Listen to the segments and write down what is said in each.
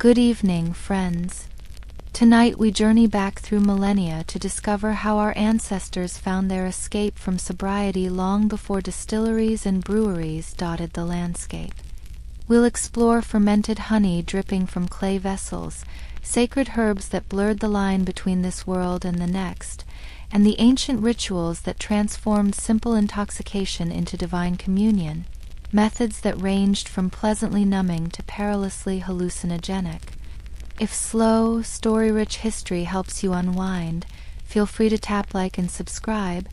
Good evening, friends. Tonight we journey back through millennia to discover how our ancestors found their escape from sobriety long before distilleries and breweries dotted the landscape. We'll explore fermented honey dripping from clay vessels, sacred herbs that blurred the line between this world and the next, and the ancient rituals that transformed simple intoxication into divine communion, methods that ranged from pleasantly numbing to perilously hallucinogenic. If slow, story-rich history helps you unwind, feel free to tap like and subscribe,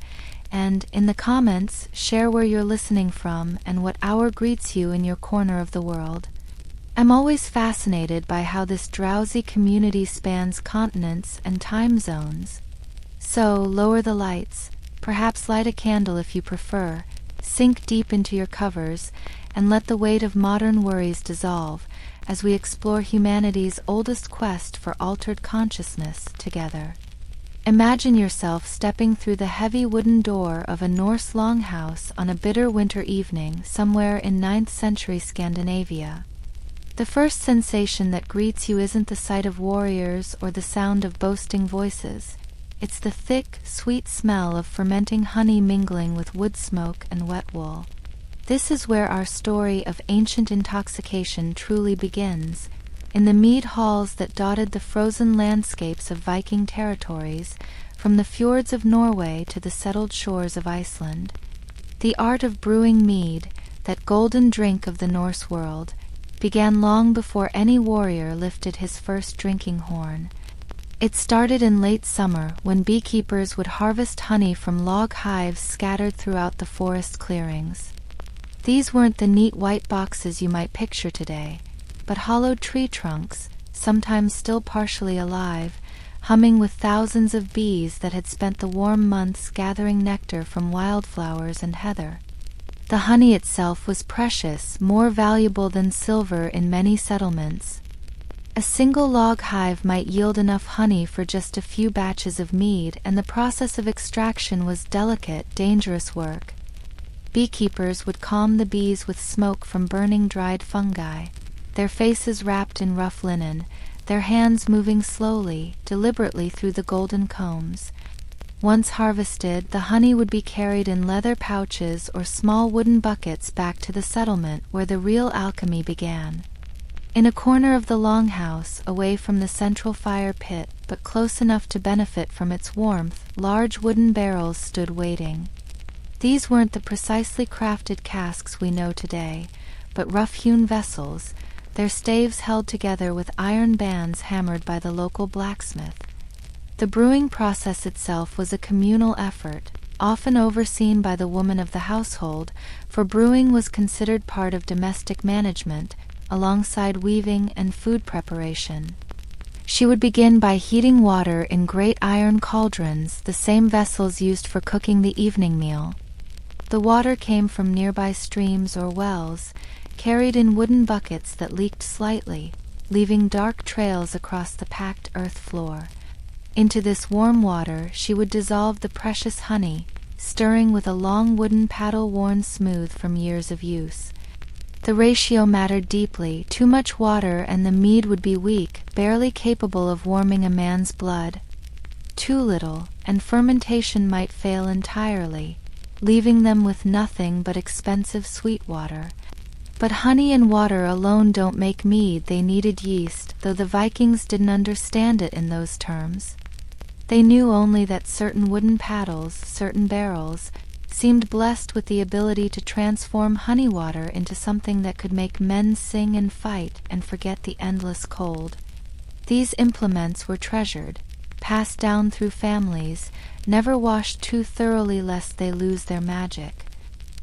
and in the comments, share where you're listening from and what hour greets you in your corner of the world. I'm always fascinated by how this drowsy community spans continents and time zones. So, lower the lights, perhaps light a candle if you prefer, sink deep into your covers, and let the weight of modern worries dissolve as we explore humanity's oldest quest for altered consciousness together. Imagine yourself stepping through the heavy wooden door of a Norse longhouse on a bitter winter evening somewhere in 9th century Scandinavia. The first sensation that greets you isn't the sight of warriors or the sound of boasting voices. It's the thick, sweet smell of fermenting honey mingling with wood smoke and wet wool. This is where our story of ancient intoxication truly begins, in the mead halls that dotted the frozen landscapes of Viking territories, from the fjords of Norway to the settled shores of Iceland. The art of brewing mead, that golden drink of the Norse world, began long before any warrior lifted his first drinking horn. It started in late summer when beekeepers would harvest honey from log hives scattered throughout the forest clearings. These weren't the neat white boxes you might picture today, but hollowed tree trunks, sometimes still partially alive, humming with thousands of bees that had spent the warm months gathering nectar from wildflowers and heather. The honey itself was precious, more valuable than silver in many settlements. A single log hive might yield enough honey for just a few batches of mead, and the process of extraction was delicate, dangerous work. Beekeepers would calm the bees with smoke from burning dried fungi, their faces wrapped in rough linen, their hands moving slowly, deliberately through the golden combs. Once harvested, the honey would be carried in leather pouches or small wooden buckets back to the settlement where the real alchemy began. In a corner of the longhouse, away from the central fire pit, but close enough to benefit from its warmth, large wooden barrels stood waiting. These weren't the precisely crafted casks we know today, but rough-hewn vessels, their staves held together with iron bands hammered by the local blacksmith. The brewing process itself was a communal effort, often overseen by the woman of the household, for brewing was considered part of domestic management, alongside weaving and food preparation. She would begin by heating water in great iron cauldrons, the same vessels used for cooking the evening meal. The water came from nearby streams or wells, carried in wooden buckets that leaked slightly, leaving dark trails across the packed earth floor. Into this warm water she would dissolve the precious honey, stirring with a long wooden paddle worn smooth from years of use. The ratio mattered deeply. Too much water and the mead would be weak, barely capable of warming a man's blood. Too little, and fermentation might fail entirely, leaving them with nothing but expensive sweet water. But honey and water alone don't make mead. They needed yeast, though the Vikings didn't understand it in those terms. They knew only that certain wooden paddles, certain barrels, seemed blessed with the ability to transform honey water into something that could make men sing and fight and forget the endless cold. These implements were treasured, passed down through families, never washed too thoroughly lest they lose their magic.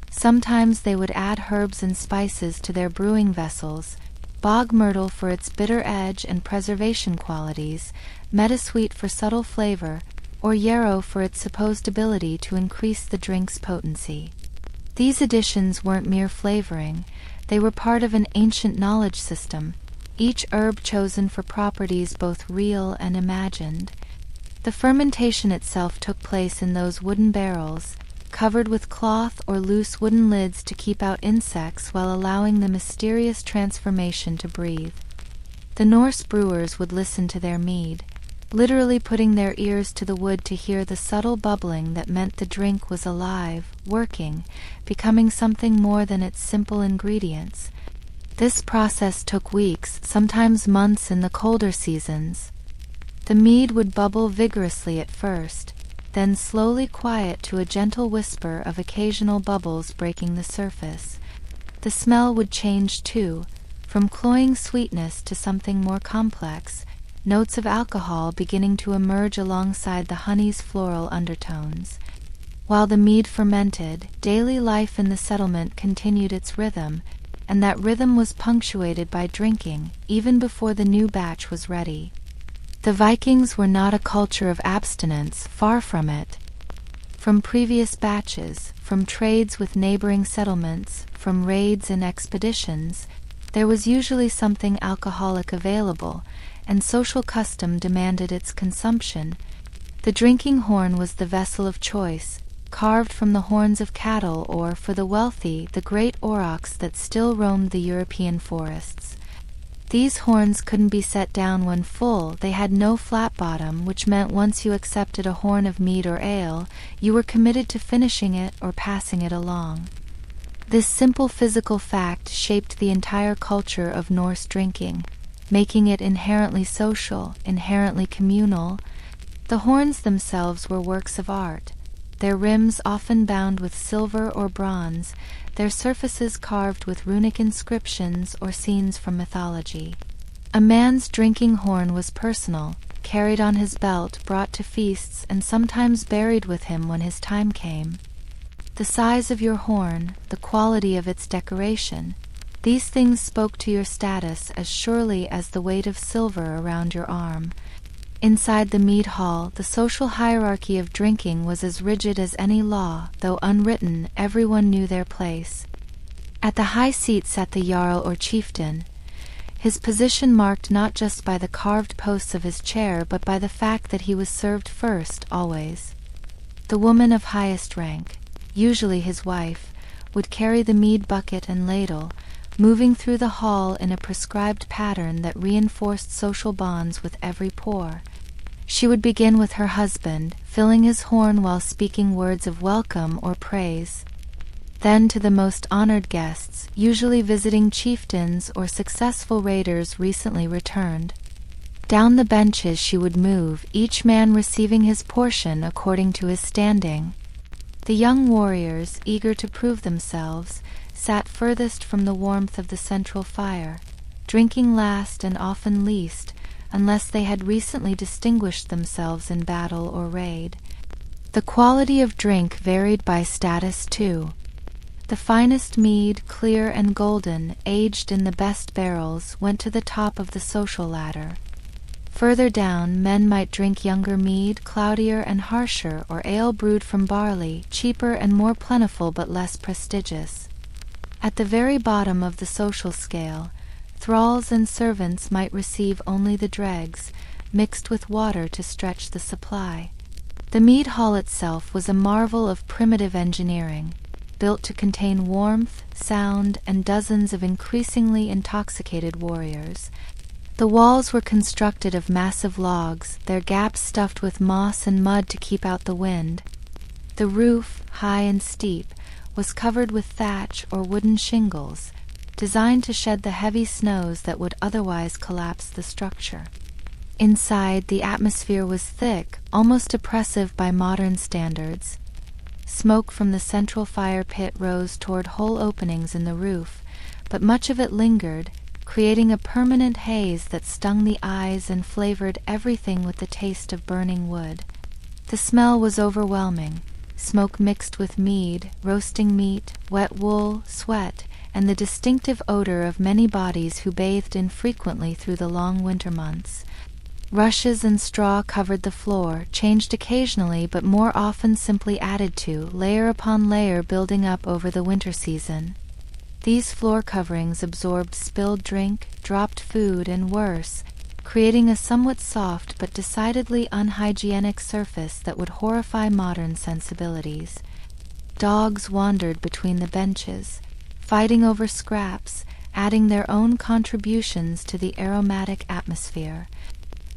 Sometimes they would add herbs and spices to their brewing vessels, bog myrtle for its bitter edge and preservation qualities, meadowsweet for subtle flavor, or yarrow for its supposed ability to increase the drink's potency. These additions weren't mere flavoring, they were part of an ancient knowledge system, each herb chosen for properties both real and imagined. The fermentation itself took place in those wooden barrels, covered with cloth or loose wooden lids to keep out insects while allowing the mysterious transformation to breathe. The Norse brewers would listen to their mead, literally putting their ears to the wood to hear the subtle bubbling that meant the drink was alive, working, becoming something more than its simple ingredients. This process took weeks, sometimes months in the colder seasons. The mead would bubble vigorously at first, then slowly quiet to a gentle whisper of occasional bubbles breaking the surface. The smell would change too, from cloying sweetness to something more complex, notes of alcohol beginning to emerge alongside the honey's floral undertones. While the mead fermented, daily life in the settlement continued its rhythm, and that rhythm was punctuated by drinking, even before the new batch was ready. The Vikings were not a culture of abstinence, far from it. From previous batches, from trades with neighboring settlements, from raids and expeditions, there was usually something alcoholic available, and social custom demanded its consumption. The drinking horn was the vessel of choice, carved from the horns of cattle or, for the wealthy, the great aurochs that still roamed the European forests. These horns couldn't be set down when full, they had no flat bottom, which meant once you accepted a horn of mead or ale, you were committed to finishing it or passing it along. This simple physical fact shaped the entire culture of Norse drinking, making it inherently social, inherently communal. The horns themselves were works of art, their rims often bound with silver or bronze, their surfaces carved with runic inscriptions or scenes from mythology. A man's drinking horn was personal, carried on his belt, brought to feasts, and sometimes buried with him when his time came. The size of your horn, the quality of its decoration, these things spoke to your status as surely as the weight of silver around your arm. Inside the mead hall, the social hierarchy of drinking was as rigid as any law, though unwritten, everyone knew their place. At the high seat sat the jarl or chieftain, his position marked not just by the carved posts of his chair but by the fact that he was served first, always. The woman of highest rank, usually his wife, would carry the mead bucket and ladle, moving through the hall in a prescribed pattern that reinforced social bonds with every pour. She would begin with her husband, filling his horn while speaking words of welcome or praise. Then to the most honored guests, usually visiting chieftains or successful raiders recently returned. Down the benches she would move, each man receiving his portion according to his standing. The young warriors, eager to prove themselves, sat furthest from the warmth of the central fire, drinking last and often least, unless they had recently distinguished themselves in battle or raid. The quality of drink varied by status too. The finest mead, clear and golden, aged in the best barrels, went to the top of the social ladder. Further down, men might drink younger mead, cloudier and harsher, or ale brewed from barley, cheaper and more plentiful but less prestigious. At the very bottom of the social scale, thralls and servants might receive only the dregs, mixed with water to stretch the supply. The mead hall itself was a marvel of primitive engineering, built to contain warmth, sound, and dozens of increasingly intoxicated warriors. The walls were constructed of massive logs, their gaps stuffed with moss and mud to keep out the wind. The roof, high and steep, was covered with thatch or wooden shingles, designed to shed the heavy snows that would otherwise collapse the structure. Inside, the atmosphere was thick, almost oppressive by modern standards. Smoke from the central fire pit rose toward whole openings in the roof, but much of it lingered, creating a permanent haze that stung the eyes and flavored everything with the taste of burning wood. The smell was overwhelming, smoke mixed with mead, roasting meat, wet wool, sweat, and the distinctive odor of many bodies who bathed infrequently through the long winter months. Rushes and straw covered the floor, changed occasionally but more often simply added to, layer upon layer building up over the winter season. These floor coverings absorbed spilled drink, dropped food, and worse, creating a somewhat soft but decidedly unhygienic surface that would horrify modern sensibilities. Dogs wandered between the benches, fighting over scraps, adding their own contributions to the aromatic atmosphere.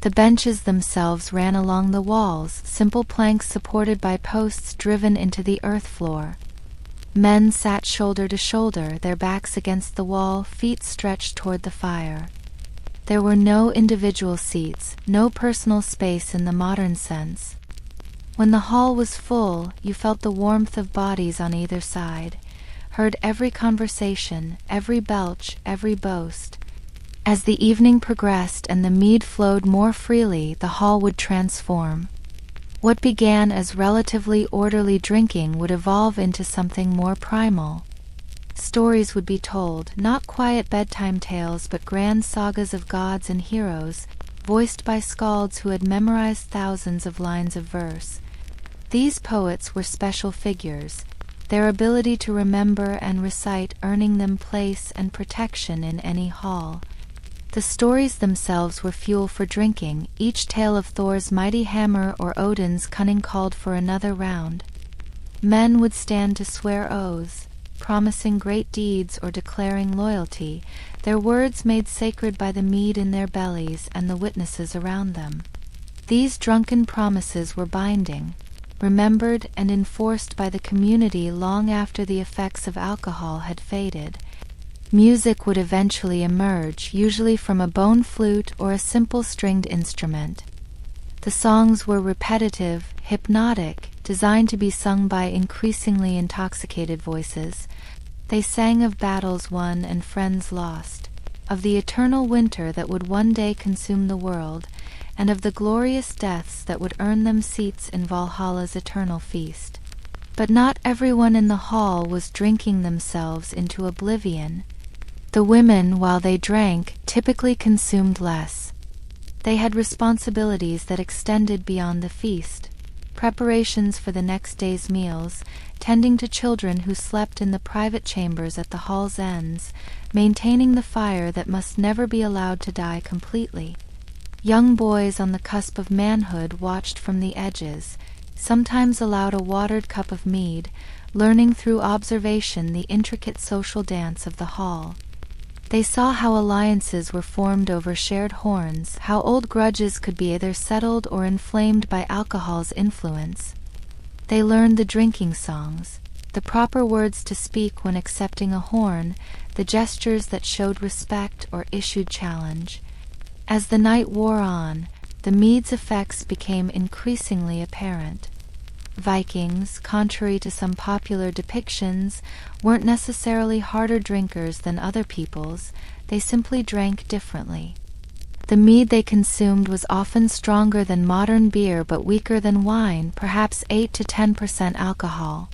The benches themselves ran along the walls, simple planks supported by posts driven into the earth floor. Men sat shoulder to shoulder, their backs against the wall, feet stretched toward the fire. There were no individual seats, no personal space in the modern sense. When the hall was full, you felt the warmth of bodies on either side, heard every conversation, every belch, every boast. As the evening progressed and the mead flowed more freely, the hall would transform. What began as relatively orderly drinking would evolve into something more primal. Stories would be told, not quiet bedtime tales but grand sagas of gods and heroes, voiced by skalds who had memorized thousands of lines of verse. These poets were special figures, their ability to remember and recite earning them place and protection in any hall. The stories themselves were fuel for drinking, each tale of Thor's mighty hammer or Odin's cunning called for another round. Men would stand to swear oaths, promising great deeds or declaring loyalty, their words made sacred by the mead in their bellies and the witnesses around them. These drunken promises were binding, remembered and enforced by the community long after the effects of alcohol had faded. Music would eventually emerge, usually from a bone flute or a simple stringed instrument. The songs were repetitive, hypnotic, designed to be sung by increasingly intoxicated voices. They sang of battles won and friends lost, of the eternal winter that would one day consume the world, and of the glorious deaths that would earn them seats in Valhalla's eternal feast. But not everyone in the hall was drinking themselves into oblivion. The women, while they drank, typically consumed less. They had responsibilities that extended beyond the feast, preparations for the next day's meals, tending to children who slept in the private chambers at the hall's ends, maintaining the fire that must never be allowed to die completely. Young boys on the cusp of manhood watched from the edges, sometimes allowed a watered cup of mead, learning through observation the intricate social dance of the hall. They saw how alliances were formed over shared horns, how old grudges could be either settled or inflamed by alcohol's influence. They learned the drinking songs, the proper words to speak when accepting a horn, the gestures that showed respect or issued challenge. As the night wore on, the mead's effects became increasingly apparent. Vikings, contrary to some popular depictions, weren't necessarily harder drinkers than other peoples, they simply drank differently. The mead they consumed was often stronger than modern beer but weaker than wine, perhaps 8 to 10% alcohol.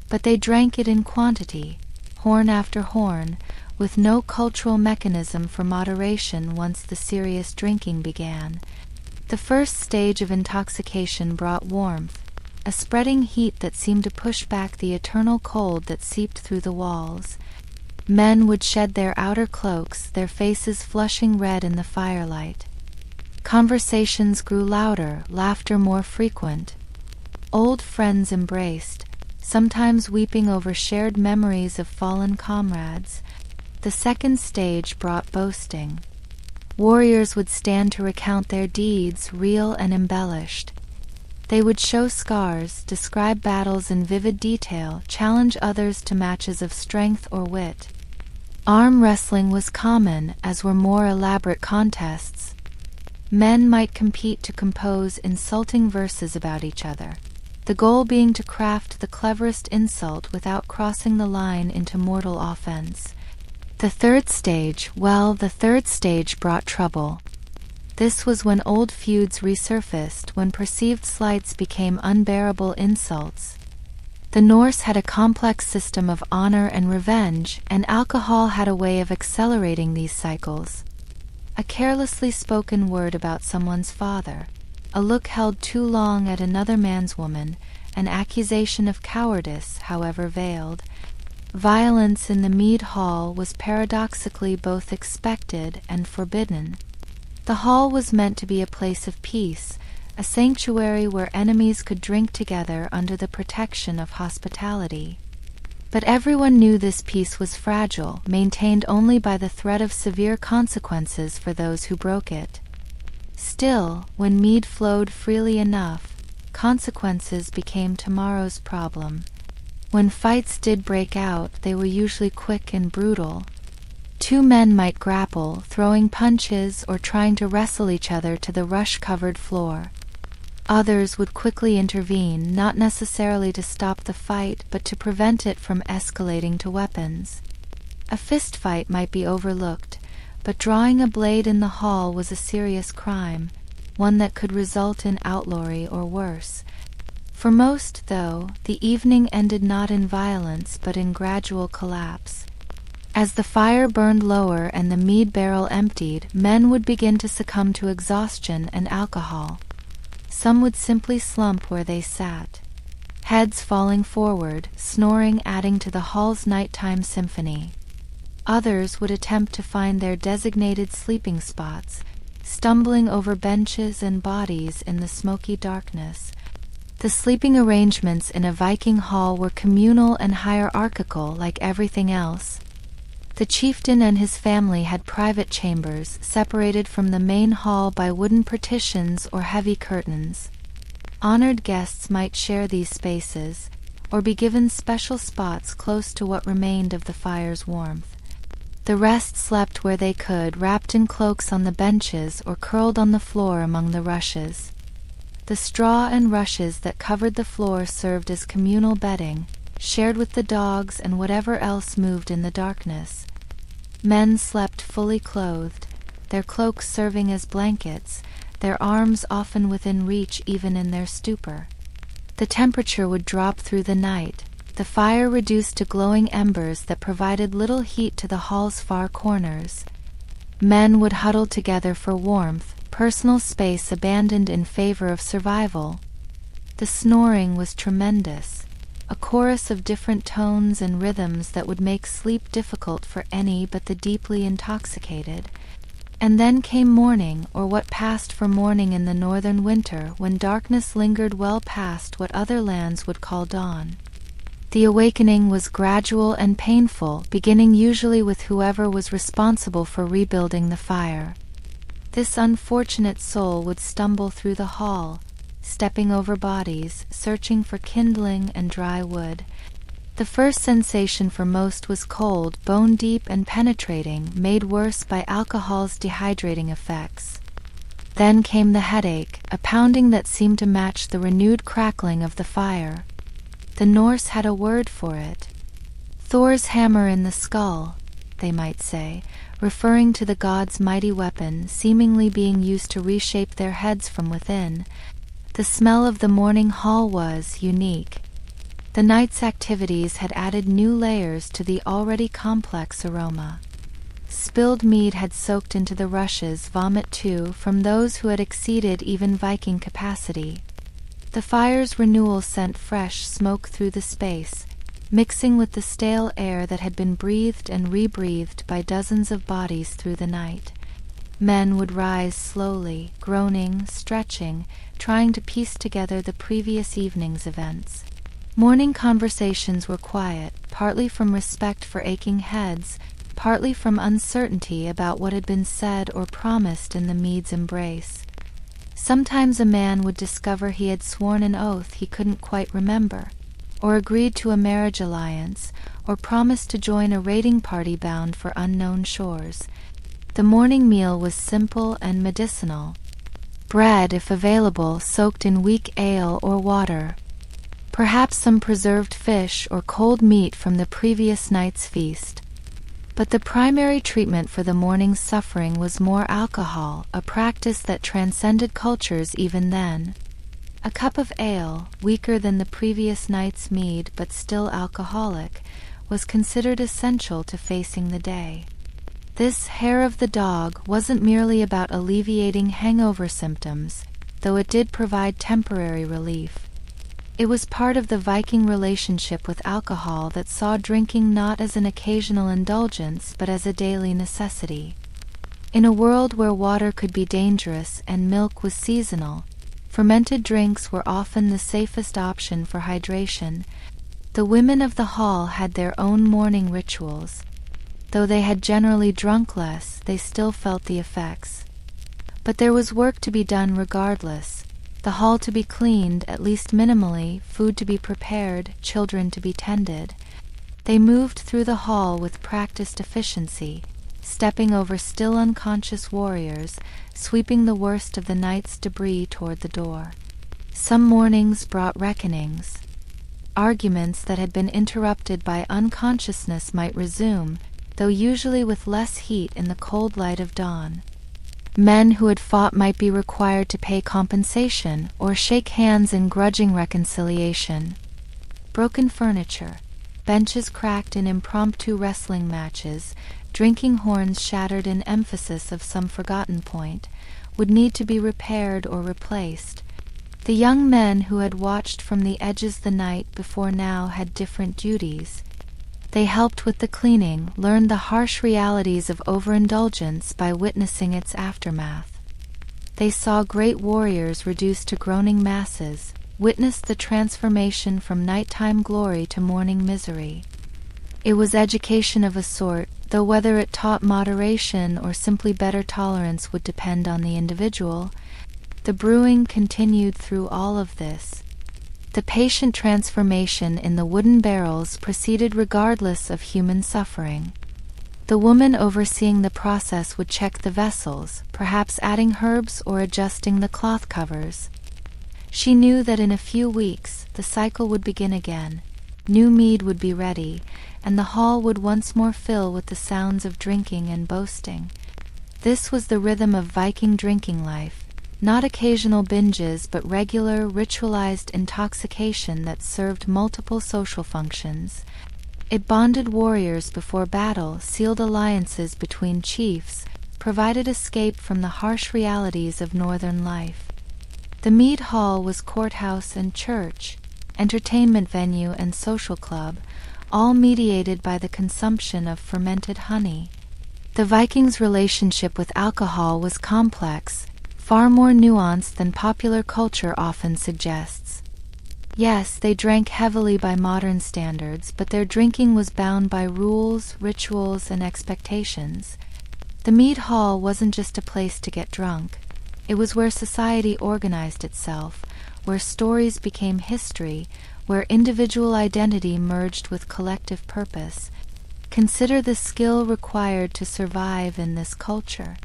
But they drank it in quantity, horn after horn, with no cultural mechanism for moderation once the serious drinking began. The first stage of intoxication brought warmth, a spreading heat that seemed to push back the eternal cold that seeped through the walls. Men would shed their outer cloaks, their faces flushing red in the firelight. Conversations grew louder, laughter more frequent. Old friends embraced, sometimes weeping over shared memories of fallen comrades. The second stage brought boasting. Warriors would stand to recount their deeds, real and embellished. They would show scars, describe battles in vivid detail, challenge others to matches of strength or wit. Arm wrestling was common, as were more elaborate contests. Men might compete to compose insulting verses about each other, the goal being to craft the cleverest insult without crossing the line into mortal offense. The third stage brought trouble. This was when old feuds resurfaced, when perceived slights became unbearable insults. The Norse had a complex system of honor and revenge, and alcohol had a way of accelerating these cycles. A carelessly spoken word about someone's father, a look held too long at another man's woman, an accusation of cowardice, however veiled. Violence in the mead hall was paradoxically both expected and forbidden. The hall was meant to be a place of peace, a sanctuary where enemies could drink together under the protection of hospitality. But everyone knew this peace was fragile, maintained only by the threat of severe consequences for those who broke it. Still, when mead flowed freely enough, consequences became tomorrow's problem. When fights did break out, they were usually quick and brutal. Two men might grapple, throwing punches or trying to wrestle each other to the rush-covered floor. Others would quickly intervene, not necessarily to stop the fight, but to prevent it from escalating to weapons. A fistfight might be overlooked, but drawing a blade in the hall was a serious crime, one that could result in outlawry or worse. For most, though, the evening ended not in violence but in gradual collapse. As the fire burned lower and the mead barrel emptied, men would begin to succumb to exhaustion and alcohol. Some would simply slump where they sat, heads falling forward, snoring adding to the hall's nighttime symphony. Others would attempt to find their designated sleeping spots, stumbling over benches and bodies in the smoky darkness. The sleeping arrangements in a Viking hall were communal and hierarchical like everything else. The chieftain and his family had private chambers, separated from the main hall by wooden partitions or heavy curtains. Honored guests might share these spaces, or be given special spots close to what remained of the fire's warmth. The rest slept where they could, wrapped in cloaks on the benches or curled on the floor among the rushes. The straw and rushes that covered the floor served as communal bedding, shared with the dogs and whatever else moved in the darkness. Men slept fully clothed, their cloaks serving as blankets, their arms often within reach even in their stupor. The temperature would drop through the night, the fire reduced to glowing embers that provided little heat to the hall's far corners. Men would huddle together for warmth, personal space abandoned in favor of survival. The snoring was tremendous, a chorus of different tones and rhythms that would make sleep difficult for any but the deeply intoxicated. And then came morning, or what passed for morning in the northern winter, when darkness lingered well past what other lands would call dawn. The awakening was gradual and painful, beginning usually with whoever was responsible for rebuilding the fire. This unfortunate soul would stumble through the hall, stepping over bodies, searching for kindling and dry wood. The first sensation for most was cold, bone-deep and penetrating, made worse by alcohol's dehydrating effects. Then came the headache, a pounding that seemed to match the renewed crackling of the fire. The Norse had a word for it. Thor's hammer in the skull, they might say, referring to the god's mighty weapon seemingly being used to reshape their heads from within. The smell of the morning hall was unique. The night's activities had added new layers to the already complex aroma. Spilled mead had soaked into the rushes, vomit too, from those who had exceeded even Viking capacity. The fire's renewal sent fresh smoke through the space, mixing with the stale air that had been breathed and rebreathed by dozens of bodies through the night. Men would rise slowly, groaning, stretching, trying to piece together the previous evening's events. Morning conversations were quiet, partly from respect for aching heads, partly from uncertainty about what had been said or promised in the Mead's embrace. Sometimes a man would discover he had sworn an oath he couldn't quite remember, or agreed to a marriage alliance, or promised to join a raiding party bound for unknown shores. The morning meal was simple and medicinal. Bread, if available, soaked in weak ale or water. Perhaps some preserved fish or cold meat from the previous night's feast. But the primary treatment for the morning's suffering was more alcohol, a practice that transcended cultures even then. A cup of ale, weaker than the previous night's mead but still alcoholic, was considered essential to facing the day. This hair of the dog wasn't merely about alleviating hangover symptoms, though it did provide temporary relief. It was part of the Viking relationship with alcohol that saw drinking not as an occasional indulgence but as a daily necessity. In a world where water could be dangerous and milk was seasonal, fermented drinks were often the safest option for hydration. The women of the hall had their own morning rituals. Though they had generally drunk less, they still felt the effects. But there was work to be done regardless. The hall to be cleaned, at least minimally, food to be prepared, children to be tended. They moved through the hall with practiced efficiency, stepping over still unconscious warriors, sweeping the worst of the night's debris toward the door. Some mornings brought reckonings. Arguments that had been interrupted by unconsciousness might resume, though usually with less heat in the cold light of dawn. Men who had fought might be required to pay compensation or shake hands in grudging reconciliation. Broken furniture, benches cracked in impromptu wrestling matches, drinking horns shattered in emphasis of some forgotten point, would need to be repaired or replaced. The young men who had watched from the edges the night before now had different duties. They helped with the cleaning, learned the harsh realities of overindulgence by witnessing its aftermath. They saw great warriors reduced to groaning masses, witnessed the transformation from nighttime glory to morning misery. It was education of a sort, though whether it taught moderation or simply better tolerance would depend on the individual. The brewing continued through all of this. The patient transformation in the wooden barrels proceeded regardless of human suffering. The woman overseeing the process would check the vessels, perhaps adding herbs or adjusting the cloth covers. She knew that in a few weeks the cycle would begin again. New mead would be ready, and the hall would once more fill with the sounds of drinking and boasting. This was the rhythm of Viking drinking life. Not occasional binges, but regular, ritualized intoxication that served multiple social functions. It bonded warriors before battle, sealed alliances between chiefs, provided escape from the harsh realities of northern life. The Mead Hall was courthouse and church, entertainment venue and social club, all mediated by the consumption of fermented honey. The Vikings' relationship with alcohol was complex, far more nuanced than popular culture often suggests. Yes, they drank heavily by modern standards, but their drinking was bound by rules, rituals, and expectations. The Mead Hall wasn't just a place to get drunk. It was where society organized itself, where stories became history, where individual identity merged with collective purpose. Consider the skill required to survive in this culture.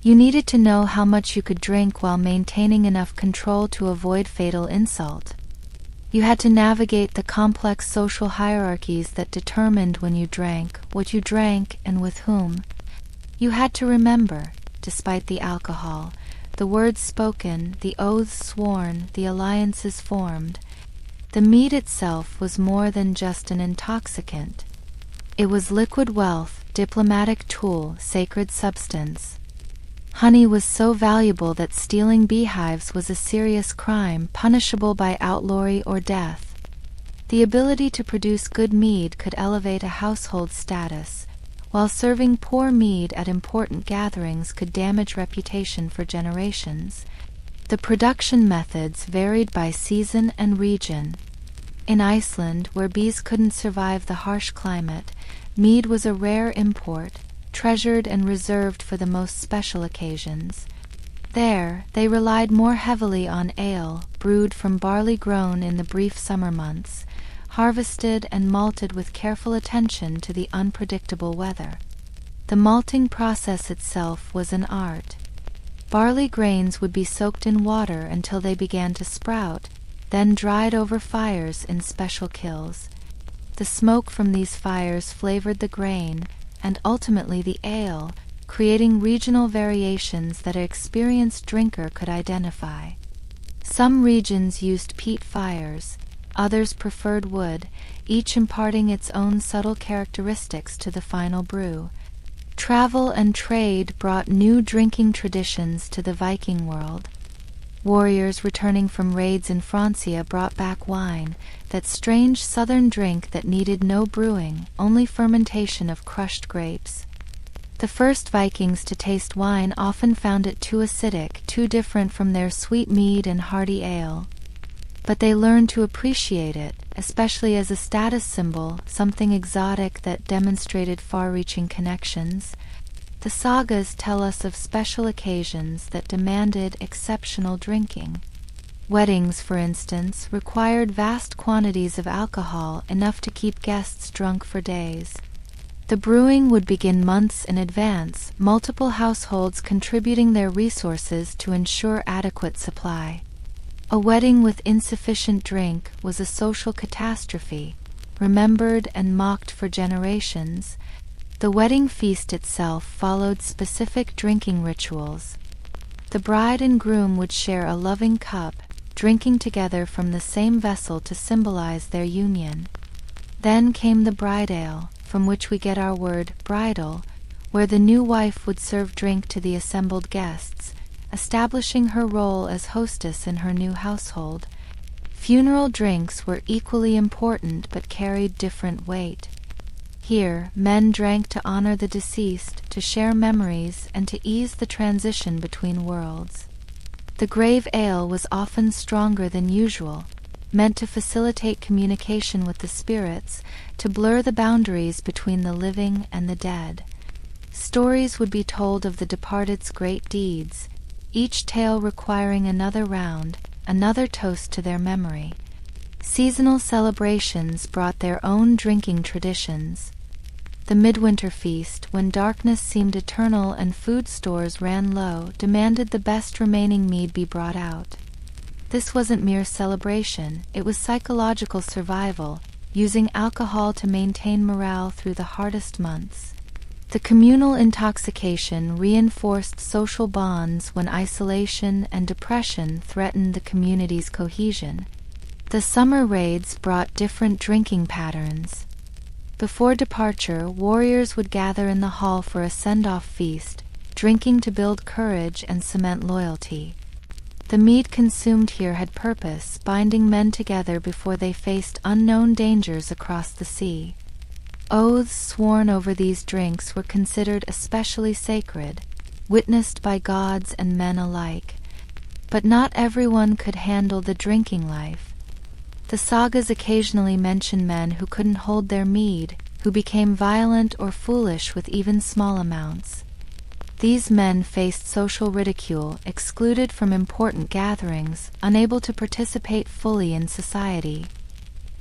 You needed to know how much you could drink while maintaining enough control to avoid fatal insult. You had to navigate the complex social hierarchies that determined when you drank, what you drank, and with whom. You had to remember, despite the alcohol, the words spoken, the oaths sworn, the alliances formed. The mead itself was more than just an intoxicant. It was liquid wealth, diplomatic tool, sacred substance. Honey was so valuable that stealing beehives was a serious crime, punishable by outlawry or death. The ability to produce good mead could elevate a household status, while serving poor mead at important gatherings could damage reputation for generations. The production methods varied by season and region. In Iceland, where bees couldn't survive the harsh climate, mead was a rare import, treasured and reserved for the most special occasions. There, they relied more heavily on ale, brewed from barley grown in the brief summer months, harvested and malted with careful attention to the unpredictable weather. The malting process itself was an art. Barley grains would be soaked in water until they began to sprout, then dried over fires in special kilns. The smoke from these fires flavored the grain, and ultimately the ale, creating regional variations that an experienced drinker could identify. Some regions used peat fires, others preferred wood, each imparting its own subtle characteristics to the final brew. Travel and trade brought new drinking traditions to the Viking world. Warriors returning from raids in Francia brought back wine, that strange southern drink that needed no brewing, only fermentation of crushed grapes. The first Vikings to taste wine often found it too acidic, too different from their sweet mead and hearty ale. but they learned to appreciate it, especially as a status symbol, something exotic that demonstrated far-reaching connections. The sagas tell us of special occasions that demanded exceptional drinking. Weddings, for instance, required vast quantities of alcohol, enough to keep guests drunk for days. The brewing would begin months in advance, multiple households contributing their resources to ensure adequate supply. A wedding with insufficient drink was a social catastrophe, remembered and mocked for generations. The wedding feast itself followed specific drinking rituals. The bride and groom would share a loving cup, drinking together from the same vessel to symbolize their union. Then came the bride ale, from which we get our word bridal, where the new wife would serve drink to the assembled guests, establishing her role as hostess in her new household. Funeral drinks were equally important but carried different weight. Here, men drank to honor the deceased, to share memories, and to ease the transition between worlds. The grave ale was often stronger than usual, meant to facilitate communication with the spirits, to blur the boundaries between the living and the dead. Stories would be told of the departed's great deeds, each tale requiring another round, another toast to their memory. Seasonal celebrations brought their own drinking traditions. The midwinter feast, when darkness seemed eternal and food stores ran low, demanded the best remaining mead be brought out. This wasn't mere celebration, it was psychological survival, using alcohol to maintain morale through the hardest months. The communal intoxication reinforced social bonds when isolation and depression threatened the community's cohesion. The summer raids brought different drinking patterns. Before departure, warriors would gather in the hall for a send-off feast, drinking to build courage and cement loyalty. The mead consumed here had purpose, binding men together before they faced unknown dangers across the sea. Oaths sworn over these drinks were considered especially sacred, witnessed by gods and men alike. But not everyone could handle the drinking life. The sagas occasionally mention men who couldn't hold their mead, who became violent or foolish with even small amounts. These men faced social ridicule, excluded from important gatherings, unable to participate fully in society.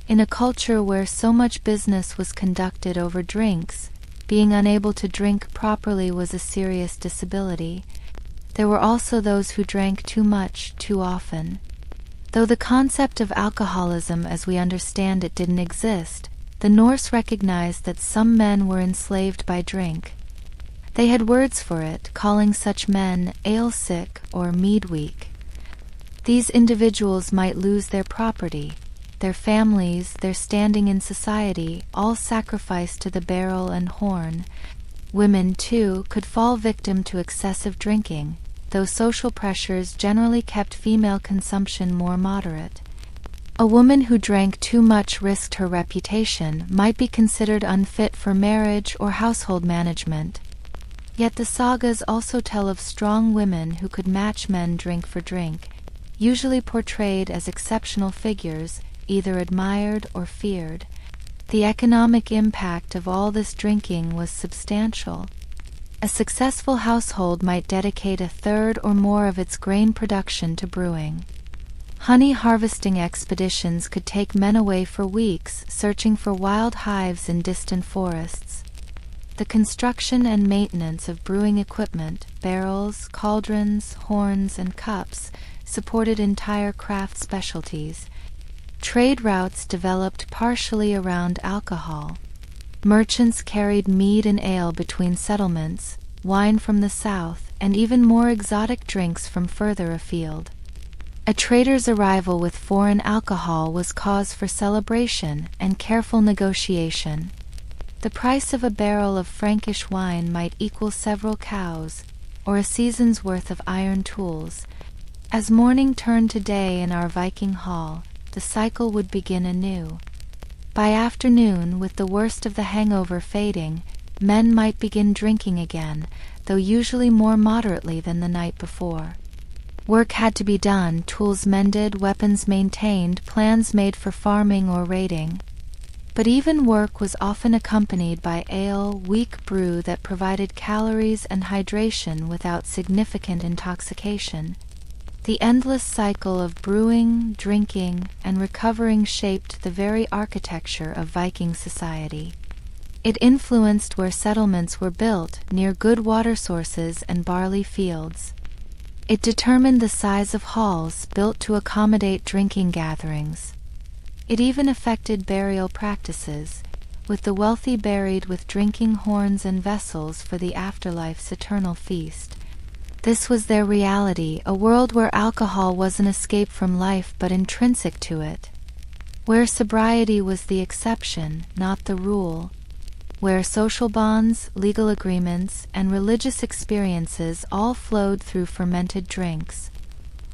In a culture where so much business was conducted over drinks, being unable to drink properly was a serious disability. There were also those who drank too much, too often. Though the concept of alcoholism as we understand it didn't exist, the Norse recognized that some men were enslaved by drink. They had words for it, calling such men ale-sick or mead-weak. These individuals might lose their property, their families, their standing in society, all sacrificed to the barrel and horn. Women, too, could fall victim to excessive drinking, though social pressures generally kept female consumption more moderate. A woman who drank too much risked her reputation, might be considered unfit for marriage or household management. Yet the sagas also tell of strong women who could match men drink for drink, usually portrayed as exceptional figures, either admired or feared. The economic impact of all this drinking was substantial. A successful household might dedicate a third or more of its grain production to brewing. Honey harvesting expeditions could take men away for weeks, searching for wild hives in distant forests. The construction and maintenance of brewing equipment, barrels, cauldrons, horns, and cups, supported entire craft specialties. Trade routes developed partially around alcohol. Merchants carried mead and ale between settlements, wine from the south, and even more exotic drinks from further afield. A trader's arrival with foreign alcohol was cause for celebration and careful negotiation. The price of a barrel of Frankish wine might equal several cows, or a season's worth of iron tools. As morning turned to day in our Viking hall, the cycle would begin anew. By afternoon, with the worst of the hangover fading, men might begin drinking again, though usually more moderately than the night before. Work had to be done, tools mended, weapons maintained, plans made for farming or raiding. But even work was often accompanied by ale, weak brew that provided calories and hydration without significant intoxication. The endless cycle of brewing, drinking, and recovering shaped the very architecture of Viking society. It influenced where settlements were built, near good water sources and barley fields. It determined the size of halls built to accommodate drinking gatherings. It even affected burial practices, with the wealthy buried with drinking horns and vessels for the afterlife's eternal feast. This was their reality, a world where alcohol was an escape from life but intrinsic to it, where sobriety was the exception, not the rule, where social bonds, legal agreements, and religious experiences all flowed through fermented drinks.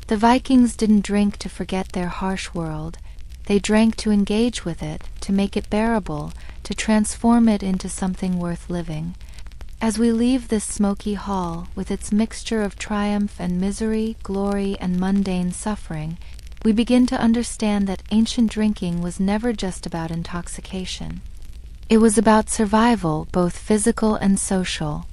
The Vikings didn't drink to forget their harsh world. They drank to engage with it, to make it bearable, to transform it into something worth living. As we leave this smoky hall, with its mixture of triumph and misery, glory and mundane suffering, we begin to understand that ancient drinking was never just about intoxication. It was about survival, both physical and social.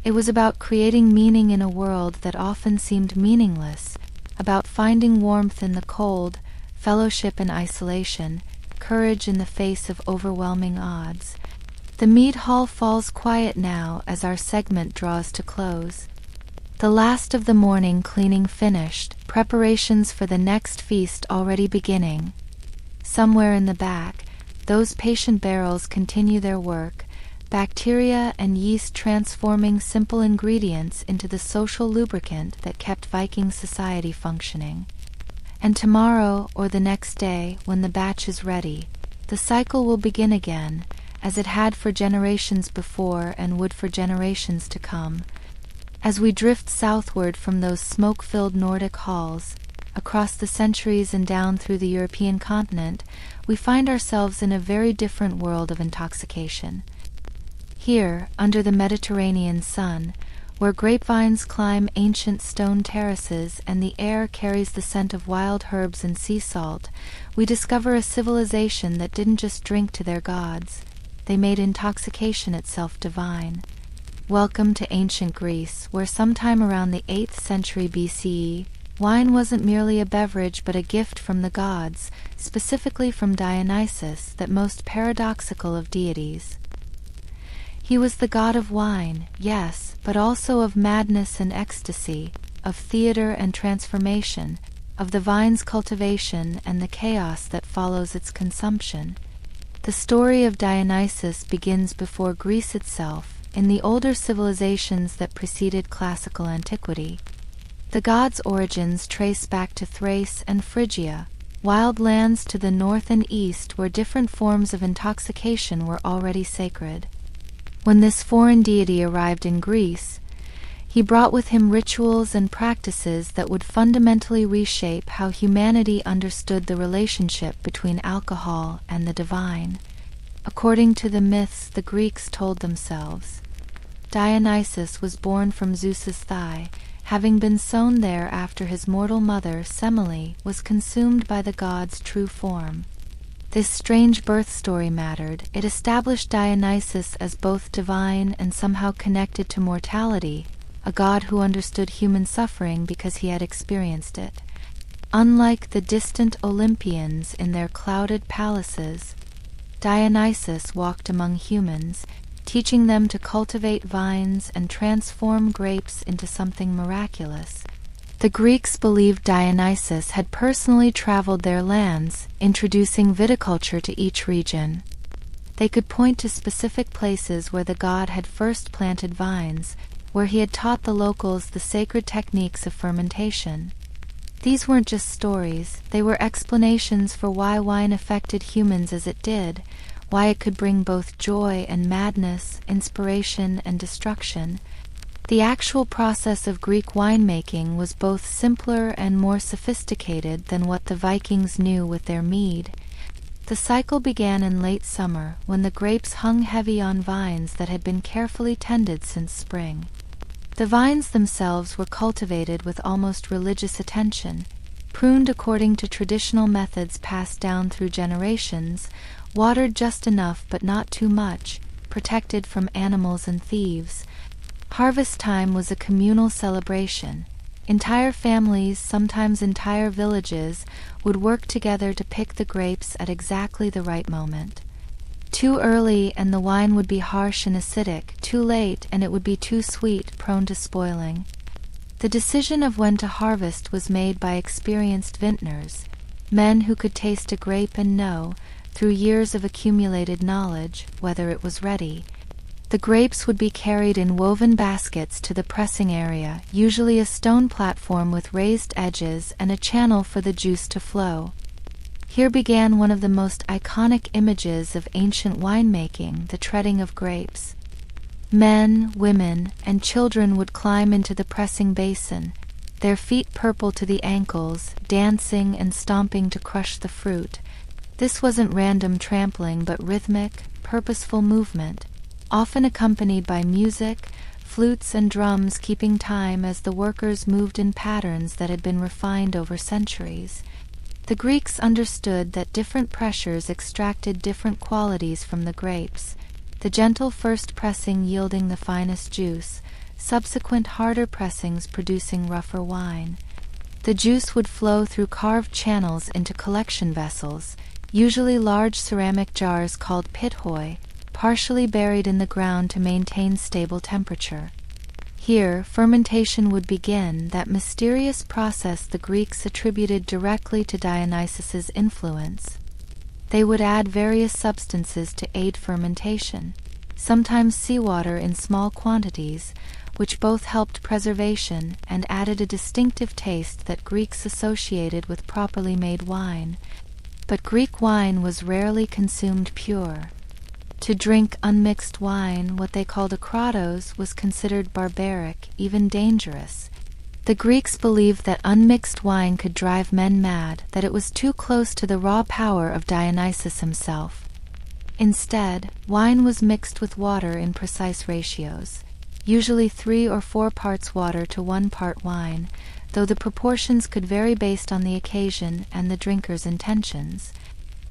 It was about creating meaning in a world that often seemed meaningless, about finding warmth in the cold, fellowship in isolation, courage in the face of overwhelming odds. The Mead Hall falls quiet now as our segment draws to close. The last of the morning cleaning finished, preparations for the next feast already beginning. Somewhere in the back, those patient barrels continue their work, bacteria and yeast transforming simple ingredients into the social lubricant that kept Viking society functioning. And tomorrow, or the next day, when the batch is ready, the cycle will begin again, as it had for generations before and would for generations to come. As we drift southward from those smoke-filled Nordic halls, across the centuries and down through the European continent, we find ourselves in a very different world of intoxication. Here, under the Mediterranean sun, where grapevines climb ancient stone terraces and the air carries the scent of wild herbs and sea salt, we discover a civilization that didn't just drink to their gods. They made intoxication itself divine. Welcome to ancient Greece, where sometime around the 8th century BCE, wine wasn't merely a beverage but a gift from the gods, specifically from Dionysus, that most paradoxical of deities. He was the god of wine, yes, but also of madness and ecstasy, of theater and transformation, of the vine's cultivation and the chaos that follows its consumption. The story of Dionysus begins before Greece itself, in the older civilizations that preceded classical antiquity. The god's origins trace back to Thrace and Phrygia, wild lands to the north and east where different forms of intoxication were already sacred. When this foreign deity arrived in Greece, he brought with him rituals and practices that would fundamentally reshape how humanity understood the relationship between alcohol and the divine. According to the myths the Greeks told themselves, Dionysus was born from Zeus's thigh, having been sown there after his mortal mother, Semele, was consumed by the god's true form. This strange birth story mattered. It established Dionysus as both divine and somehow connected to mortality, a god who understood human suffering because he had experienced it. Unlike the distant Olympians in their clouded palaces, Dionysus walked among humans, teaching them to cultivate vines and transform grapes into something miraculous. The Greeks believed Dionysus had personally traveled their lands, introducing viticulture to each region. They could point to specific places where the god had first planted vines, where he had taught the locals the sacred techniques of fermentation. These weren't just stories, they were explanations for why wine affected humans as it did, why it could bring both joy and madness, inspiration and destruction. The actual process of Greek winemaking was both simpler and more sophisticated than what the Vikings knew with their mead. The cycle began in late summer, when the grapes hung heavy on vines that had been carefully tended since spring. The The vines themselves were cultivated with almost religious attention, pruned according to traditional methods passed down through generations, watered just enough but not too much, protected from animals and thieves. Harvest time was a communal celebration. Entire families, sometimes entire villages, would work together to pick the grapes at exactly the right moment. Too early and the wine would be harsh and acidic, too late and it would be too sweet, prone to spoiling. The decision of when to harvest was made by experienced vintners, men who could taste a grape and know, through years of accumulated knowledge, whether it was ready. The grapes would be carried in woven baskets to the pressing area, usually a stone platform with raised edges and a channel for the juice to flow. Here began one of the most iconic images of ancient winemaking, the treading of grapes. Men, women, and children would climb into the pressing basin, their feet purple to the ankles, dancing and stomping to crush the fruit. This wasn't random trampling but rhythmic, purposeful movement, often accompanied by music, flutes and drums keeping time as the workers moved in patterns that had been refined over centuries. The Greeks understood that different pressures extracted different qualities from the grapes, the gentle first pressing yielding the finest juice, subsequent harder pressings producing rougher wine. The juice would flow through carved channels into collection vessels, usually large ceramic jars called pithoi, partially buried in the ground to maintain stable temperature. Here, fermentation would begin, that mysterious process the Greeks attributed directly to Dionysus's influence. They would add various substances to aid fermentation, sometimes seawater in small quantities, which both helped preservation and added a distinctive taste that Greeks associated with properly made wine. But Greek wine was rarely consumed pure. To drink unmixed wine, what they called akratos, was considered barbaric, even dangerous. The Greeks believed that unmixed wine could drive men mad, that it was too close to the raw power of Dionysus himself. Instead, wine was mixed with water in precise ratios, usually 3 or 4 parts water to 1 part wine, though the proportions could vary based on the occasion and the drinker's intentions.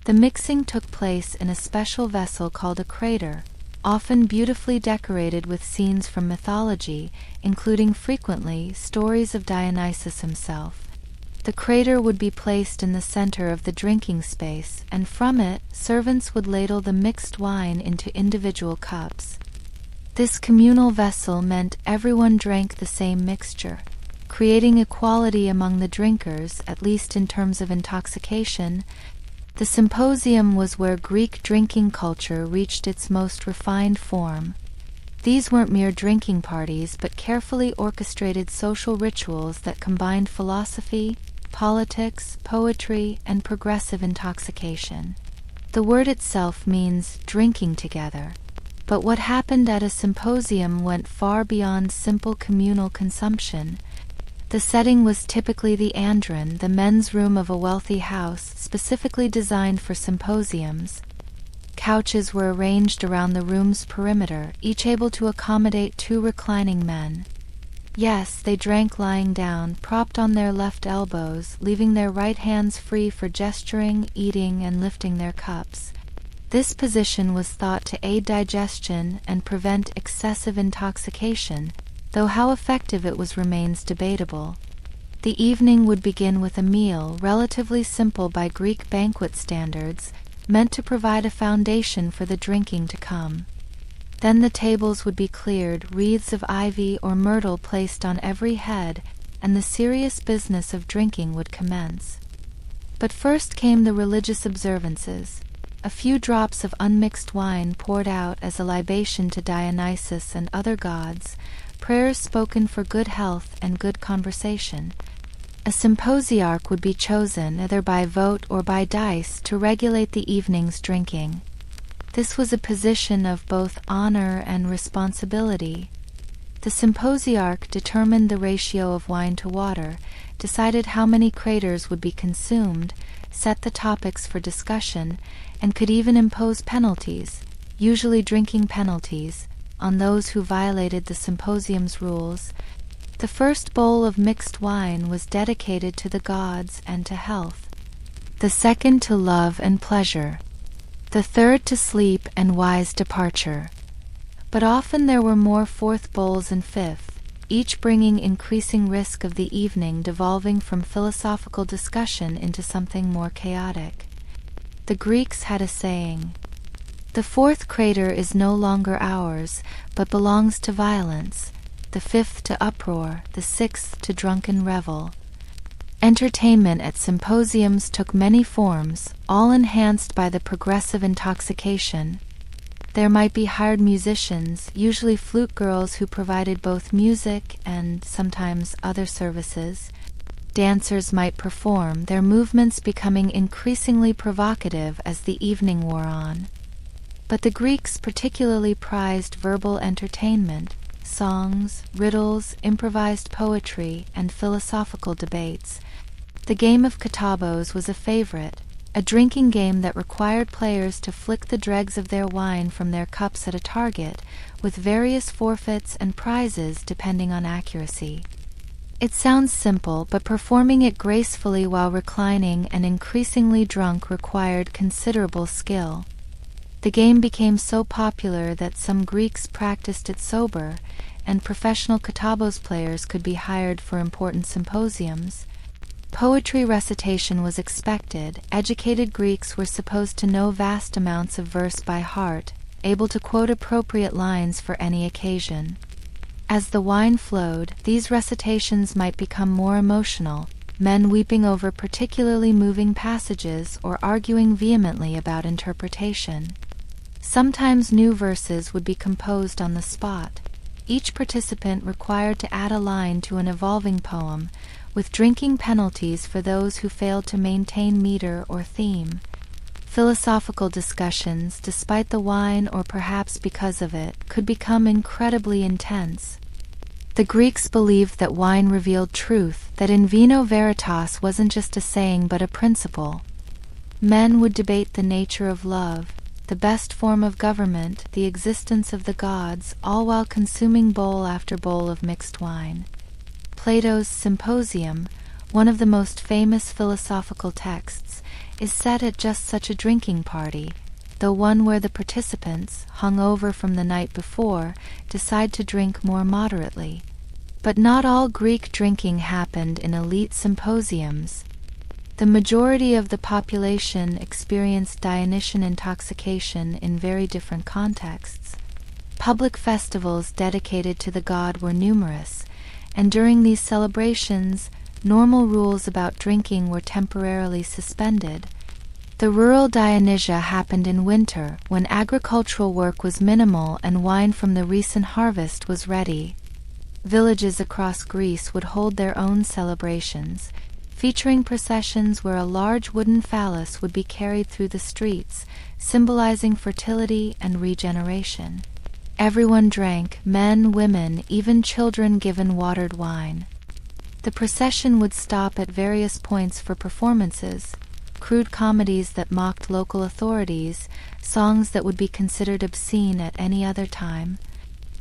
The mixing took place in a special vessel called a crater, often beautifully decorated with scenes from mythology, including frequently stories of Dionysus himself. The crater would be placed in the center of the drinking space, and from it, servants would ladle the mixed wine into individual cups. This communal vessel meant everyone drank the same mixture, creating equality among the drinkers, at least in terms of intoxication. The symposium was where Greek drinking culture reached its most refined form. These weren't mere drinking parties, but carefully orchestrated social rituals that combined philosophy, politics, poetry, and progressive intoxication. The word itself means drinking together, but what happened at a symposium went far beyond simple communal consumption. The setting was typically the andron, the men's room of a wealthy house, specifically designed for symposiums. Couches were arranged around the room's perimeter, each able to accommodate 2 reclining men. Yes, they drank lying down, propped on their left elbows, leaving their right hands free for gesturing, eating, and lifting their cups. This position was thought to aid digestion and prevent excessive intoxication, though how effective it was remains debatable. The evening would begin with a meal, relatively simple by Greek banquet standards, meant to provide a foundation for the drinking to come. Then the tables would be cleared, wreaths of ivy or myrtle placed on every head, and the serious business of drinking would commence. But first came the religious observances. A few drops of unmixed wine poured out as a libation to Dionysus and other gods, prayers spoken for good health and good conversation. A symposiarch would be chosen, either by vote or by dice, to regulate the evening's drinking. This was a position of both honor and responsibility. The symposiarch determined the ratio of wine to water, decided how many craters would be consumed, set the topics for discussion, and could even impose penalties, usually drinking penalties, on those who violated the symposium's rules. The first bowl of mixed wine was dedicated to the gods and to health, the second to love and pleasure, the third to sleep and wise departure. But often there were more fourth bowls and fifth, each bringing increasing risk of the evening devolving from philosophical discussion into something more chaotic. The Greeks had a saying, "The fourth crater is no longer ours, but belongs to violence, the fifth to uproar, the sixth to drunken revel." Entertainment at symposiums took many forms, all enhanced by the progressive intoxication. There might be hired musicians, usually flute girls who provided both music and sometimes other services. Dancers might perform, their movements becoming increasingly provocative as the evening wore on. But the Greeks particularly prized verbal entertainment, songs, riddles, improvised poetry, and philosophical debates. The game of katabos was a favorite, a drinking game that required players to flick the dregs of their wine from their cups at a target, with various forfeits and prizes depending on accuracy. It sounds simple, but performing it gracefully while reclining and increasingly drunk required considerable skill. The game became so popular that some Greeks practiced it sober, and professional katabos players could be hired for important symposiums. Poetry recitation was expected. Educated Greeks were supposed to know vast amounts of verse by heart, able to quote appropriate lines for any occasion. As the wine flowed, these recitations might become more emotional, men weeping over particularly moving passages or arguing vehemently about interpretation. Sometimes new verses would be composed on the spot. Each participant required to add a line to an evolving poem, with drinking penalties for those who failed to maintain meter or theme. Philosophical discussions, despite the wine or perhaps because of it, could become incredibly intense. The Greeks believed that wine revealed truth, that in vino veritas wasn't just a saying but a principle. Men would debate the nature of love, the best form of government, the existence of the gods, all while consuming bowl after bowl of mixed wine. Plato's Symposium, one of the most famous philosophical texts, is set at just such a drinking party, though one where the participants, hung over from the night before, decide to drink more moderately. But not all Greek drinking happened in elite symposiums. The majority of the population experienced Dionysian intoxication in very different contexts. Public festivals dedicated to the god were numerous, and during these celebrations, normal rules about drinking were temporarily suspended. The rural Dionysia happened in winter, when agricultural work was minimal and wine from the recent harvest was ready. Villages across Greece would hold their own celebrations, featuring processions where a large wooden phallus would be carried through the streets, symbolizing fertility and regeneration. Everyone drank, men, women, even children given watered wine. The procession would stop at various points for performances, crude comedies that mocked local authorities, songs that would be considered obscene at any other time.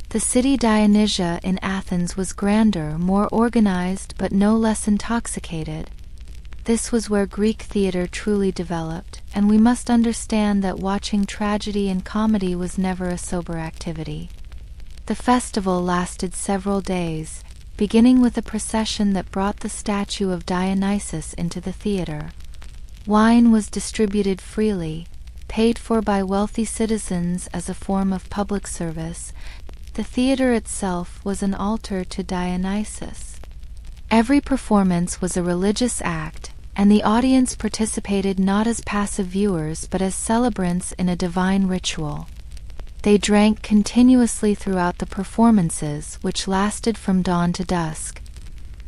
The city Dionysia in Athens was grander, more organized, but no less intoxicated. This was where Greek theater truly developed, and we must understand that watching tragedy and comedy was never a sober activity. The festival lasted several days, beginning with a procession that brought the statue of Dionysus into the theater. Wine was distributed freely, paid for by wealthy citizens as a form of public service. The theater itself was an altar to Dionysus. Every performance was a religious act, and the audience participated not as passive viewers but as celebrants in a divine ritual. They drank continuously throughout the performances, which lasted from dawn to dusk.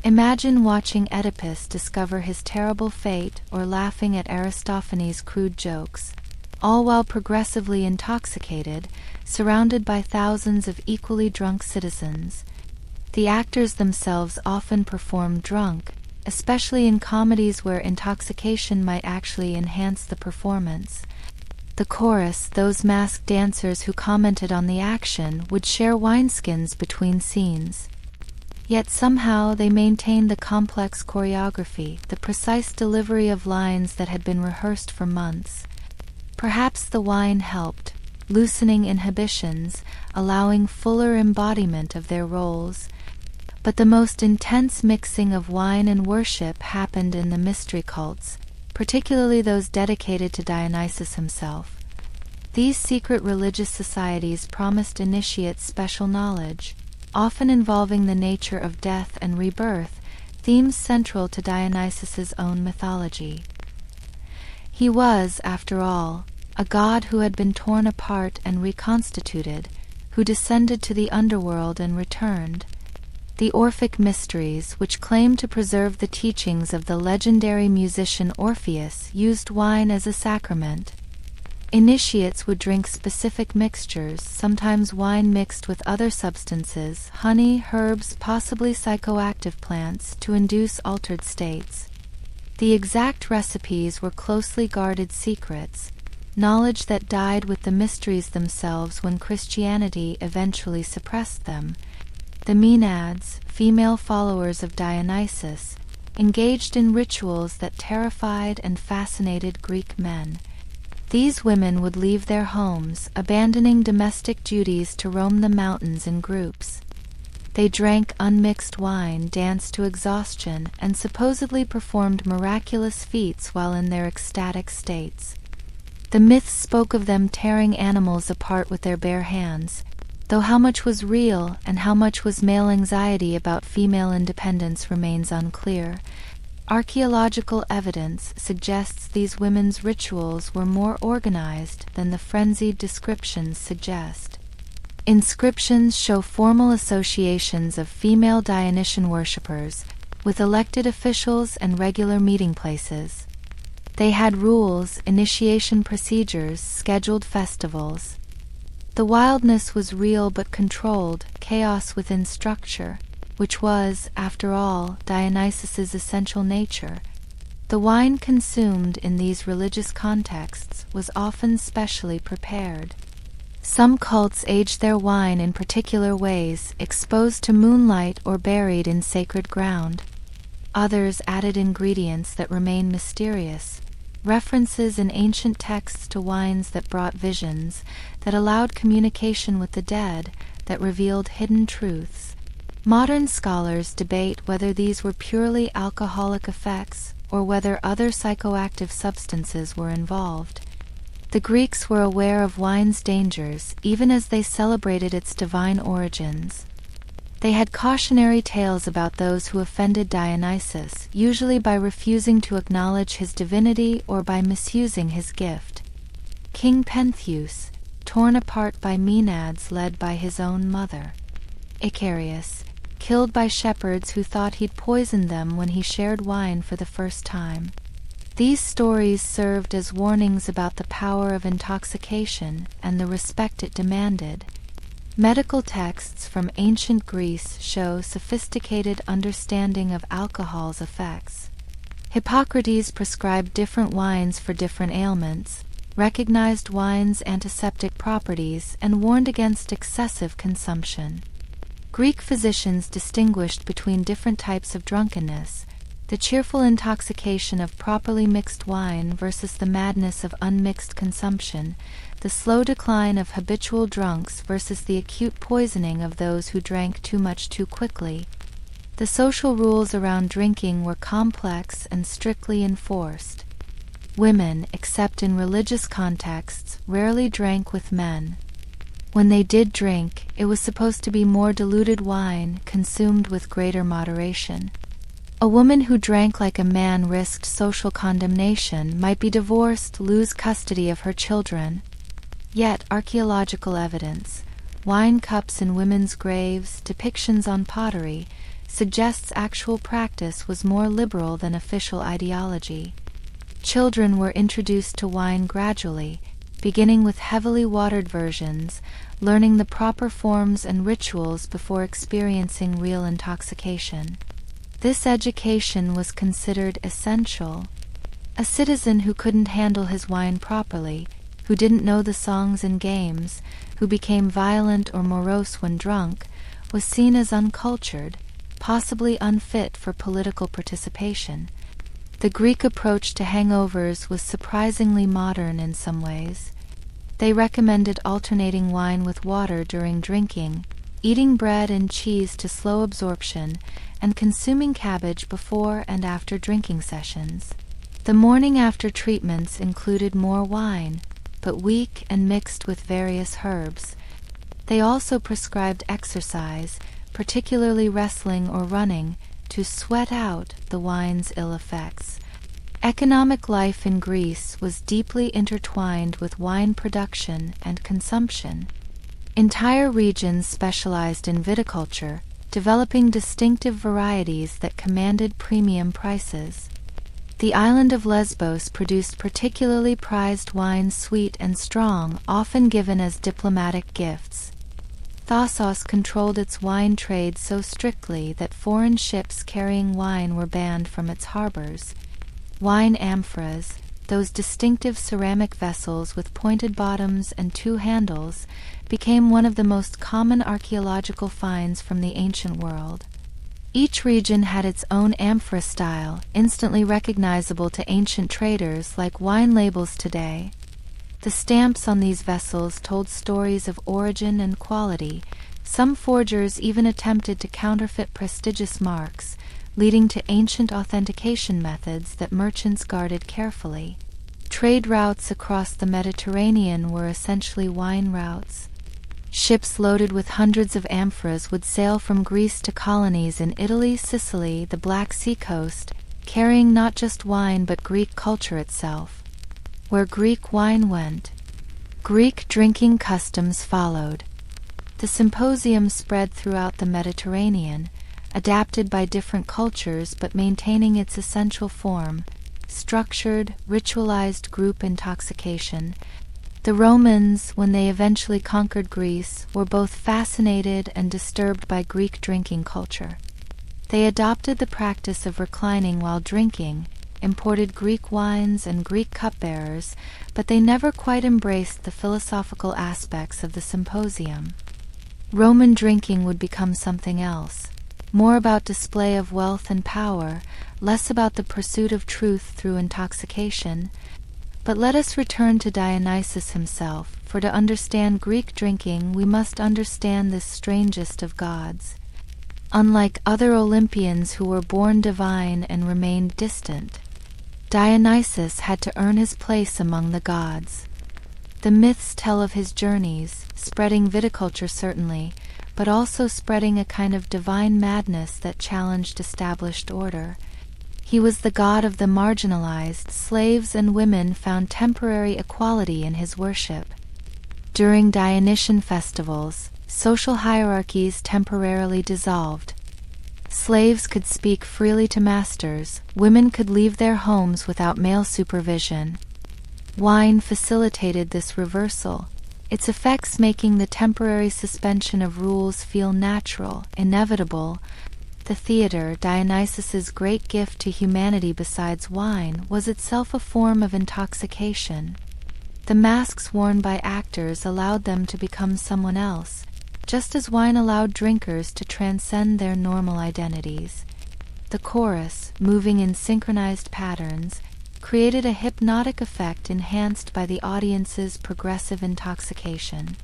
Imagine watching Oedipus discover his terrible fate or laughing at Aristophanes' crude jokes, all while progressively intoxicated, surrounded by thousands of equally drunk citizens. The actors themselves often performed drunk, especially in comedies where intoxication might actually enhance the performance. The chorus, those masked dancers who commented on the action, would share wineskins between scenes. Yet somehow they maintained the complex choreography, the precise delivery of lines that had been rehearsed for months. Perhaps the wine helped, loosening inhibitions, allowing fuller embodiment of their roles. But the most intense mixing of wine and worship happened in the mystery cults, particularly those dedicated to Dionysus himself. These secret religious societies promised initiates special knowledge, often involving the nature of death and rebirth, themes central to Dionysus's own mythology. He was, after all, a god who had been torn apart and reconstituted, who descended to the underworld and returned. The Orphic Mysteries, which claimed to preserve the teachings of the legendary musician Orpheus, used wine as a sacrament. Initiates would drink specific mixtures, sometimes wine mixed with other substances, honey, herbs, possibly psychoactive plants, to induce altered states. The exact recipes were closely guarded secrets, knowledge that died with the mysteries themselves when Christianity eventually suppressed them. The Maenads, female followers of Dionysus, engaged in rituals that terrified and fascinated Greek men. These women would leave their homes, abandoning domestic duties to roam the mountains in groups. They drank unmixed wine, danced to exhaustion, and supposedly performed miraculous feats while in their ecstatic states. The myths spoke of them tearing animals apart with their bare hands, though how much was real and how much was male anxiety about female independence remains unclear. Archaeological evidence suggests these women's rituals were more organized than the frenzied descriptions suggest. Inscriptions show formal associations of female Dionysian worshippers with elected officials and regular meeting places. They had rules, initiation procedures, scheduled festivals. The wildness was real but controlled, chaos within structure, which was, after all, Dionysus's essential nature. The wine consumed in these religious contexts was often specially prepared. Some cults aged their wine in particular ways, exposed to moonlight or buried in sacred ground. Others added ingredients that remain mysterious, references in ancient texts to wines that brought visions, that allowed communication with the dead, that revealed hidden truths. Modern scholars debate whether these were purely alcoholic effects or whether other psychoactive substances were involved. The Greeks were aware of wine's dangers, even as they celebrated its divine origins. They had cautionary tales about those who offended Dionysus, usually by refusing to acknowledge his divinity or by misusing his gift. King Pentheus, torn apart by Maenads led by his own mother. Icarius, killed by shepherds who thought he'd poisoned them when he shared wine for the first time. These stories served as warnings about the power of intoxication and the respect it demanded. Medical texts from ancient Greece show sophisticated understanding of alcohol's effects. Hippocrates prescribed different wines for different ailments, recognized wine's antiseptic properties, and warned against excessive consumption. Greek physicians distinguished between different types of drunkenness, the cheerful intoxication of properly mixed wine versus the madness of unmixed consumption, the slow decline of habitual drunks versus the acute poisoning of those who drank too much too quickly. The social rules around drinking were complex and strictly enforced. Women, except in religious contexts, rarely drank with men. When they did drink, it was supposed to be more diluted wine, consumed with greater moderation. A woman who drank like a man risked social condemnation, might be divorced, lose custody of her children. Yet archaeological evidence, wine cups in women's graves, depictions on pottery, suggests actual practice was more liberal than official ideology. Children were introduced to wine gradually, beginning with heavily watered versions, learning the proper forms and rituals before experiencing real intoxication. This education was considered essential. A citizen who couldn't handle his wine properly, who didn't know the songs and games, who became violent or morose when drunk, was seen as uncultured, possibly unfit for political participation. The Greek approach to hangovers was surprisingly modern in some ways. They recommended alternating wine with water during drinking, eating bread and cheese to slow absorption, and consuming cabbage before and after drinking sessions. The morning after treatments included more wine, but weak and mixed with various herbs. They also prescribed exercise, particularly wrestling or running, to sweat out the wine's ill effects. Economic life in Greece was deeply intertwined with wine production and consumption. Entire regions specialized in viticulture, developing distinctive varieties that commanded premium prices. The island of Lesbos produced particularly prized wines, sweet and strong, often given as diplomatic gifts. Thassos controlled its wine trade so strictly that foreign ships carrying wine were banned from its harbors. Wine amphoras, those distinctive ceramic vessels with pointed bottoms and two handles, became one of the most common archaeological finds from the ancient world. Each region had its own amphora style, instantly recognizable to ancient traders like wine labels today. The stamps on these vessels told stories of origin and quality. Some forgers even attempted to counterfeit prestigious marks, leading to ancient authentication methods that merchants guarded carefully. Trade routes across the Mediterranean were essentially wine routes. Ships loaded with hundreds of amphoras would sail from Greece to colonies in Italy, Sicily, the Black Sea coast, carrying not just wine but Greek culture itself. Where Greek wine went, Greek drinking customs followed. The symposium spread throughout the Mediterranean, adapted by different cultures but maintaining its essential form, structured, ritualized group intoxication. The Romans, when they eventually conquered Greece, were both fascinated and disturbed by Greek drinking culture. They adopted the practice of reclining while drinking, imported Greek wines and Greek cupbearers, but they never quite embraced the philosophical aspects of the symposium. Roman drinking would become something else, more about display of wealth and power, less about the pursuit of truth through intoxication. But let us return to Dionysus himself, for to understand Greek drinking we must understand this strangest of gods. Unlike other Olympians who were born divine and remained distant, Dionysus had to earn his place among the gods. The myths tell of his journeys, spreading viticulture certainly, but also spreading a kind of divine madness that challenged established order. He was the god of the marginalized. Slaves and women found temporary equality in his worship. During Dionysian festivals, social hierarchies temporarily dissolved. Slaves could speak freely to masters, women could leave their homes without male supervision. Wine facilitated this reversal, its effects making the temporary suspension of rules feel natural, inevitable. The theater, Dionysus's great gift to humanity besides wine, was itself a form of intoxication. The masks worn by actors allowed them to become someone else, just as wine allowed drinkers to transcend their normal identities. The chorus, moving in synchronized patterns, created a hypnotic effect enhanced by the audience's progressive intoxication.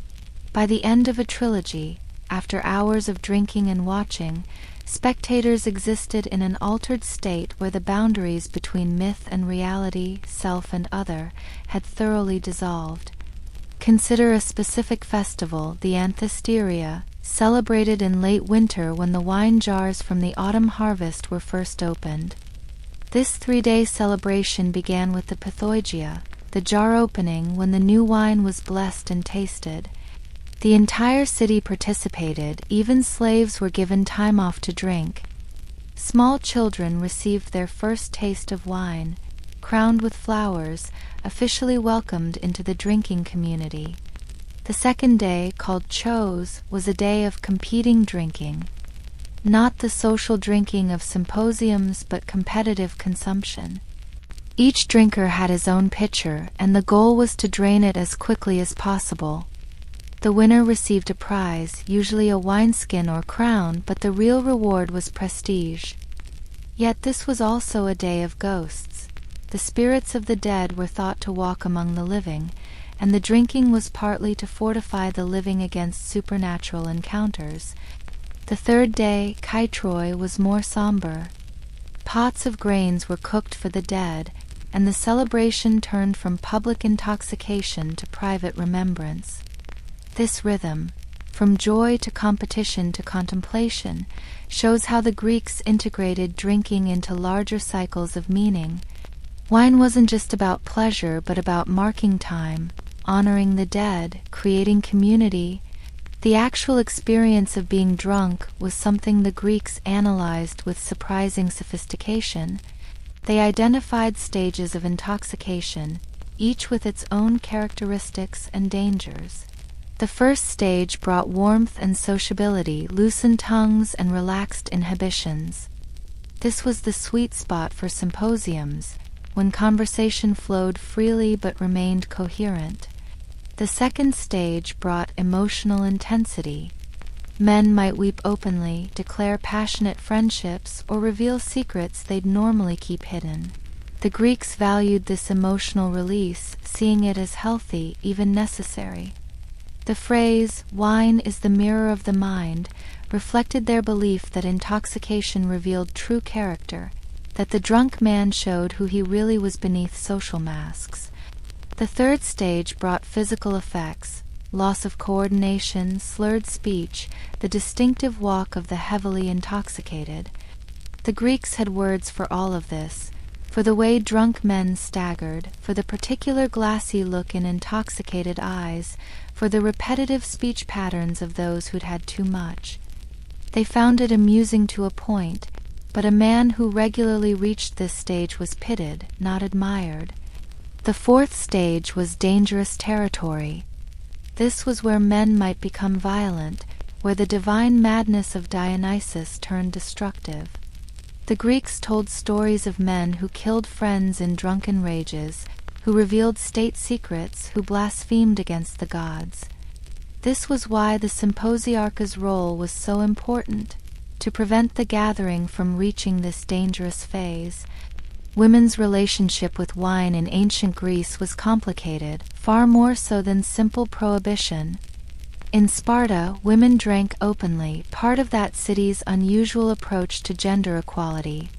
By the end of a trilogy, after hours of drinking and watching, spectators existed in an altered state where the boundaries between myth and reality, self and other, had thoroughly dissolved. Consider a specific festival, the Anthesteria, celebrated in late winter when the wine jars from the autumn harvest were first opened. This 3-day celebration began with the Pythogia, the jar opening when the new wine was blessed and tasted. The entire city participated, even slaves were given time off to drink. Small children received their first taste of wine, crowned with flowers, officially welcomed into the drinking community. The second day, called Chose, was a day of competing drinking. Not the social drinking of symposiums, but competitive consumption. Each drinker had his own pitcher, and the goal was to drain it as quickly as possible. The winner received a prize, usually a wineskin or crown, but the real reward was prestige. Yet this was also a day of ghosts. The spirits of the dead were thought to walk among the living, and the drinking was partly to fortify the living against supernatural encounters. The third day, Kaitroi, was more somber. Pots of grains were cooked for the dead, and the celebration turned from public intoxication to private remembrance. This rhythm, from joy to competition to contemplation, shows how the Greeks integrated drinking into larger cycles of meaning. Wine wasn't just about pleasure, but about marking time, honoring the dead, creating community. The actual experience of being drunk was something the Greeks analyzed with surprising sophistication. They identified stages of intoxication, each with its own characteristics and dangers. The first stage brought warmth and sociability, loosened tongues and relaxed inhibitions. This was the sweet spot for symposiums, when conversation flowed freely but remained coherent. The second stage brought emotional intensity. Men might weep openly, declare passionate friendships, or reveal secrets they'd normally keep hidden. The Greeks valued this emotional release, seeing it as healthy, even necessary. The phrase, "wine is the mirror of the mind," reflected their belief that intoxication revealed true character, that the drunk man showed who he really was beneath social masks. The third stage brought physical effects: loss of coordination, slurred speech, the distinctive walk of the heavily intoxicated. The Greeks had words for all of this, for the way drunk men staggered, for the particular glassy look in intoxicated eyes, for the repetitive speech patterns of those who'd had too much. They found it amusing to a point, but a man who regularly reached this stage was pitied, not admired. The fourth stage was dangerous territory. This was where men might become violent, where the divine madness of Dionysus turned destructive. The Greeks told stories of men who killed friends in drunken rages, who revealed state secrets, who blasphemed against the gods. This was why the symposiarch's role was so important, to prevent the gathering from reaching this dangerous phase. Women's relationship with wine in ancient Greece was complicated, far more so than simple prohibition. In Sparta, women drank openly, part of that city's unusual approach to gender equality.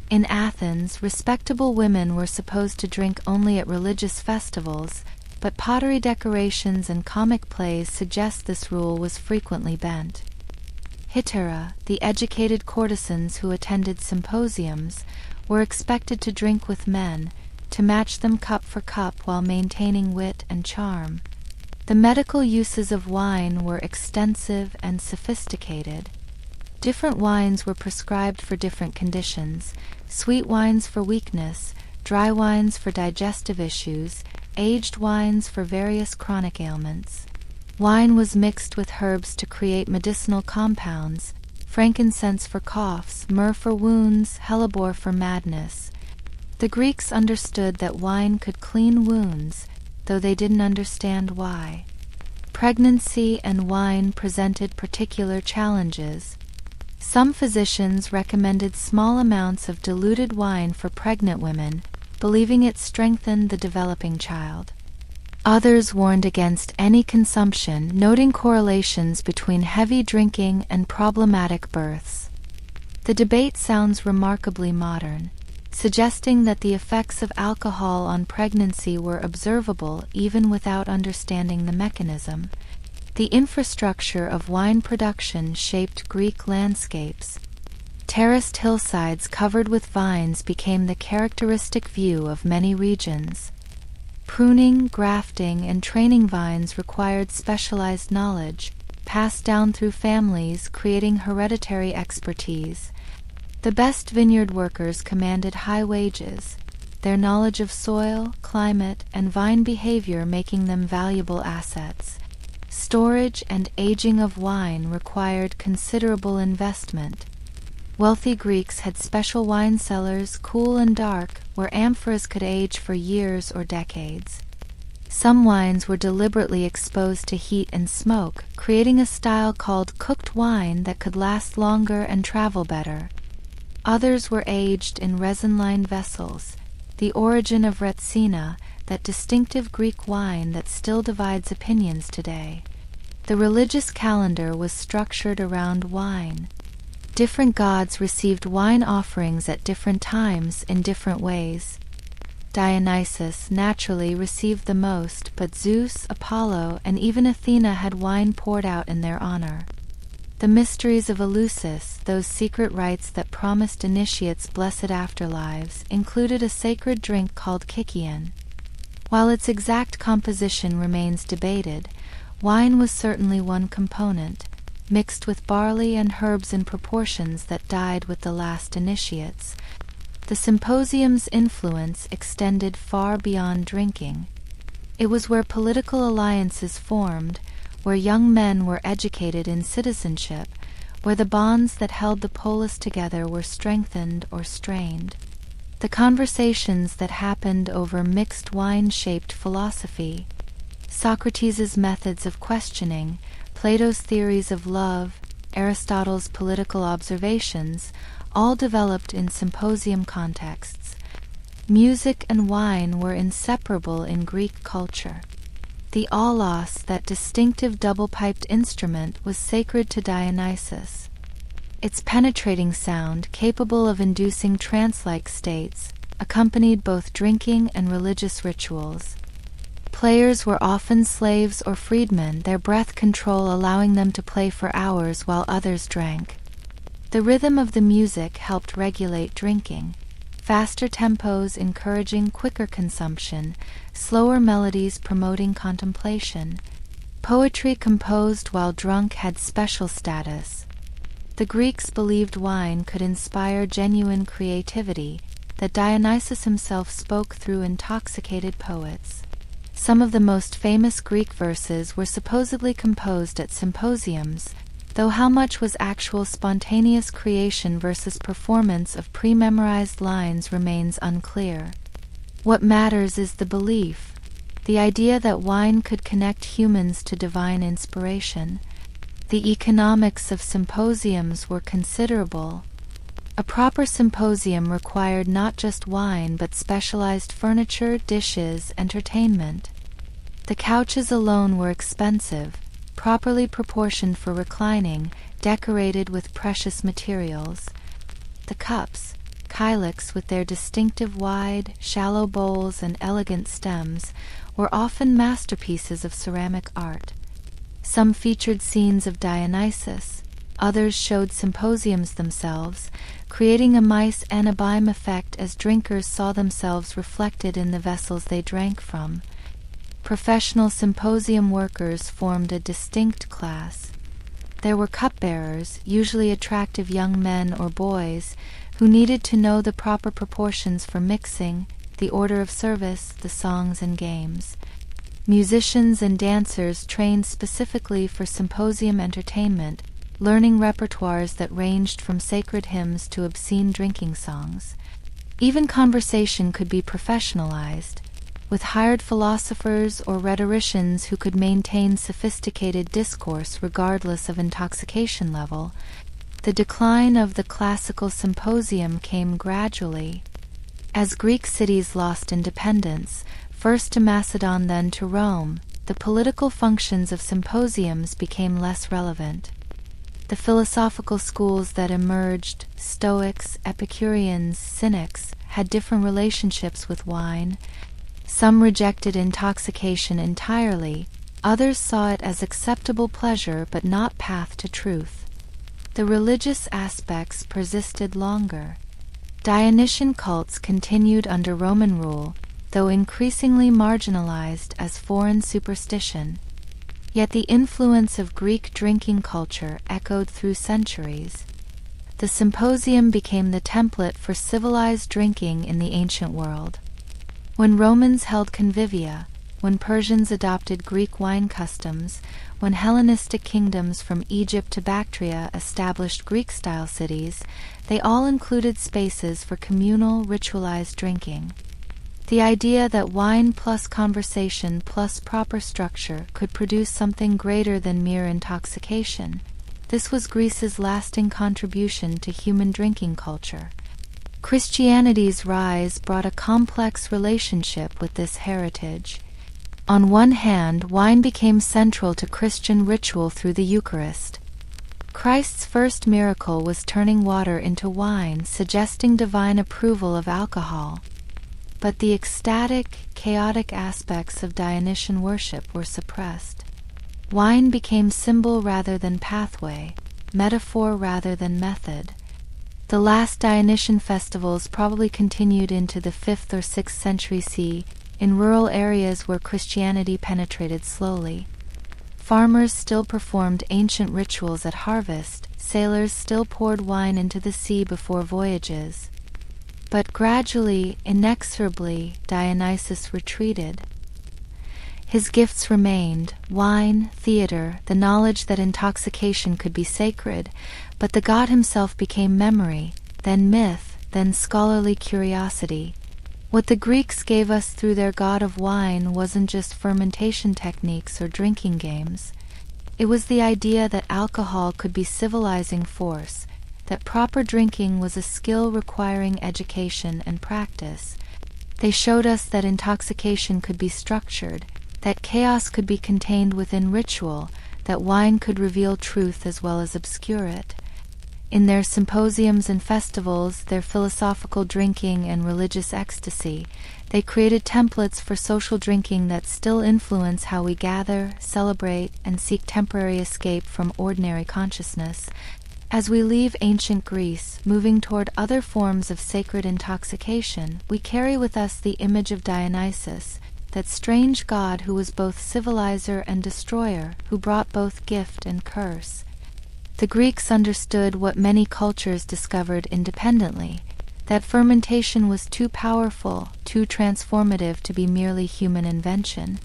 In Athens, respectable women were supposed to drink only at religious festivals, but pottery decorations and comic plays suggest this rule was frequently bent. Hetera, the educated courtesans who attended symposiums, were expected to drink with men, to match them cup for cup while maintaining wit and charm. The medical uses of wine were extensive and sophisticated. Different wines were prescribed for different conditions: sweet wines for weakness, dry wines for digestive issues, aged wines for various chronic ailments. Wine was mixed with herbs to create medicinal compounds: frankincense for coughs, myrrh for wounds, hellebore for madness. The Greeks understood that wine could clean wounds, though they didn't understand why. Pregnancy and wine presented particular challenges. Some physicians recommended small amounts of diluted wine for pregnant women, believing it strengthened the developing child. Others warned against any consumption, noting correlations between heavy drinking and problematic births. The debate sounds remarkably modern, suggesting that the effects of alcohol on pregnancy were observable even without understanding the mechanism. The infrastructure of wine production shaped Greek landscapes. Terraced hillsides covered with vines became the characteristic view of many regions. Pruning, grafting, and training vines required specialized knowledge, passed down through families, creating hereditary expertise. The best vineyard workers commanded high wages, their knowledge of soil, climate, and vine behavior making them valuable assets. Storage and aging of wine required considerable investment. Wealthy Greeks had special wine cellars, cool and dark, where amphoras could age for years or decades. Some wines were deliberately exposed to heat and smoke, creating a style called cooked wine that could last longer and travel better. Others were aged in resin-lined vessels, the origin of retsina, that distinctive Greek wine that still divides opinions today. The religious calendar was structured around wine. Different gods received wine offerings at different times in different ways. Dionysus naturally received the most, but Zeus, Apollo, and even Athena had wine poured out in their honor. The mysteries of Eleusis, those secret rites that promised initiates blessed afterlives, included a sacred drink called kykeon. While its exact composition remains debated, wine was certainly one component, mixed with barley and herbs in proportions that died with the last initiates. The symposium's influence extended far beyond drinking. It was where political alliances formed, where young men were educated in citizenship, where the bonds that held the polis together were strengthened or strained. The conversations that happened over mixed wine-shaped philosophy, Socrates' methods of questioning, Plato's theories of love, Aristotle's political observations, all developed in symposium contexts. Music and wine were inseparable in Greek culture. The aulos, that distinctive double-piped instrument, was sacred to Dionysus. Its penetrating sound, capable of inducing trance-like states, accompanied both drinking and religious rituals. Players were often slaves or freedmen, their breath control allowing them to play for hours while others drank. The rhythm of the music helped regulate drinking, faster tempos encouraging quicker consumption, slower melodies promoting contemplation. Poetry composed while drunk had special status. The Greeks believed wine could inspire genuine creativity, that Dionysus himself spoke through intoxicated poets. Some of the most famous Greek verses were supposedly composed at symposiums, though how much was actual spontaneous creation versus performance of pre-memorized lines remains unclear. What matters is the belief, the idea that wine could connect humans to divine inspiration. The economics of symposiums were considerable. A proper symposium required not just wine but specialized furniture, dishes, entertainment. The couches alone were expensive, properly proportioned for reclining, decorated with precious materials. The cups, kylix with their distinctive wide, shallow bowls and elegant stems, were often masterpieces of ceramic art. Some featured scenes of Dionysus, others showed symposiums themselves, creating a mice and abime effect as drinkers saw themselves reflected in the vessels they drank from. Professional symposium workers formed a distinct class. There were cupbearers, usually attractive young men or boys, who needed to know the proper proportions for mixing, the order of service, the songs and games. Musicians and dancers trained specifically for symposium entertainment, learning repertoires that ranged from sacred hymns to obscene drinking songs. Even conversation could be professionalized, with hired philosophers or rhetoricians who could maintain sophisticated discourse regardless of intoxication level. The decline of the classical symposium came gradually. As Greek cities lost independence, first to Macedon then to Rome, the political functions of symposiums became less relevant. The philosophical schools that emerged, Stoics, Epicureans, Cynics, had different relationships with wine. Some rejected intoxication entirely, others saw it as acceptable pleasure but not path to truth. The religious aspects persisted longer. Dionysian cults continued under Roman rule, though increasingly marginalized as foreign superstition. Yet the influence of Greek drinking culture echoed through centuries. The symposium became the template for civilized drinking in the ancient world. When Romans held convivia, when Persians adopted Greek wine customs, when Hellenistic kingdoms from Egypt to Bactria established Greek-style cities, they all included spaces for communal, ritualized drinking. The idea that wine plus conversation plus proper structure could produce something greater than mere intoxication. This was Greece's lasting contribution to human drinking culture. Christianity's rise brought a complex relationship with this heritage. On one hand, wine became central to Christian ritual through the Eucharist. Christ's first miracle was turning water into wine, suggesting divine approval of alcohol. But the ecstatic, chaotic aspects of Dionysian worship were suppressed. Wine became symbol rather than pathway, metaphor rather than method. The last Dionysian festivals probably continued into the 5th or 6th century CE, in rural areas where Christianity penetrated slowly. Farmers still performed ancient rituals at harvest, sailors still poured wine into the sea before voyages. But gradually, inexorably, Dionysus retreated. His gifts remained: wine, theater, the knowledge that intoxication could be sacred, but the god himself became memory, then myth, then scholarly curiosity. What the Greeks gave us through their god of wine wasn't just fermentation techniques or drinking games. It was the idea that alcohol could be civilizing force, that proper drinking was a skill requiring education and practice. They showed us that intoxication could be structured, that chaos could be contained within ritual, that wine could reveal truth as well as obscure it. In their symposiums and festivals, their philosophical drinking and religious ecstasy, they created templates for social drinking that still influence how we gather, celebrate, and seek temporary escape from ordinary consciousness. As we leave ancient Greece, moving toward other forms of sacred intoxication, we carry with us the image of Dionysus, that strange god who was both civilizer and destroyer, who brought both gift and curse. The Greeks understood what many cultures discovered independently, that fermentation was too powerful, too transformative to be merely human invention.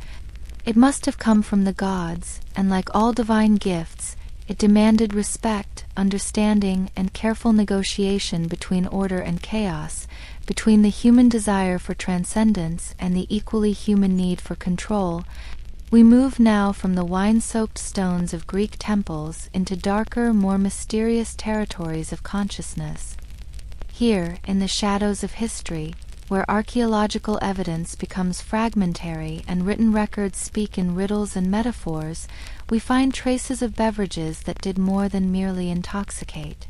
It must have come from the gods, and like all divine gifts, it demanded respect, understanding, and careful negotiation between order and chaos, between the human desire for transcendence and the equally human need for control. We move now from the wine-soaked stones of Greek temples into darker, more mysterious territories of consciousness. Here, in the shadows of history, where archaeological evidence becomes fragmentary and written records speak in riddles and metaphors, we find traces of beverages that did more than merely intoxicate.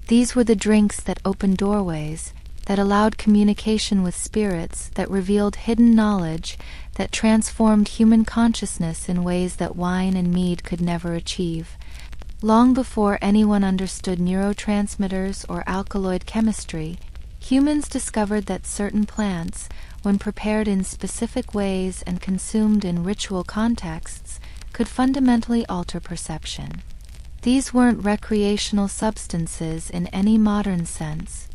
These were the drinks that opened doorways, that allowed communication with spirits, that revealed hidden knowledge, that transformed human consciousness in ways that wine and mead could never achieve. Long before anyone understood neurotransmitters or alkaloid chemistry, humans discovered that certain plants, when prepared in specific ways and consumed in ritual contexts, could fundamentally alter perception. These weren't recreational substances in any modern sense.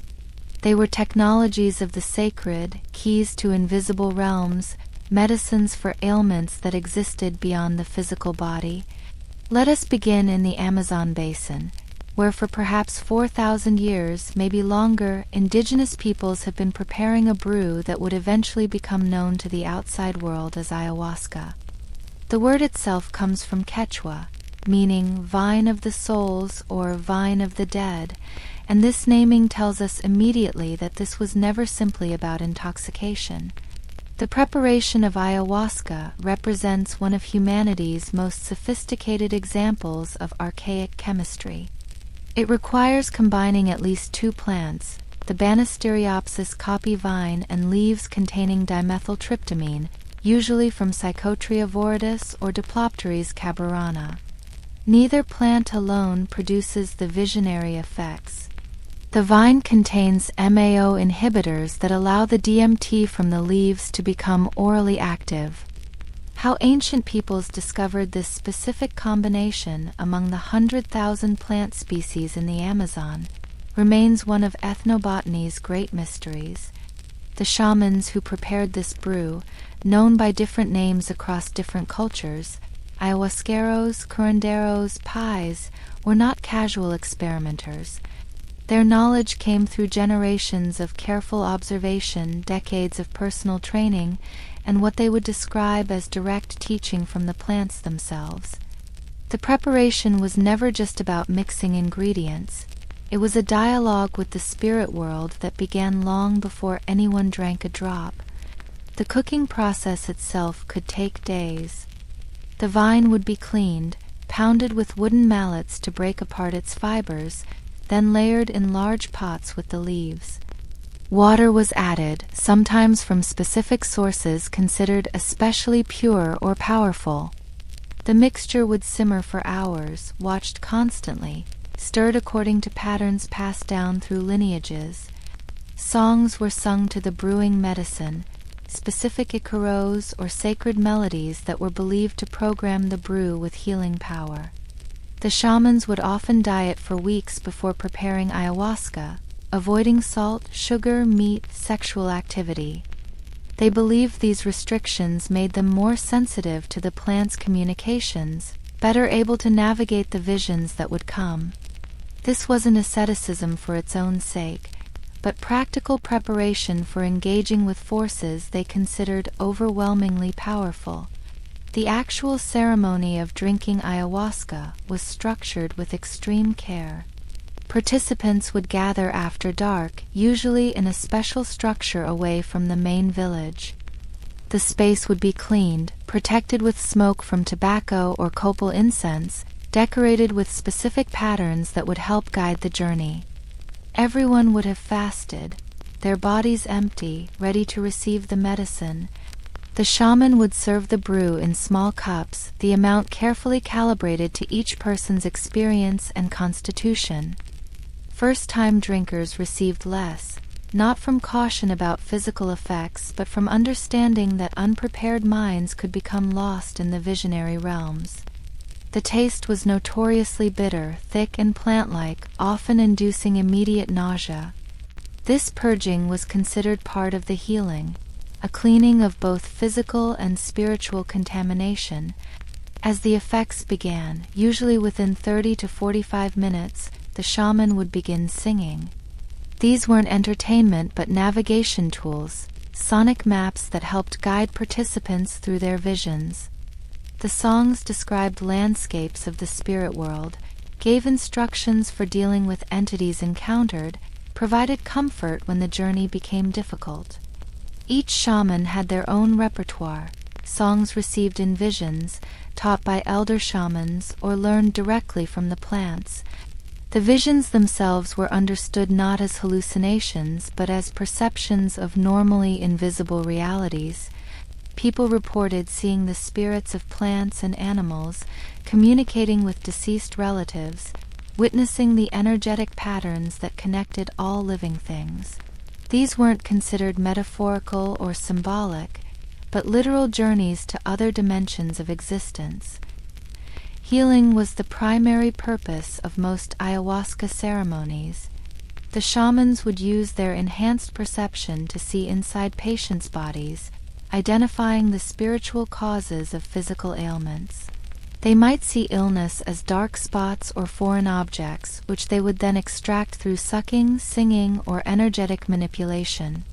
They were technologies of the sacred, keys to invisible realms, medicines for ailments that existed beyond the physical body. Let us begin in the Amazon basin, where for perhaps 4,000 years, maybe longer, indigenous peoples have been preparing a brew that would eventually become known to the outside world as ayahuasca. The word itself comes from Quechua, meaning vine of the souls or vine of the dead, and this naming tells us immediately that this was never simply about intoxication. The preparation of ayahuasca represents one of humanity's most sophisticated examples of archaic chemistry. It requires combining at least two plants, the Banisteriopsis caapi vine and leaves containing dimethyltryptamine, usually from Psychotria viridis or Diplopteris caberana. Neither plant alone produces the visionary effects. The vine contains MAO inhibitors that allow the DMT from the leaves to become orally active. How ancient peoples discovered this specific combination among the 100,000 plant species in the Amazon remains one of ethnobotany's great mysteries. The shamans who prepared this brew, known by different names across different cultures, ayahuasqueros, curanderos, pais were not casual experimenters. Their knowledge came through generations of careful observation, decades of personal training, and what they would describe as direct teaching from the plants themselves. The preparation was never just about mixing ingredients. It was a dialogue with the spirit world that began long before anyone drank a drop. The cooking process itself could take days. The vine would be cleaned, pounded with wooden mallets to break apart its fibers, then layered in large pots with the leaves. Water was added, sometimes from specific sources considered especially pure or powerful. The mixture would simmer for hours, watched constantly, stirred according to patterns passed down through lineages. Songs were sung to the brewing medicine, specific icaros or sacred melodies that were believed to program the brew with healing power. The shamans would often diet for weeks before preparing ayahuasca, avoiding salt, sugar, meat, sexual activity. They believed these restrictions made them more sensitive to the plant's communications, better able to navigate the visions that would come. This wasn't asceticism for its own sake, but practical preparation for engaging with forces they considered overwhelmingly powerful. The actual ceremony of drinking ayahuasca was structured with extreme care. Participants would gather after dark, usually in a special structure away from the main village. The space would be cleaned, protected with smoke from tobacco or copal incense, decorated with specific patterns that would help guide the journey. Everyone would have fasted, their bodies empty, ready to receive the medicine. The shaman would serve the brew in small cups, the amount carefully calibrated to each person's experience and constitution. First-time drinkers received less, not from caution about physical effects, but from understanding that unprepared minds could become lost in the visionary realms. The taste was notoriously bitter, thick and plant-like, often inducing immediate nausea. This purging was considered part of the healing, a cleaning of both physical and spiritual contamination. As the effects began, usually within 30 to 45 minutes, the shaman would begin singing. These weren't entertainment but navigation tools, sonic maps that helped guide participants through their visions. The songs described landscapes of the spirit world, gave instructions for dealing with entities encountered, provided comfort when the journey became difficult. Each shaman had their own repertoire, songs received in visions, taught by elder shamans, or learned directly from the plants. The visions themselves were understood not as hallucinations, but as perceptions of normally invisible realities. People reported seeing the spirits of plants and animals, communicating with deceased relatives, witnessing the energetic patterns that connected all living things. These weren't considered metaphorical or symbolic, but literal journeys to other dimensions of existence. Healing was the primary purpose of most ayahuasca ceremonies. The shamans would use their enhanced perception to see inside patients' bodies, identifying the spiritual causes of physical ailments. They might see illness as dark spots or foreign objects, which they would then extract through sucking, singing, or energetic manipulation.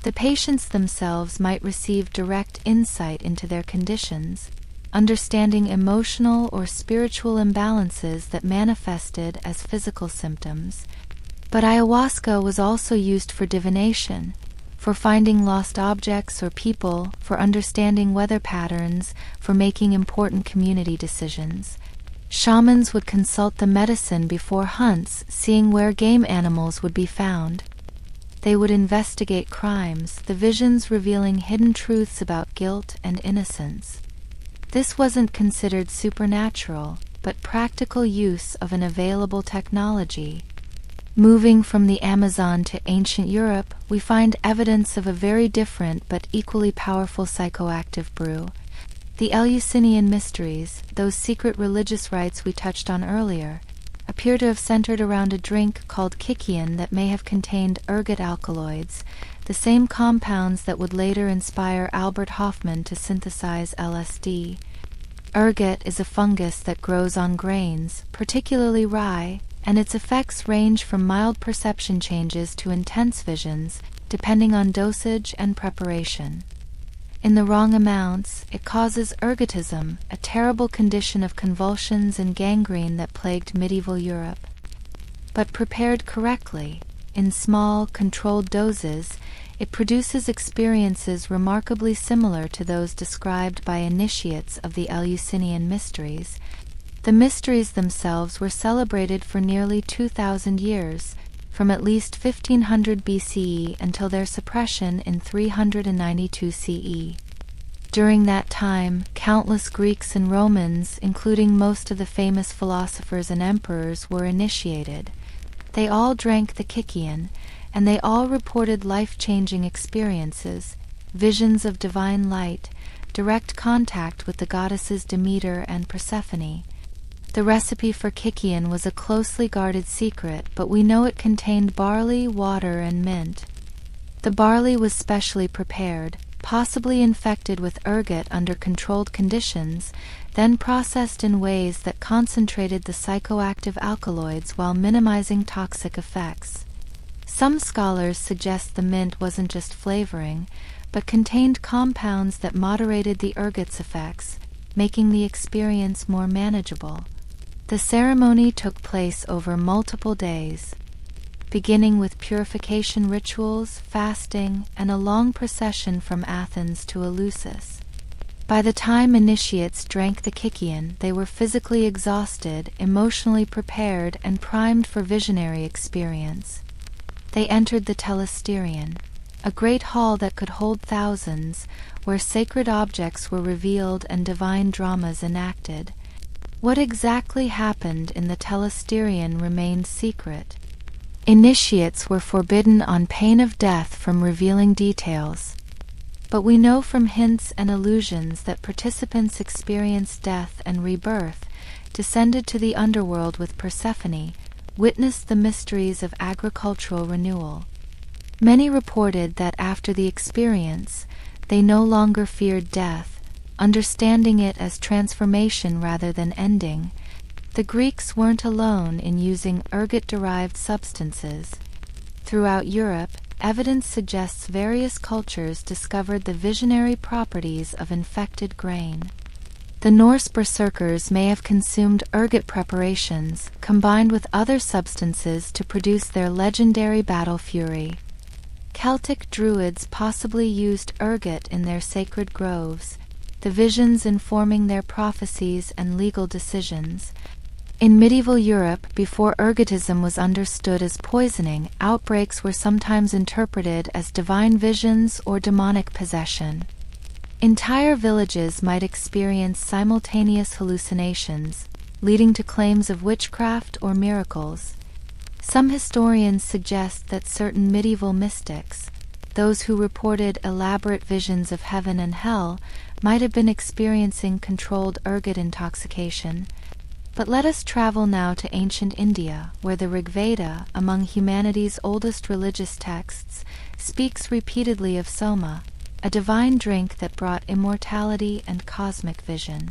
The patients themselves might receive direct insight into their conditions, understanding emotional or spiritual imbalances that manifested as physical symptoms. But ayahuasca was also used for divination, for finding lost objects or people, for understanding weather patterns, for making important community decisions. Shamans would consult the medicine before hunts, seeing where game animals would be found. They would investigate crimes, the visions revealing hidden truths about guilt and innocence. This wasn't considered supernatural, but practical use of an available technology. Moving from the Amazon to ancient Europe, we find evidence of a very different but equally powerful psychoactive brew. The Eleusinian mysteries, those secret religious rites we touched on earlier, appear to have centered around a drink called Kikian that may have contained ergot alkaloids, the same compounds that would later inspire Albert Hofmann to synthesize LSD. Ergot is a fungus that grows on grains, particularly rye, and its effects range from mild perception changes to intense visions, depending on dosage and preparation. In the wrong amounts, it causes ergotism, a terrible condition of convulsions and gangrene that plagued medieval Europe. But prepared correctly, in small, controlled doses, it produces experiences remarkably similar to those described by initiates of the Eleusinian mysteries. The mysteries themselves were celebrated for nearly 2,000 years, from at least 1500 BCE until their suppression in 392 CE. During that time, countless Greeks and Romans, including most of the famous philosophers and emperors, were initiated. They all drank the Kykeon, and they all reported life-changing experiences, visions of divine light, direct contact with the goddesses Demeter and Persephone. The recipe for Kykeon was a closely guarded secret, but we know it contained barley, water, and mint. The barley was specially prepared, possibly infected with ergot under controlled conditions, then processed in ways that concentrated the psychoactive alkaloids while minimizing toxic effects. Some scholars suggest the mint wasn't just flavoring, but contained compounds that moderated the ergot's effects, making the experience more manageable. The ceremony took place over multiple days, beginning with purification rituals, fasting, and a long procession from Athens to Eleusis. By the time initiates drank the Kykeon, they were physically exhausted, emotionally prepared, and primed for visionary experience. They entered the telesterion, a great hall that could hold thousands, where sacred objects were revealed and divine dramas enacted. What exactly happened in the telesterion remained secret. Initiates were forbidden on pain of death from revealing details. But we know from hints and allusions that participants experienced death and rebirth, descended to the underworld with Persephone, witnessed the mysteries of agricultural renewal. Many reported that after the experience, they no longer feared death, understanding it as transformation rather than ending. The Greeks weren't alone in using ergot-derived substances. Throughout Europe, evidence suggests various cultures discovered the visionary properties of infected grain. The Norse berserkers may have consumed ergot preparations, combined with other substances to produce their legendary battle fury. Celtic druids possibly used ergot in their sacred groves, the visions informing their prophecies and legal decisions. In medieval Europe, before ergotism was understood as poisoning, outbreaks were sometimes interpreted as divine visions or demonic possession. Entire villages might experience simultaneous hallucinations, leading to claims of witchcraft or miracles. Some historians suggest that certain medieval mystics, those who reported elaborate visions of heaven and hell, might have been experiencing controlled ergot intoxication. But let us travel now to ancient India, where the Rig Veda, among humanity's oldest religious texts, speaks repeatedly of soma, a divine drink that brought immortality and cosmic vision.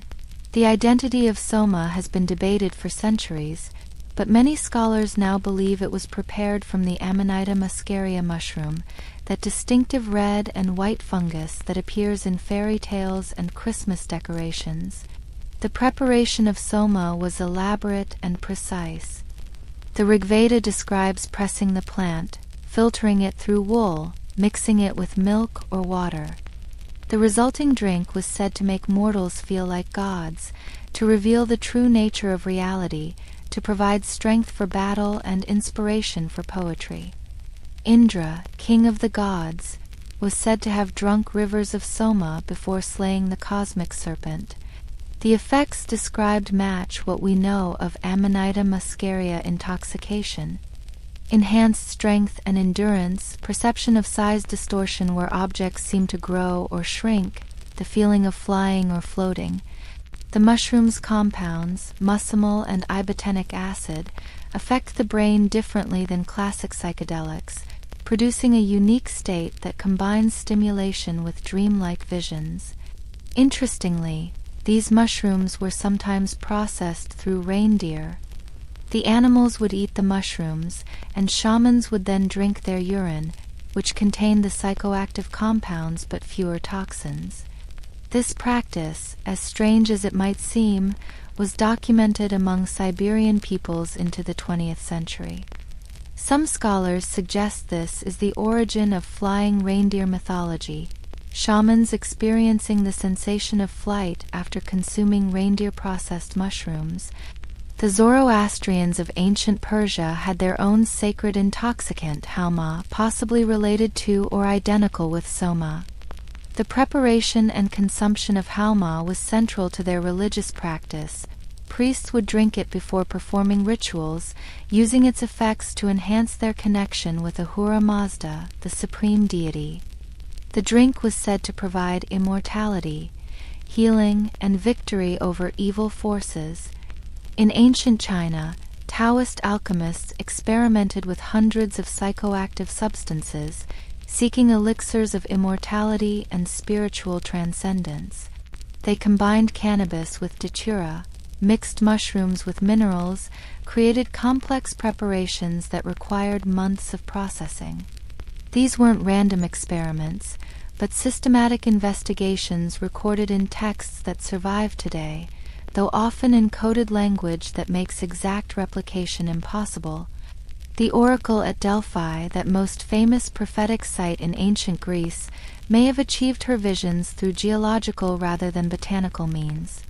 The identity of soma has been debated for centuries, but many scholars now believe it was prepared from the Amanita muscaria mushroom, that distinctive red and white fungus that appears in fairy tales and Christmas decorations. The preparation of soma was elaborate and precise. The Rig Veda describes pressing the plant, filtering it through wool, mixing it with milk or water. The resulting drink was said to make mortals feel like gods, to reveal the true nature of reality, to provide strength for battle and inspiration for poetry. Indra, king of the gods, was said to have drunk rivers of soma before slaying the cosmic serpent. The effects described match what we know of Amanita muscaria intoxication. Enhanced strength and endurance, perception of size distortion where objects seem to grow or shrink, the feeling of flying or floating. The mushroom's compounds, muscimol and ibotenic acid, affect the brain differently than classic psychedelics, producing a unique state that combines stimulation with dreamlike visions. Interestingly, these mushrooms were sometimes processed through reindeer. The animals would eat the mushrooms, and shamans would then drink their urine, which contained the psychoactive compounds but fewer toxins. This practice, as strange as it might seem, was documented among Siberian peoples into the 20th century. Some scholars suggest this is the origin of flying reindeer mythology, shamans experiencing the sensation of flight after consuming reindeer-processed mushrooms. The Zoroastrians of ancient Persia had their own sacred intoxicant, halma, possibly related to or identical with soma. The preparation and consumption of halma was central to their religious practice. Priests would drink it before performing rituals, using its effects to enhance their connection with Ahura Mazda, the supreme deity. The drink was said to provide immortality, healing, and victory over evil forces. In ancient China, Taoist alchemists experimented with hundreds of psychoactive substances, seeking elixirs of immortality and spiritual transcendence. They combined cannabis with datura, mixed mushrooms with minerals, created complex preparations that required months of processing. These weren't random experiments, but systematic investigations recorded in texts that survive today, though often in coded language that makes exact replication impossible. The oracle at Delphi, that most famous prophetic site in ancient Greece, may have achieved her visions through geological rather than botanical means.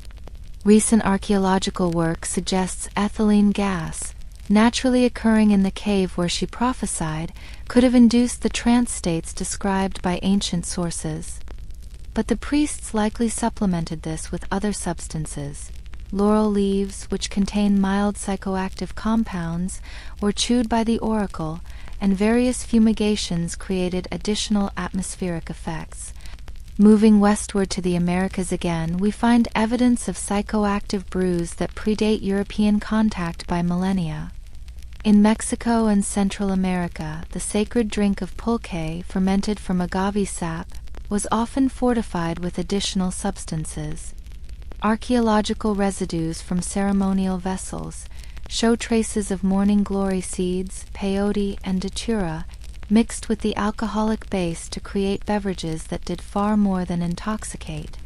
Recent archaeological work suggests ethylene gas, naturally occurring in the cave where she prophesied, could have induced the trance states described by ancient sources. But the priests likely supplemented this with other substances. Laurel leaves, which contain mild psychoactive compounds, were chewed by the oracle, and various fumigations created additional atmospheric effects. Moving westward to the Americas again, we find evidence of psychoactive brews that predate European contact by millennia. In Mexico and Central America, the sacred drink of pulque, fermented from agave sap, was often fortified with additional substances. Archaeological residues from ceremonial vessels show traces of morning glory seeds, peyote, and datura, mixed with the alcoholic base to create beverages that did far more than intoxicate.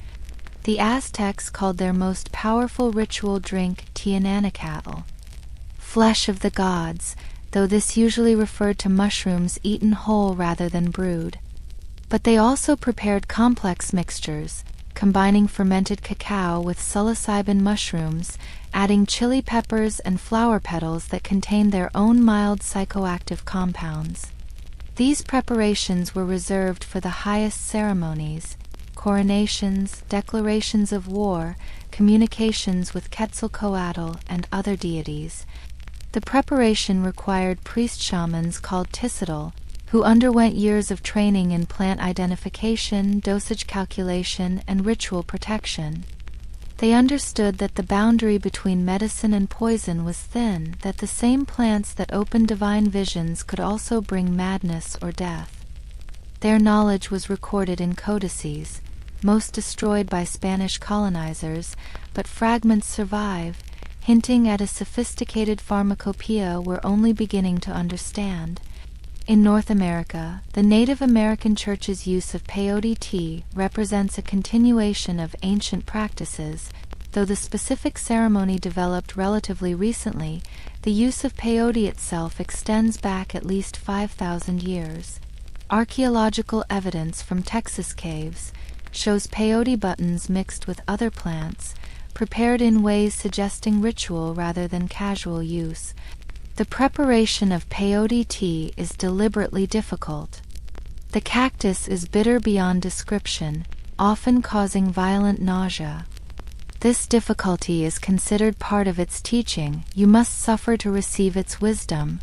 The Aztecs called their most powerful ritual drink tiananacatl, flesh of the gods, though this usually referred to mushrooms eaten whole rather than brewed. But they also prepared complex mixtures, combining fermented cacao with psilocybin mushrooms, adding chili peppers and flower petals that contained their own mild psychoactive compounds. These preparations were reserved for the highest ceremonies, coronations, declarations of war, communications with Quetzalcoatl and other deities. The preparation required priest-shamans called tisitl, who underwent years of training in plant identification, dosage calculation, and ritual protection. They understood that the boundary between medicine and poison was thin, that the same plants that opened divine visions could also bring madness or death. Their knowledge was recorded in codices, most destroyed by Spanish colonizers, but fragments survive, hinting at a sophisticated pharmacopoeia we're only beginning to understand. In North America, the Native American Church's use of peyote tea represents a continuation of ancient practices. Though the specific ceremony developed relatively recently, the use of peyote itself extends back at least 5,000 years. Archaeological evidence from Texas caves shows peyote buttons mixed with other plants, prepared in ways suggesting ritual rather than casual use. The preparation of peyote tea is deliberately difficult. The cactus is bitter beyond description, often causing violent nausea. This difficulty is considered part of its teaching. You must suffer to receive its wisdom.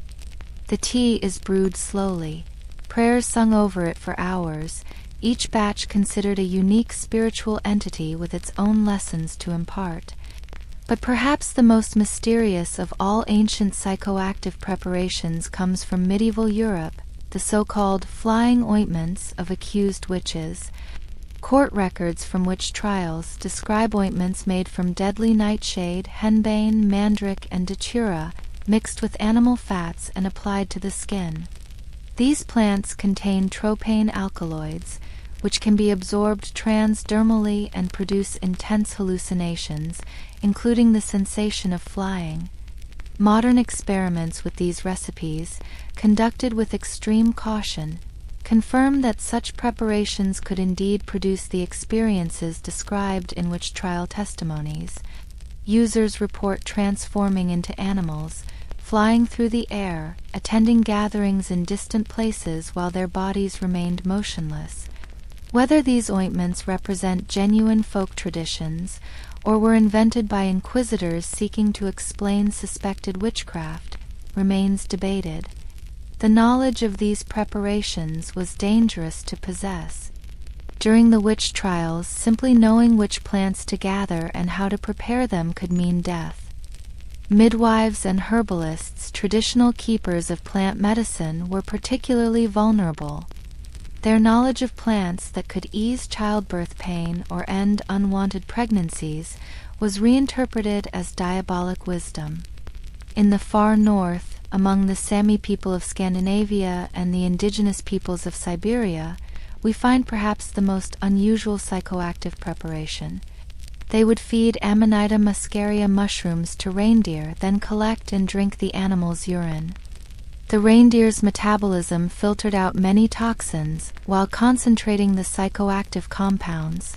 The tea is brewed slowly, prayers sung over it for hours, each batch considered a unique spiritual entity with its own lessons to impart. But perhaps the most mysterious of all ancient psychoactive preparations comes from medieval Europe, the so-called flying ointments of accused witches. Court records from witch trials describe ointments made from deadly nightshade, henbane, mandrake, and datura, mixed with animal fats and applied to the skin. These plants contain tropane alkaloids, which can be absorbed transdermally and produce intense hallucinations, including the sensation of flying. Modern experiments with these recipes, conducted with extreme caution, confirm that such preparations could indeed produce the experiences described in witch trial testimonies. Users report transforming into animals, flying through the air, attending gatherings in distant places while their bodies remained motionless. Whether these ointments represent genuine folk traditions or were invented by inquisitors seeking to explain suspected witchcraft remains debated. The knowledge of these preparations was dangerous to possess. During the witch trials, simply knowing which plants to gather and how to prepare them could mean death. Midwives and herbalists, traditional keepers of plant medicine, were particularly vulnerable. Their knowledge of plants that could ease childbirth pain or end unwanted pregnancies was reinterpreted as diabolic wisdom. In the far north, among the Sami people of Scandinavia and the indigenous peoples of Siberia, we find perhaps the most unusual psychoactive preparation. They would feed Amanita muscaria mushrooms to reindeer, then collect and drink the animal's urine. The reindeer's metabolism filtered out many toxins while concentrating the psychoactive compounds.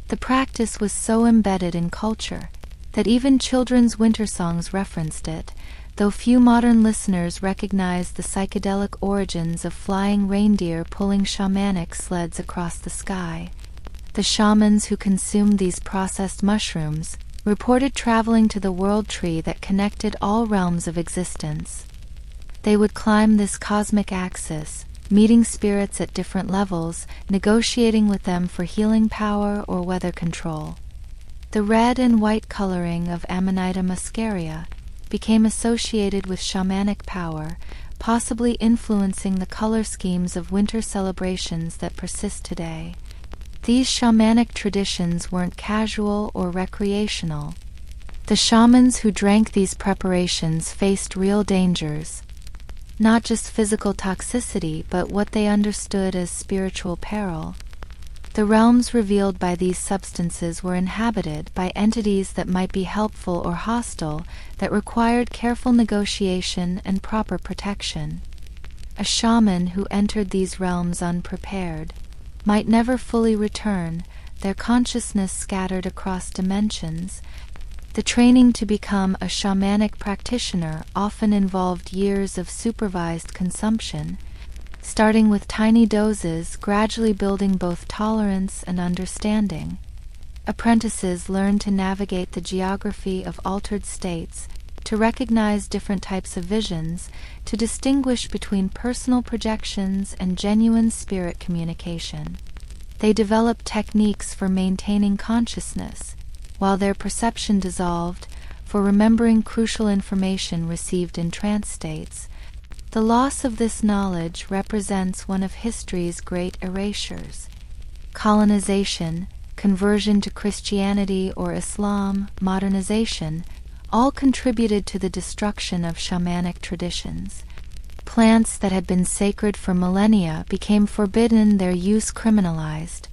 The practice was so embedded in culture that even children's winter songs referenced it, though few modern listeners recognize the psychedelic origins of flying reindeer pulling shamanic sleds across the sky. The shamans who consumed these processed mushrooms reported traveling to the world tree that connected all realms of existence. They would climb this cosmic axis, meeting spirits at different levels, negotiating with them for healing power or weather control. The red and white coloring of Amanita muscaria became associated with shamanic power, possibly influencing the color schemes of winter celebrations that persist today. These shamanic traditions weren't casual or recreational. The shamans who drank these preparations faced real dangers, not just physical toxicity, but what they understood as spiritual peril. The realms revealed by these substances were inhabited by entities that might be helpful or hostile, that required careful negotiation and proper protection. A shaman who entered these realms unprepared might never fully return, their consciousness scattered across dimensions. The training to become a shamanic practitioner often involved years of supervised consumption, starting with tiny doses, gradually building both tolerance and understanding. Apprentices learned to navigate the geography of altered states, to recognize different types of visions, to distinguish between personal projections and genuine spirit communication. They developed techniques for maintaining consciousness, while their perception dissolved, for remembering crucial information received in trance states. The loss of this knowledge represents one of history's great erasures. Colonization, conversion to Christianity or Islam, modernization, all contributed to the destruction of shamanic traditions. Plants that had been sacred for millennia became forbidden, their use criminalized.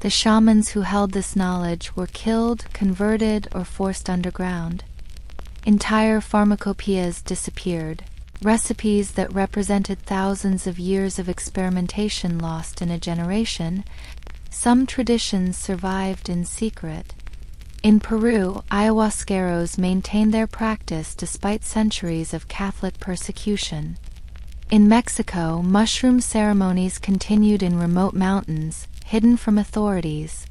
The shamans who held this knowledge were killed, converted, or forced underground. Entire pharmacopoeias disappeared, recipes that represented thousands of years of experimentation lost in a generation. Some traditions survived in secret. In Peru, ayahuasqueros maintained their practice despite centuries of Catholic persecution. In Mexico, mushroom ceremonies continued in remote mountains, hidden from authorities.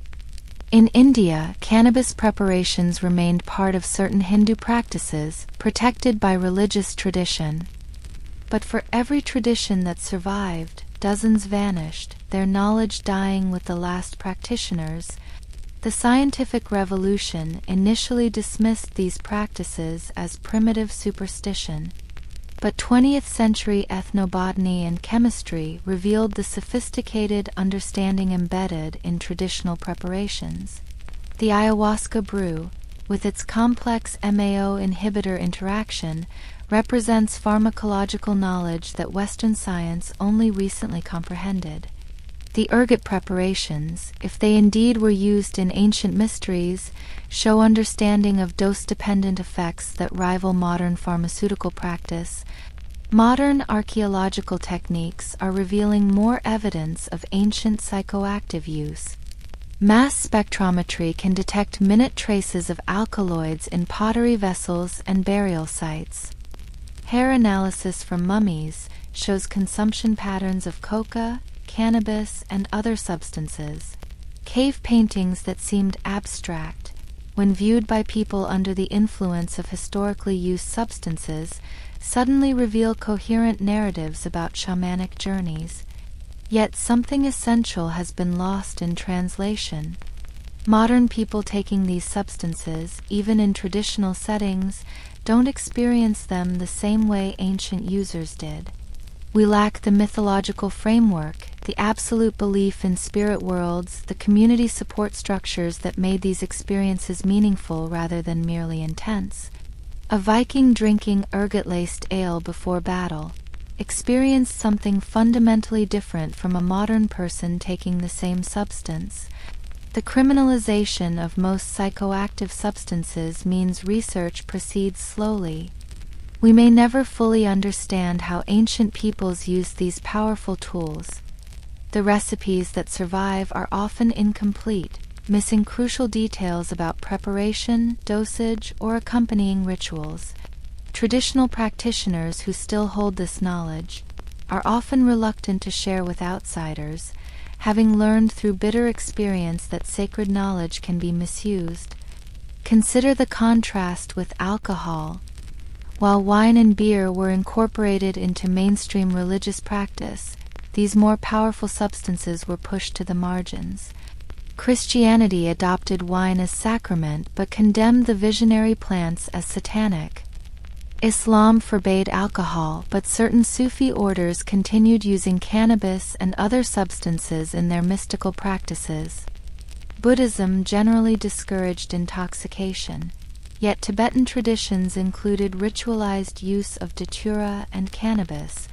In India, cannabis preparations remained part of certain Hindu practices, protected by religious tradition. But for every tradition that survived, dozens vanished, their knowledge dying with the last practitioners. The scientific revolution initially dismissed these practices as primitive superstition. But 20th century ethnobotany and chemistry revealed the sophisticated understanding embedded in traditional preparations. The ayahuasca brew, with its complex MAO inhibitor interaction, represents pharmacological knowledge that Western science only recently comprehended. The ergot preparations, if they indeed were used in ancient mysteries, show understanding of dose-dependent effects that rival modern pharmaceutical practice. Modern archaeological techniques are revealing more evidence of ancient psychoactive use. Mass spectrometry can detect minute traces of alkaloids in pottery vessels and burial sites. Hair analysis from mummies shows consumption patterns of coca, cannabis, and other substances. Cave paintings that seemed abstract, when viewed by people under the influence of historically used substances, suddenly reveal coherent narratives about shamanic journeys. Yet something essential has been lost in translation. Modern people taking these substances, even in traditional settings, don't experience them the same way ancient users did. We lack the mythological framework, the absolute belief in spirit worlds, the community support structures that made these experiences meaningful rather than merely intense. A Viking drinking ergot-laced ale before battle experienced something fundamentally different from a modern person taking the same substance. The criminalization of most psychoactive substances means research proceeds slowly. We may never fully understand how ancient peoples used these powerful tools. The recipes that survive are often incomplete, missing crucial details about preparation, dosage, or accompanying rituals. Traditional practitioners who still hold this knowledge are often reluctant to share with outsiders, having learned through bitter experience that sacred knowledge can be misused. Consider the contrast with alcohol. While wine and beer were incorporated into mainstream religious practice, these more powerful substances were pushed to the margins. Christianity adopted wine as sacrament but condemned the visionary plants as satanic. Islam forbade alcohol, but certain Sufi orders continued using cannabis and other substances in their mystical practices. Buddhism generally discouraged intoxication, yet Tibetan traditions included ritualized use of datura and cannabis.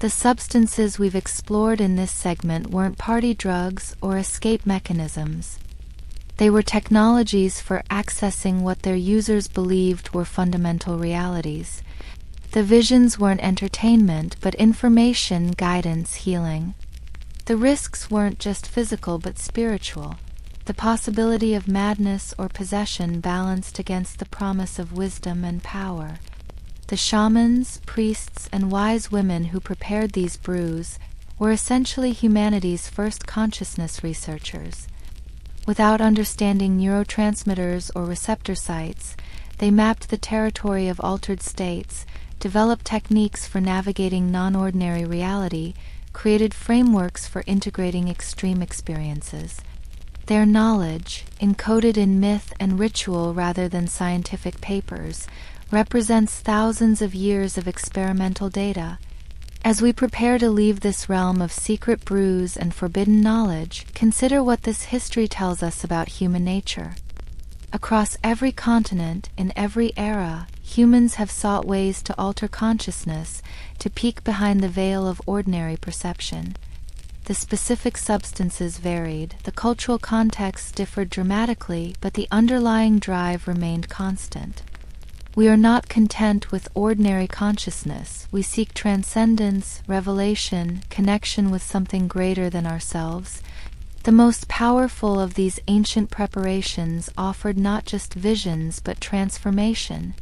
The substances we've explored in this segment weren't party drugs or escape mechanisms. They were technologies for accessing what their users believed were fundamental realities. The visions weren't entertainment, but information, guidance, healing. The risks weren't just physical but spiritual. The possibility of madness or possession balanced against the promise of wisdom and power. The shamans, priests, and wise women who prepared these brews were essentially humanity's first consciousness researchers. Without understanding neurotransmitters or receptor sites, they mapped the territory of altered states, developed techniques for navigating non-ordinary reality, created frameworks for integrating extreme experiences. Their knowledge, encoded in myth and ritual rather than scientific papers, represents thousands of years of experimental data. As we prepare to leave this realm of secret brews and forbidden knowledge, consider what this history tells us about human nature. Across every continent, in every era, humans have sought ways to alter consciousness, to peek behind the veil of ordinary perception. The specific substances varied, the cultural context differed dramatically, but the underlying drive remained constant. We are not content with ordinary consciousness. We seek transcendence, revelation, connection with something greater than ourselves. The most powerful of these ancient preparations offered not just visions but transformation.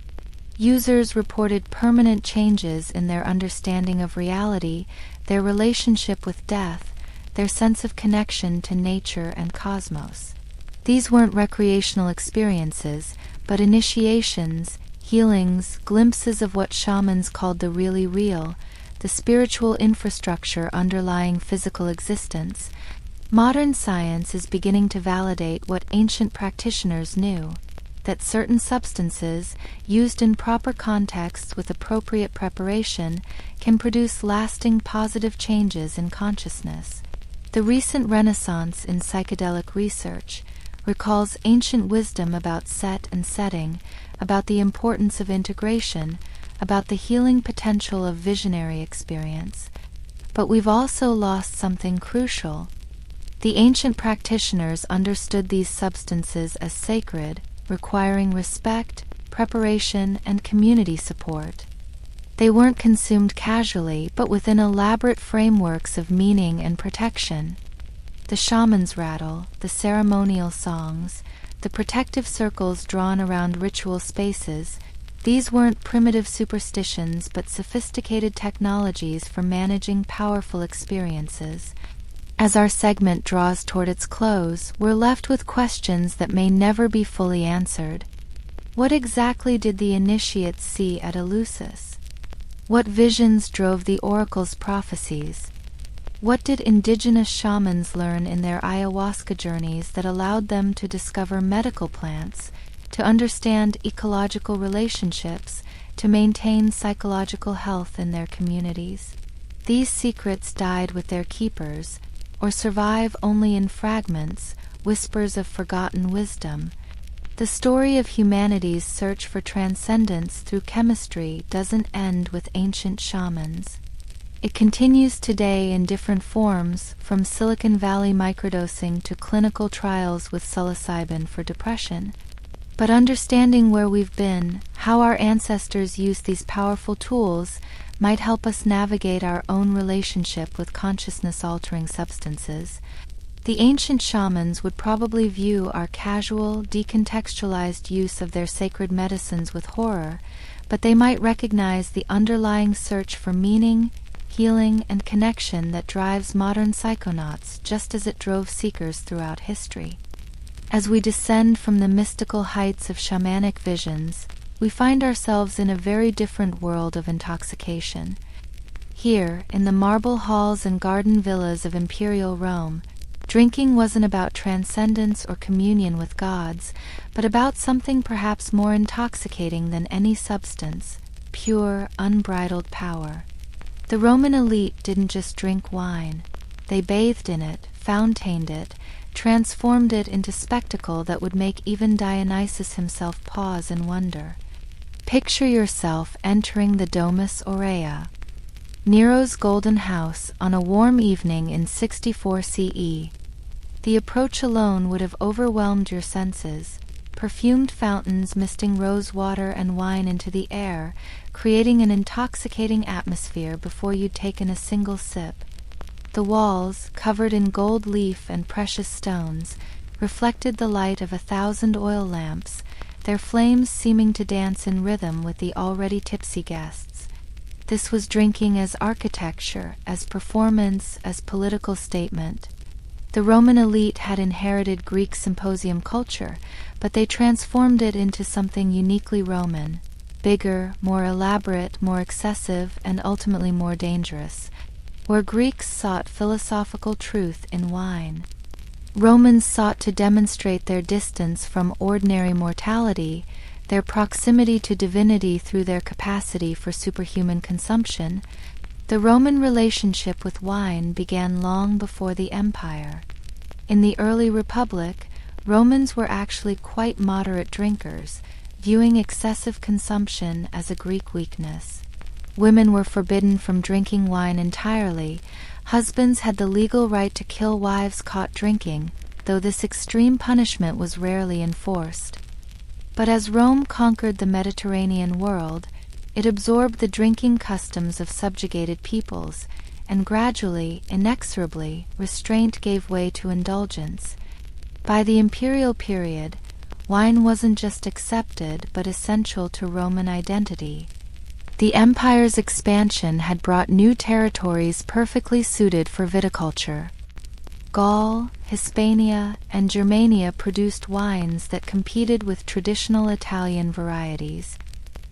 Users reported permanent changes in their understanding of reality, their relationship with death, their sense of connection to nature and cosmos. These weren't recreational experiences, but initiations, healings, glimpses of what shamans called the really real, the spiritual infrastructure underlying physical existence. Modern science is beginning to validate what ancient practitioners knew. that certain substances, used in proper contexts with appropriate preparation, can produce lasting positive changes in consciousness. The recent renaissance in psychedelic research recalls ancient wisdom about set and setting, about the importance of integration, about the healing potential of visionary experience. But we've also lost something crucial. The ancient practitioners understood these substances as sacred, requiring respect, preparation, and community support. They weren't consumed casually, but within elaborate frameworks of meaning and protection. The shaman's rattle, the ceremonial songs, the protective circles drawn around ritual spaces, these weren't primitive superstitions but sophisticated technologies for managing powerful experiences. As our segment draws toward its close, we're left with questions that may never be fully answered. What exactly did the initiates see at Eleusis? What visions drove the oracle's prophecies? What did indigenous shamans learn in their ayahuasca journeys that allowed them to discover medical plants, to understand ecological relationships, to maintain psychological health in their communities? These secrets died with their keepers, or survive only in fragments, whispers of forgotten wisdom. The story of humanity's search for transcendence through chemistry doesn't end with ancient shamans. It continues today in different forms, from Silicon Valley microdosing to clinical trials with psilocybin for depression. But understanding where we've been, how our ancestors used these powerful tools, might help us navigate our own relationship with consciousness-altering substances. The ancient shamans would probably view our casual, decontextualized use of their sacred medicines with horror, but they might recognize the underlying search for meaning, healing, and connection that drives modern psychonauts just as it drove seekers throughout history. As we descend from the mystical heights of shamanic visions, we find ourselves in a very different world of intoxication. Here, in the marble halls and garden villas of imperial Rome, drinking wasn't about transcendence or communion with gods, but about something perhaps more intoxicating than any substance: pure, unbridled power. The Roman elite didn't just drink wine. They bathed in it, fountained it, transformed it into spectacle that would make even Dionysus himself pause in wonder. Picture yourself entering the Domus Aurea, Nero's golden house, on a warm evening in 64 CE. The approach alone would have overwhelmed your senses. Perfumed fountains misting rose water and wine into the air, creating an intoxicating atmosphere before you'd taken a single sip. The walls, covered in gold leaf and precious stones, reflected the light of 1,000 oil lamps, their flames seeming to dance in rhythm with the already tipsy guests. This was drinking as architecture, as performance, as political statement. The Roman elite had inherited Greek symposium culture, but they transformed it into something uniquely Roman: bigger, more elaborate, more excessive, and ultimately more dangerous. Where Greeks sought philosophical truth in wine, Romans sought to demonstrate their distance from ordinary mortality, their proximity to divinity through their capacity for superhuman consumption. The Roman relationship with wine began long before the Empire. In the early Republic, Romans were actually quite moderate drinkers, viewing excessive consumption as a Greek weakness. Women were forbidden from drinking wine entirely. Husbands had the legal right to kill wives caught drinking, though this extreme punishment was rarely enforced. But as Rome conquered the Mediterranean world, it absorbed the drinking customs of subjugated peoples, and gradually, inexorably, restraint gave way to indulgence. By the imperial period, wine wasn't just accepted but essential to Roman identity. The empire's expansion had brought new territories perfectly suited for viticulture. Gaul, Hispania, and Germania produced wines that competed with traditional Italian varieties.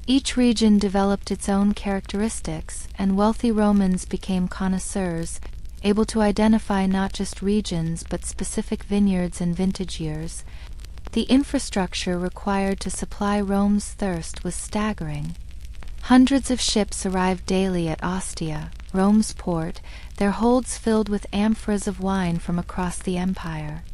Each region developed its own characteristics, and wealthy Romans became connoisseurs, able to identify not just regions but specific vineyards and vintage years. The infrastructure required to supply Rome's thirst was staggering. Hundreds of ships arrived daily at Ostia, Rome's port, their holds filled with amphoras of wine from across the empire.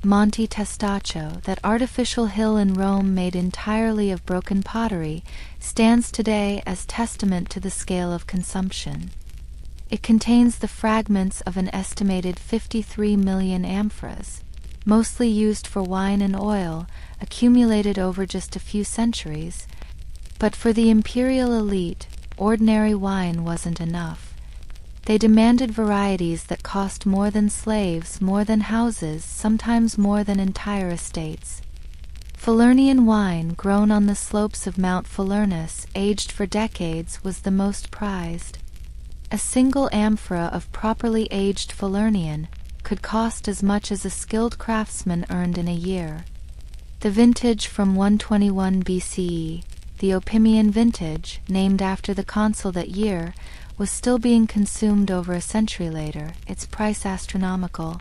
Monte Testaccio, that artificial hill in Rome made entirely of broken pottery, stands today as testament to the scale of consumption. It contains the fragments of an estimated 53 million amphoras, mostly used for wine and oil, accumulated over just a few centuries. But for the imperial elite, ordinary wine wasn't enough. They demanded varieties that cost more than slaves, more than houses, sometimes more than entire estates. Falernian wine, grown on the slopes of Mount Falernus, aged for decades, was the most prized. A single amphora of properly aged Falernian could cost as much as a skilled craftsman earned in a year. The vintage from 121 BCE, the Opimian vintage, named after the consul that year, was still being consumed over a century later, its price astronomical.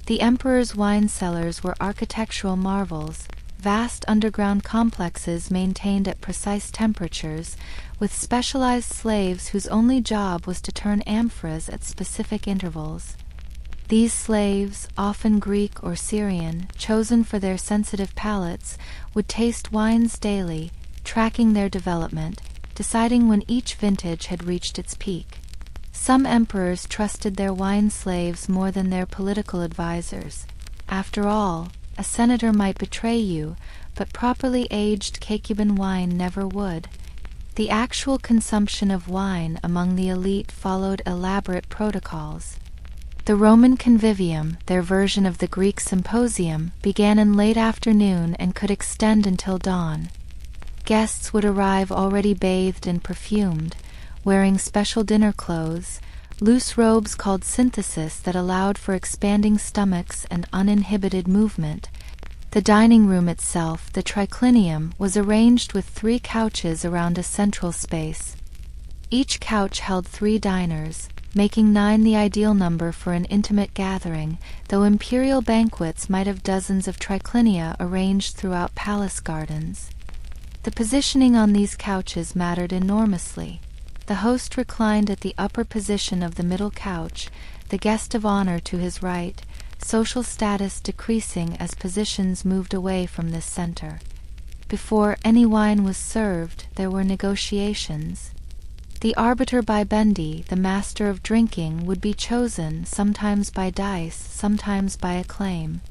The emperor's wine cellars were architectural marvels, vast underground complexes maintained at precise temperatures, with specialized slaves whose only job was to turn amphoras at specific intervals. These slaves, often Greek or Syrian, chosen for their sensitive palates, would taste wines daily, tracking their development, deciding when each vintage had reached its peak. Some emperors trusted their wine slaves more than their political advisors. After all, a senator might betray you, but properly aged Cacuban wine never would. The actual consumption of wine among the elite followed elaborate protocols. The Roman convivium, their version of the Greek symposium, began in late afternoon and could extend until dawn. Guests would arrive already bathed and perfumed, wearing special dinner clothes, loose robes called synthesis that allowed for expanding stomachs and uninhibited movement. The dining room itself, the triclinium, was arranged with 3 couches around a central space. Each couch held 3 diners, making 9 the ideal number for an intimate gathering, though imperial banquets might have dozens of triclinia arranged throughout palace gardens. The positioning on these couches mattered enormously. The host reclined at the upper position of the middle couch, the guest of honor to his right, social status decreasing as positions moved away from this center. Before any wine was served, there were negotiations. The arbiter bibendi, the master of drinking, would be chosen, sometimes by dice, sometimes by acclaim.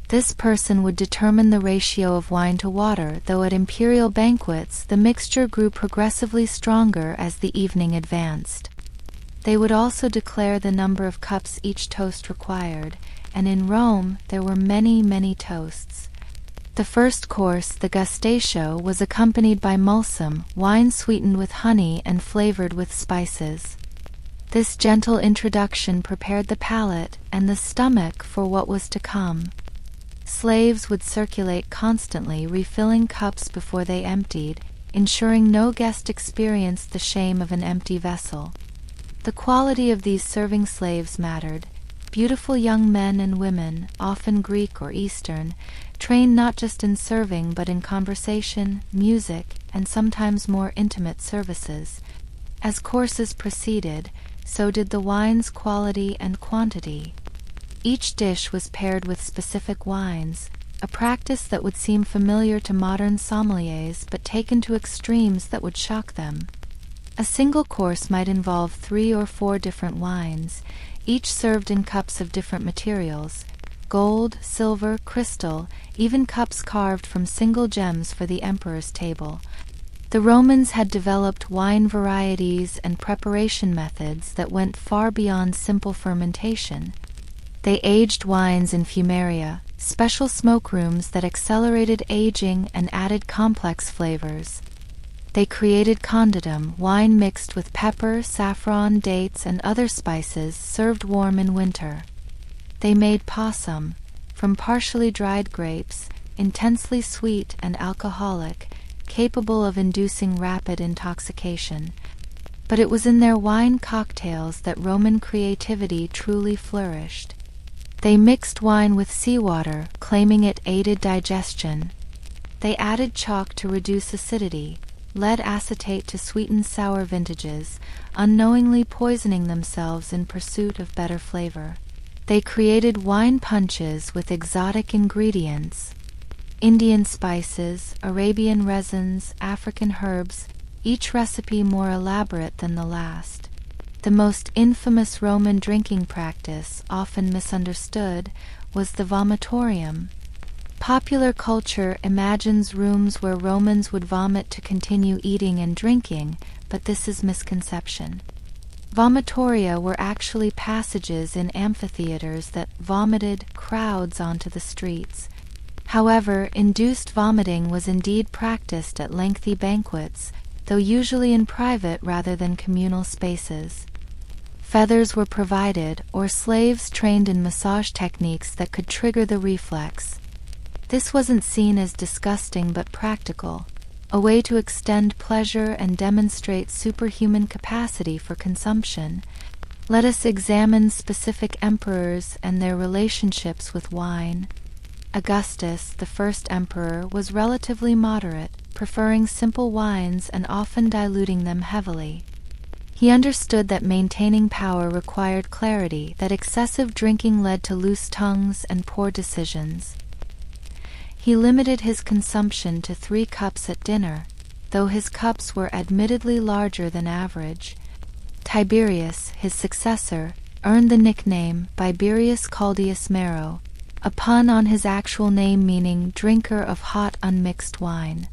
This person would determine the ratio of wine to water, though at imperial banquets the mixture grew progressively stronger as the evening advanced. They would also declare the number of cups each toast required, and in Rome there were many, many toasts. The first course, the gustatio, was accompanied by mulsum, wine sweetened with honey and flavored with spices. This gentle introduction prepared the palate and the stomach for what was to come. Slaves would circulate constantly, refilling cups before they emptied, ensuring no guest experienced the shame of an empty vessel. The quality of these serving slaves mattered. Beautiful young men and women, often Greek or Eastern, trained not just in serving but in conversation, music, and sometimes more intimate services. As courses proceeded, so did the wine's quality and quantity. Each dish was paired with specific wines, a practice that would seem familiar to modern sommeliers but taken to extremes that would shock them. A single course might involve 3 or 4 different wines, each served in cups of different materials: gold, silver, crystal, even cups carved from single gems for the emperor's table. The Romans had developed wine varieties and preparation methods that went far beyond simple fermentation. They aged wines in fumeria, special smoke rooms that accelerated aging and added complex flavors. They created conditum, wine mixed with pepper, saffron, dates, and other spices, served warm in winter. They made possum, from partially dried grapes, intensely sweet and alcoholic, capable of inducing rapid intoxication. But it was in their wine cocktails that Roman creativity truly flourished. They mixed wine with seawater, claiming it aided digestion. They added chalk to reduce acidity, lead acetate to sweeten sour vintages, unknowingly poisoning themselves in pursuit of better flavor. They created wine punches with exotic ingredients, Indian spices, Arabian resins, African herbs, each recipe more elaborate than the last. The most infamous Roman drinking practice, often misunderstood, was the vomitorium. Popular culture imagines rooms where Romans would vomit to continue eating and drinking, but this is misconception. Vomitoria were actually passages in amphitheaters that vomited crowds onto the streets. However, induced vomiting was indeed practiced at lengthy banquets, though usually in private rather than communal spaces. Feathers were provided, or slaves trained in massage techniques that could trigger the reflex. This wasn't seen as disgusting but practical, a way to extend pleasure and demonstrate superhuman capacity for consumption. Let us examine specific emperors and their relationships with wine. Augustus, the first emperor, was relatively moderate, preferring simple wines and often diluting them heavily. He understood that maintaining power required clarity, that excessive drinking led to loose tongues and poor decisions. He limited his consumption to 3 cups at dinner, though his cups were admittedly larger than average. Tiberius, his successor, earned the nickname Biberius Caldius Mero, a pun on his actual name meaning drinker of hot unmixed wine.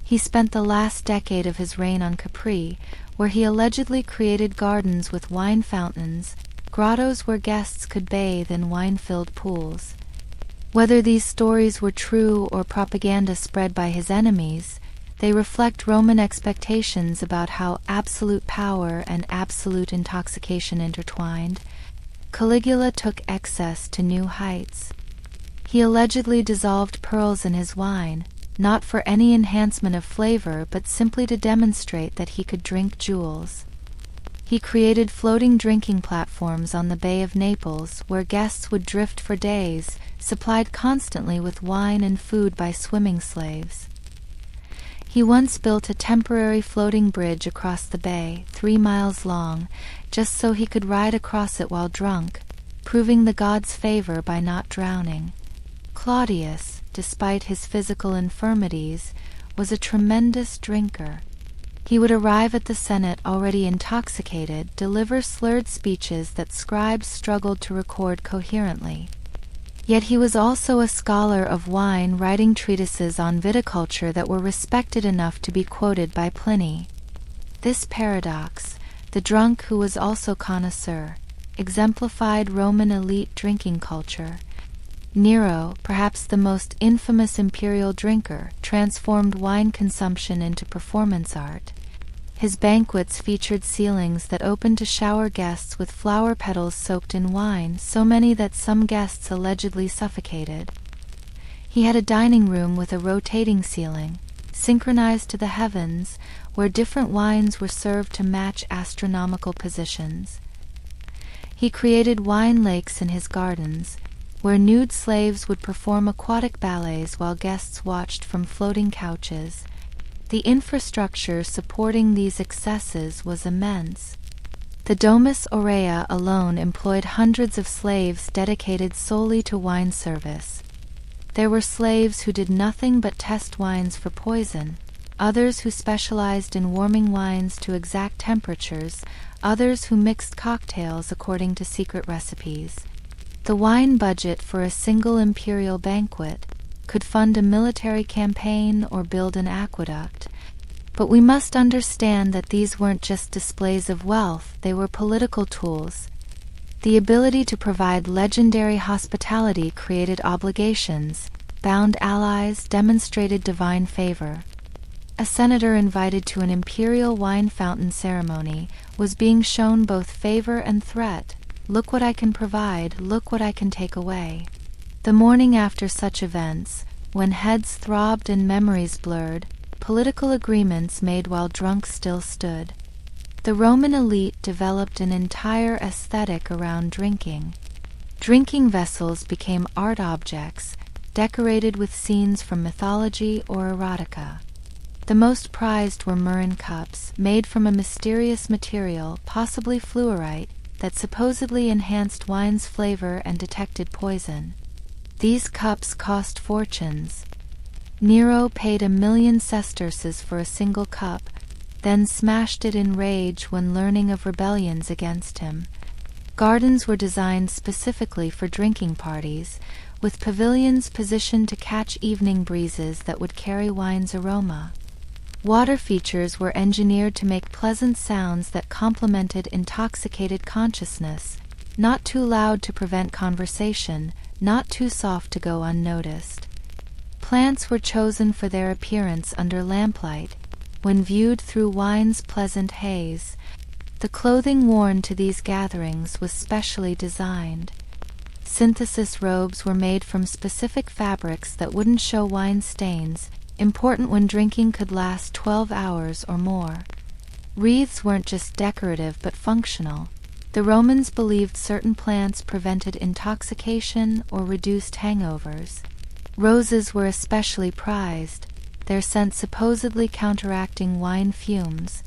He spent the last decade of his reign on Capri, where he allegedly created gardens with wine fountains, grottos where guests could bathe in wine-filled pools. Whether these stories were true or propaganda spread by his enemies, they reflect Roman expectations about how absolute power and absolute intoxication intertwined. Caligula took excess to new heights. He allegedly dissolved pearls in his wine, not for any enhancement of flavor but simply to demonstrate that he could drink jewels. He created floating drinking platforms on the Bay of Naples where guests would drift for days, supplied constantly with wine and food by swimming slaves. He once built a temporary floating bridge across the bay, 3 miles long, just so he could ride across it while drunk, proving the gods' favor by not drowning. Claudius, despite his physical infirmities, was a tremendous drinker. He would arrive at the Senate already intoxicated, deliver slurred speeches that scribes struggled to record coherently. Yet he was also a scholar of wine, writing treatises on viticulture that were respected enough to be quoted by Pliny. This paradox, the drunk who was also connoisseur, exemplified Roman elite drinking culture. Nero, perhaps the most infamous imperial drinker, transformed wine consumption into performance art. His banquets featured ceilings that opened to shower guests with flower petals soaked in wine, so many that some guests allegedly suffocated. He had a dining room with a rotating ceiling, synchronized to the heavens, where different wines were served to match astronomical positions. He created wine lakes in his gardens, where nude slaves would perform aquatic ballets while guests watched from floating couches. The infrastructure supporting these excesses was immense. The Domus Aurea alone employed hundreds of slaves dedicated solely to wine service. There were slaves who did nothing but test wines for poison, others who specialized in warming wines to exact temperatures, others who mixed cocktails according to secret recipes. The wine budget for a single imperial banquet could fund a military campaign or build an aqueduct. But we must understand that these weren't just displays of wealth, they were political tools. The ability to provide legendary hospitality created obligations, bound allies, demonstrated divine favor. A senator invited to an imperial wine fountain ceremony was being shown both favor and threat. Look what I can provide, look what I can take away. The morning after such events, when heads throbbed and memories blurred, political agreements made while drunk still stood. The Roman elite developed an entire aesthetic around drinking. Drinking vessels became art objects, decorated with scenes from mythology or erotica. The most prized were murrhine cups, made from a mysterious material, possibly fluorite, that supposedly enhanced wine's flavor and detected poison. These cups cost fortunes. Nero paid 1,000,000 sesterces for a single cup, then smashed it in rage when learning of rebellions against him. Gardens were designed specifically for drinking parties, with pavilions positioned to catch evening breezes that would carry wine's aroma. Water features were engineered to make pleasant sounds that complemented intoxicated consciousness, not too loud to prevent conversation, not too soft to go unnoticed. Plants were chosen for their appearance under lamplight, when viewed through wine's pleasant haze. The clothing worn to these gatherings was specially designed. Synthesis robes were made from specific fabrics that wouldn't show wine stains, important when drinking could last 12 hours or more. Wreaths weren't just decorative but functional. The Romans believed certain plants prevented intoxication or reduced hangovers. Roses were especially prized, their scent supposedly counteracting wine fumes.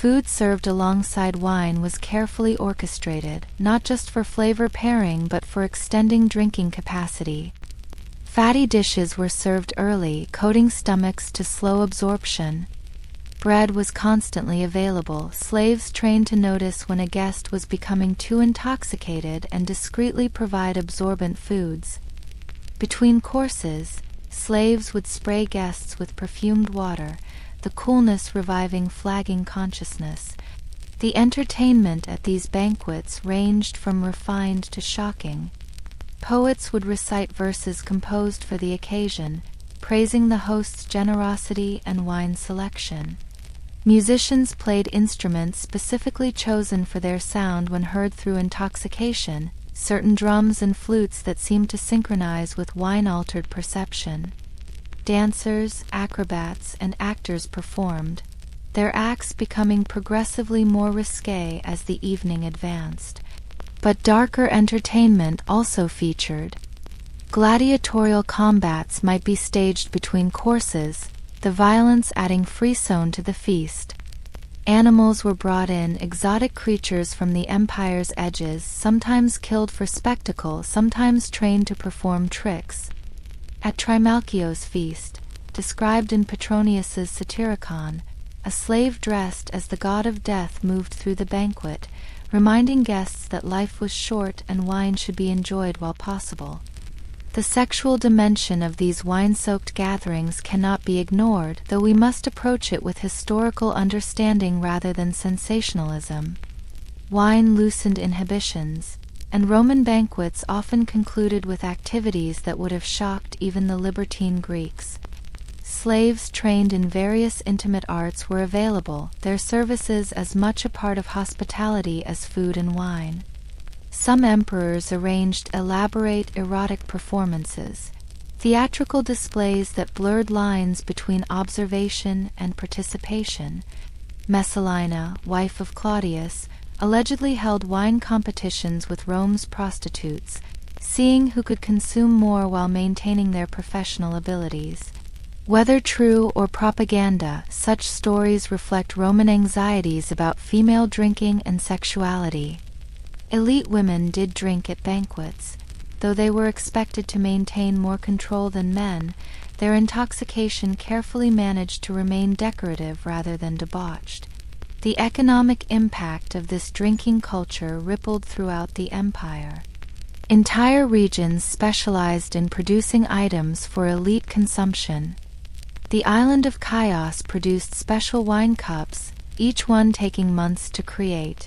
Food served alongside wine was carefully orchestrated, not just for flavor pairing but for extending drinking capacity. Fatty dishes were served early, coating stomachs to slow absorption. Bread was constantly available, slaves trained to notice when a guest was becoming too intoxicated and discreetly provide absorbent foods. Between courses, slaves would spray guests with perfumed water, the coolness reviving flagging consciousness. The entertainment at these banquets ranged from refined to shocking. Poets would recite verses composed for the occasion, praising the host's generosity and wine selection. Musicians played instruments specifically chosen for their sound when heard through intoxication, certain drums and flutes that seemed to synchronize with wine-altered perception. Dancers, acrobats, and actors performed, their acts becoming progressively more risque as the evening advanced. But darker entertainment also featured. Gladiatorial combats might be staged between courses, the violence adding frisson to the feast. Animals were brought in, exotic creatures from the empire's edges, sometimes killed for spectacle, sometimes trained to perform tricks. At Trimalchio's feast, described in Petronius's Satyricon, a slave dressed as the god of death moved through the banquet, reminding guests that life was short and wine should be enjoyed while possible. The sexual dimension of these wine-soaked gatherings cannot be ignored, though we must approach it with historical understanding rather than sensationalism. Wine loosened inhibitions, and Roman banquets often concluded with activities that would have shocked even the libertine Greeks. Slaves trained in various intimate arts were available, their services as much a part of hospitality as food and wine. Some emperors arranged elaborate erotic performances, theatrical displays that blurred lines between observation and participation. Messalina, wife of Claudius, allegedly held wine competitions with Rome's prostitutes, seeing who could consume more while maintaining their professional abilities. Whether true or propaganda, such stories reflect Roman anxieties about female drinking and sexuality. Elite women did drink at banquets. Though they were expected to maintain more control than men, their intoxication carefully managed to remain decorative rather than debauched. The economic impact of this drinking culture rippled throughout the empire. Entire regions specialized in producing items for elite consumption. The island of Chios produced special wine cups, each one taking months to create.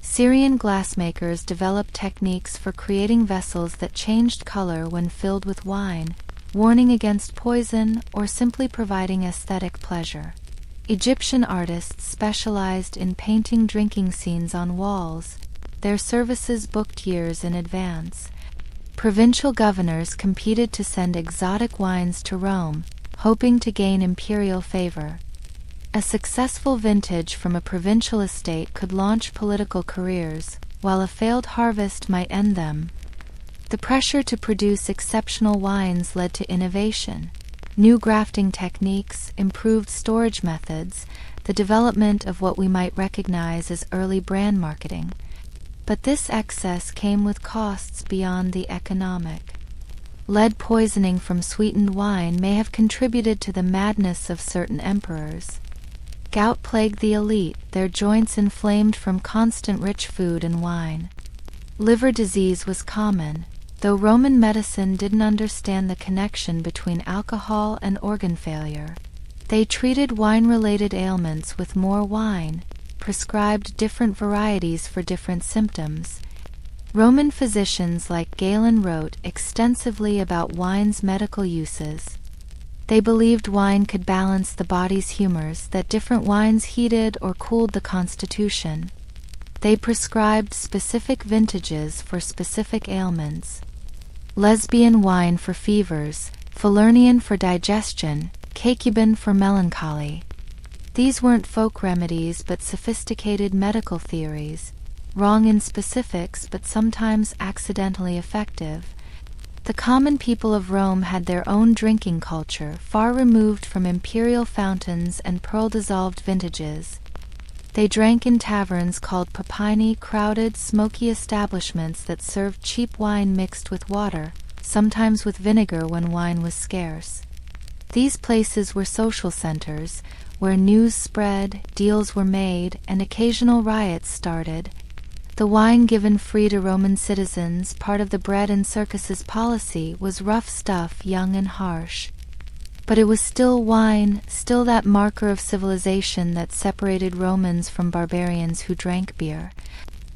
Syrian glassmakers developed techniques for creating vessels that changed color when filled with wine, warning against poison or simply providing aesthetic pleasure. Egyptian artists specialized in painting drinking scenes on walls, their services booked years in advance. Provincial governors competed to send exotic wines to Rome, hoping to gain imperial favor. A successful vintage from a provincial estate could launch political careers, while a failed harvest might end them. The pressure to produce exceptional wines led to innovation. New grafting techniques, improved storage methods, the development of what we might recognize as early brand marketing. But this excess came with costs beyond the economic. Lead poisoning from sweetened wine may have contributed to the madness of certain emperors. Gout plagued the elite, their joints inflamed from constant rich food and wine. Liver disease was common, though Roman medicine didn't understand the connection between alcohol and organ failure. They treated wine-related ailments with more wine, prescribed different varieties for different symptoms. Roman physicians like Galen wrote extensively about wine's medical uses. They believed wine could balance the body's humors, that different wines heated or cooled the constitution. They prescribed specific vintages for specific ailments. Lesbian wine for fevers, Falernian for digestion, Caecuban for melancholy. These weren't folk remedies but sophisticated medical theories, wrong in specifics but sometimes accidentally effective. The common people of Rome had their own drinking culture, far removed from imperial fountains and pearl-dissolved vintages. They drank in taverns called popini, crowded, smoky establishments that served cheap wine mixed with water, sometimes with vinegar when wine was scarce. These places were social centers, where news spread, deals were made, and occasional riots started. The wine given free to Roman citizens, part of the bread and circuses policy, was rough stuff, young and harsh. But it was still wine, still that marker of civilization that separated Romans from barbarians who drank beer.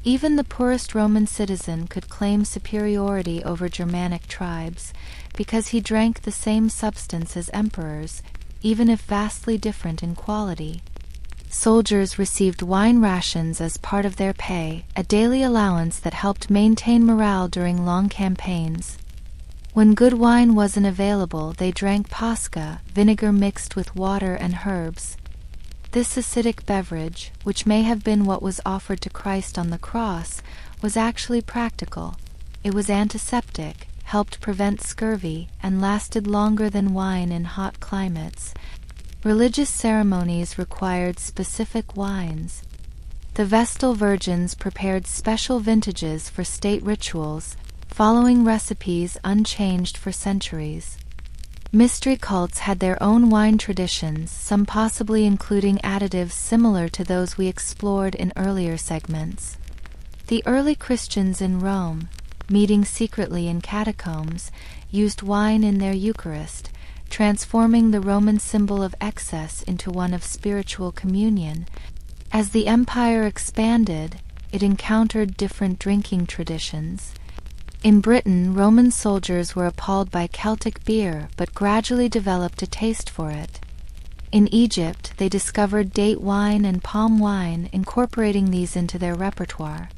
Even the poorest Roman citizen could claim superiority over Germanic tribes, because he drank the same substance as emperors, even if vastly different in quality. Soldiers received wine rations as part of their pay, a daily allowance that helped maintain morale during long campaigns. When good wine wasn't available, they drank pasca, vinegar mixed with water and herbs. This acidic beverage, which may have been what was offered to Christ on the cross, was actually practical. It was antiseptic, helped prevent scurvy, and lasted longer than wine in hot climates. Religious ceremonies required specific wines. The Vestal virgins prepared special vintages for state rituals, following recipes unchanged for centuries. Mystery cults had their own wine traditions, some possibly including additives similar to those we explored in earlier segments. The early Christians in Rome, meeting secretly in catacombs, used wine in their Eucharist, transforming the Roman symbol of excess into one of spiritual communion. As the empire expanded, it encountered different drinking traditions. In Britain, Roman soldiers were appalled by Celtic beer, but gradually developed a taste for it. In Egypt, they discovered date wine and palm wine, incorporating these into their repertoire.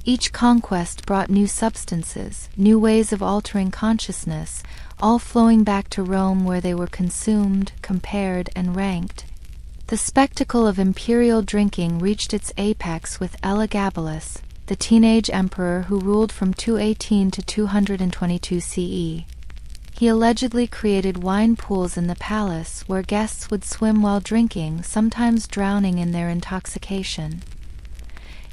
Each conquest brought new substances, new ways of altering consciousness, all flowing back to Rome where they were consumed, compared, and ranked. The spectacle of imperial drinking reached its apex with Elagabalus, the teenage emperor who ruled from 218 to 222 CE. He allegedly created wine pools in the palace where guests would swim while drinking, sometimes drowning in their intoxication.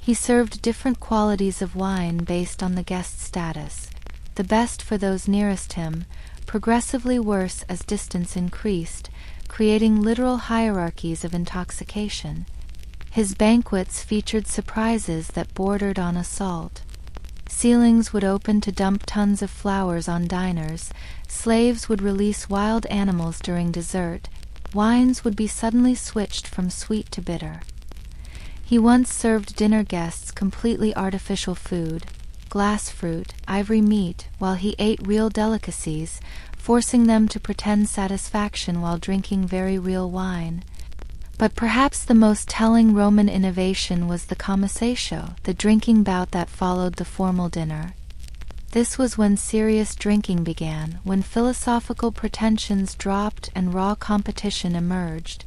He served different qualities of wine based on the guest's status, the best for those nearest him, progressively worse as distance increased, creating literal hierarchies of intoxication. His banquets featured surprises that bordered on assault. Ceilings would open to dump tons of flowers on diners, slaves would release wild animals during dessert, wines would be suddenly switched from sweet to bitter. He once served dinner guests completely artificial food, glass fruit, ivory meat, while he ate real delicacies, forcing them to pretend satisfaction while drinking very real wine. But perhaps the most telling Roman innovation was the commissatio, the drinking bout that followed the formal dinner. This was when serious drinking began, when philosophical pretensions dropped and raw competition emerged.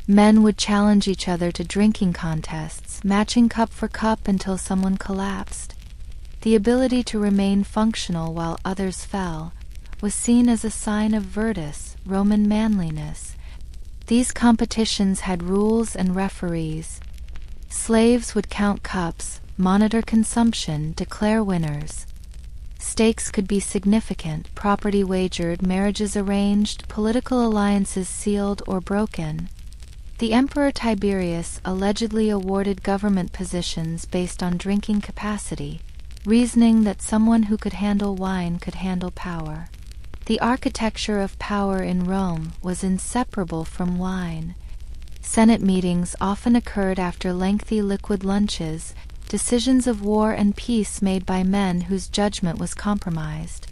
Men would challenge each other to drinking contests, matching cup for cup until someone collapsed. The ability to remain functional while others fell was seen as a sign of virtus, Roman manliness. These competitions had rules and referees. Slaves would count cups, monitor consumption, declare winners. Stakes could be significant: property wagered, marriages arranged, political alliances sealed or broken. The Emperor Tiberius allegedly awarded government positions based on drinking capacity, reasoning that someone who could handle wine could handle power. The architecture of power in Rome was inseparable from wine. Senate meetings often occurred after lengthy liquid lunches, decisions of war and peace made by men whose judgment was compromised.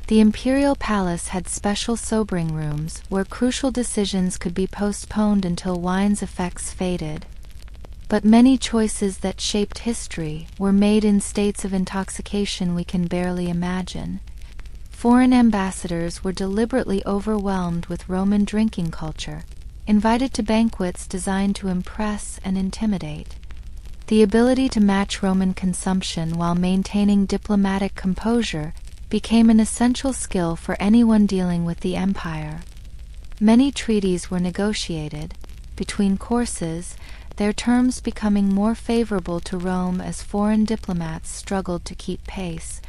The imperial palace had special sobering rooms where crucial decisions could be postponed until wine's effects faded. But many choices that shaped history were made in states of intoxication we can barely imagine. Foreign ambassadors were deliberately overwhelmed with Roman drinking culture, invited to banquets designed to impress and intimidate. The ability to match Roman consumption while maintaining diplomatic composure became an essential skill for anyone dealing with the empire. Many treaties were negotiated between courses, their terms becoming more favorable to Rome as foreign diplomats struggled to keep pace.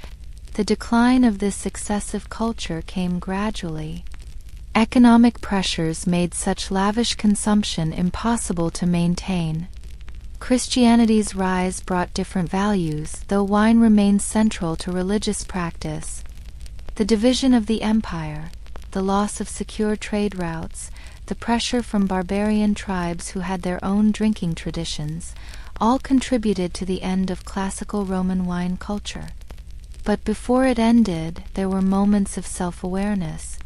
The decline of this excessive culture came gradually. Economic pressures made such lavish consumption impossible to maintain. Christianity's rise brought different values, though wine remained central to religious practice. The division of the empire, the loss of secure trade routes, the pressure from barbarian tribes who had their own drinking traditions, all contributed to the end of classical Roman wine culture. But before it ended, there were moments of self-awareness.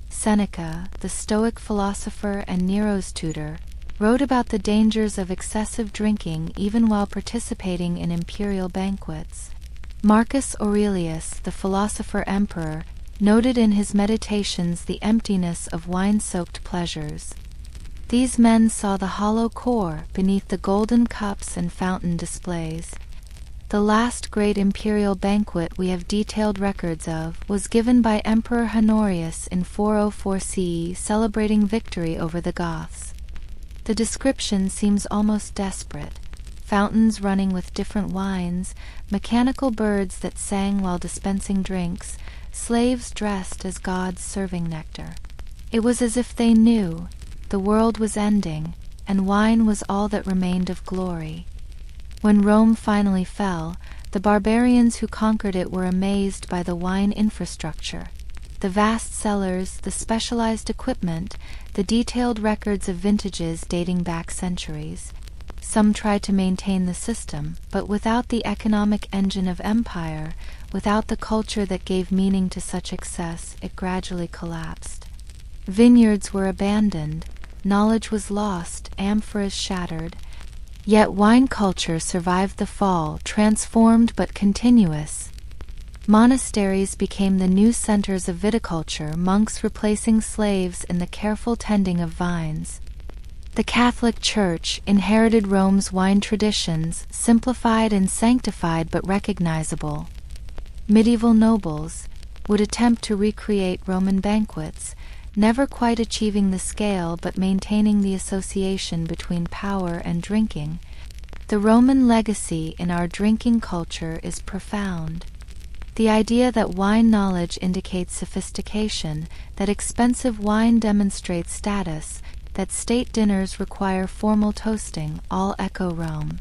Seneca, the Stoic philosopher and Nero's tutor, wrote about the dangers of excessive drinking even while participating in imperial banquets. Marcus Aurelius, the philosopher-emperor, noted in his meditations the emptiness of wine-soaked pleasures. These men saw the hollow core beneath the golden cups and fountain displays. The last great imperial banquet we have detailed records of was given by Emperor Honorius in 404 CE, celebrating victory over the Goths. The description seems almost desperate: fountains running with different wines, mechanical birds that sang while dispensing drinks, slaves dressed as gods serving nectar. It was as if they knew the world was ending, and wine was all that remained of glory. When Rome finally fell, the barbarians who conquered it were amazed by the wine infrastructure. The vast cellars, the specialized equipment, the detailed records of vintages dating back centuries. Some tried to maintain the system, but without the economic engine of empire, without the culture that gave meaning to such excess, it gradually collapsed. Vineyards were abandoned, knowledge was lost, amphoras shattered. Yet wine culture survived the fall, transformed but continuous. Monasteries became the new centers of viticulture, monks replacing slaves in the careful tending of vines. The Catholic Church inherited Rome's wine traditions, simplified and sanctified but recognizable. Medieval nobles would attempt to recreate Roman banquets, never quite achieving the scale but maintaining the association between power and drinking. The Roman legacy in our drinking culture is profound. The idea that wine knowledge indicates sophistication, that expensive wine demonstrates status, that state dinners require formal toasting, all echo Rome.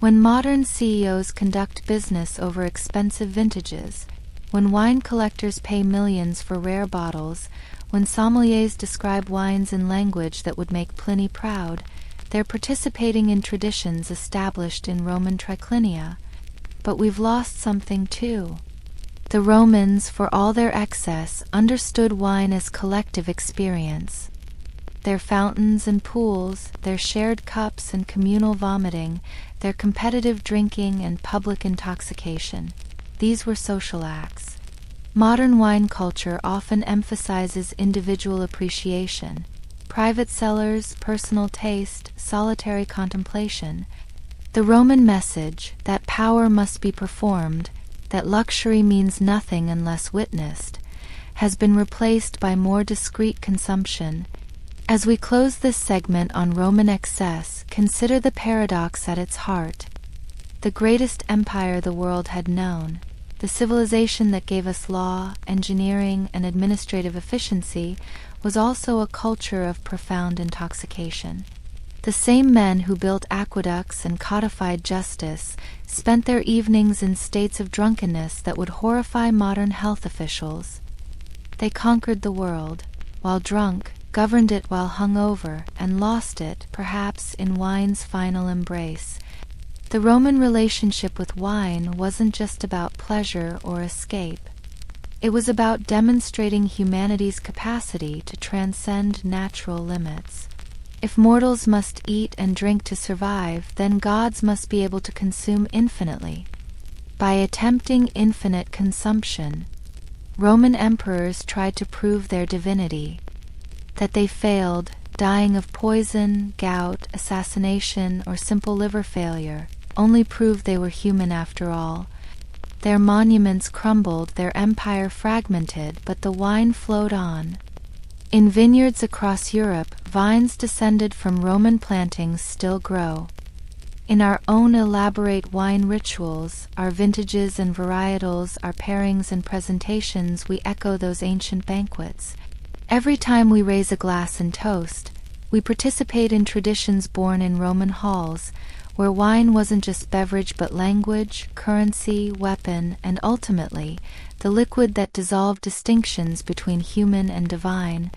When modern CEOs conduct business over expensive vintages, when wine collectors pay millions for rare bottles, when sommeliers describe wines in language that would make Pliny proud, they're participating in traditions established in Roman triclinia. But we've lost something too. The Romans, for all their excess, understood wine as collective experience. Their fountains and pools, their shared cups and communal vomiting, their competitive drinking and public intoxication, these were social acts. Modern wine culture often emphasizes individual appreciation, private cellars, personal taste, solitary contemplation. The Roman message, that power must be performed, that luxury means nothing unless witnessed, has been replaced by more discreet consumption. As we close this segment on Roman excess, consider the paradox at its heart. The greatest empire the world had known, the civilization that gave us law, engineering, and administrative efficiency, was also a culture of profound intoxication. The same men who built aqueducts and codified justice spent their evenings in states of drunkenness that would horrify modern health officials. They conquered the world, while drunk, governed it while hungover, and lost it, perhaps, in wine's final embrace. The Roman relationship with wine wasn't just about pleasure or escape. It was about demonstrating humanity's capacity to transcend natural limits. If mortals must eat and drink to survive, then gods must be able to consume infinitely. By attempting infinite consumption, Roman emperors tried to prove their divinity. That they failed, dying of poison, gout, assassination, or simple liver failure, only proved they were human after all. Their monuments crumbled, their empire fragmented, but the wine flowed on. In vineyards across Europe, vines descended from Roman plantings still grow. In our own elaborate wine rituals, our vintages and varietals, our pairings and presentations, we echo those ancient banquets. Every time we raise a glass and toast, we participate in traditions born in Roman halls, where wine wasn't just beverage but language, currency, weapon, and ultimately, the liquid that dissolved distinctions between human and divine.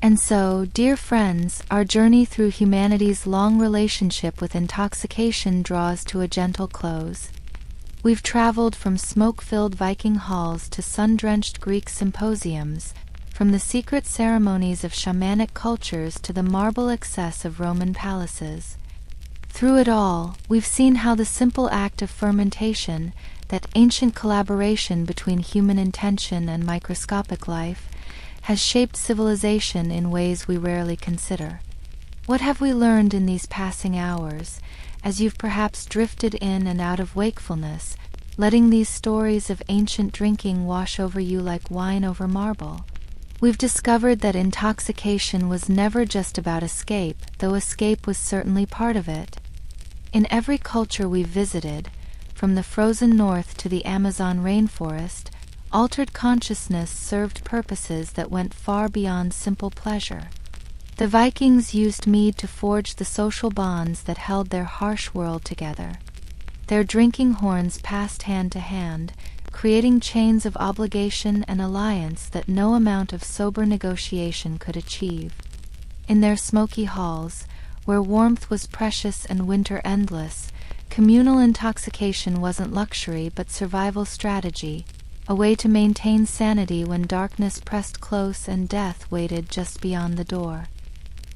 And so, dear friends, our journey through humanity's long relationship with intoxication draws to a gentle close. We've traveled from smoke-filled Viking halls to sun-drenched Greek symposiums, from the secret ceremonies of shamanic cultures to the marble excess of Roman palaces. Through it all, we've seen how the simple act of fermentation, that ancient collaboration between human intention and microscopic life, has shaped civilization in ways we rarely consider. What have we learned in these passing hours, as you've perhaps drifted in and out of wakefulness, letting these stories of ancient drinking wash over you like wine over marble? We've discovered that intoxication was never just about escape, though escape was certainly part of it. In every culture we've visited, from the frozen north to the Amazon rainforest, altered consciousness served purposes that went far beyond simple pleasure. The Vikings used mead to forge the social bonds that held their harsh world together. Their drinking horns passed hand to hand, creating chains of obligation and alliance that no amount of sober negotiation could achieve. In their smoky halls, where warmth was precious and winter endless, communal intoxication wasn't luxury but survival strategy, a way to maintain sanity when darkness pressed close and death waited just beyond the door.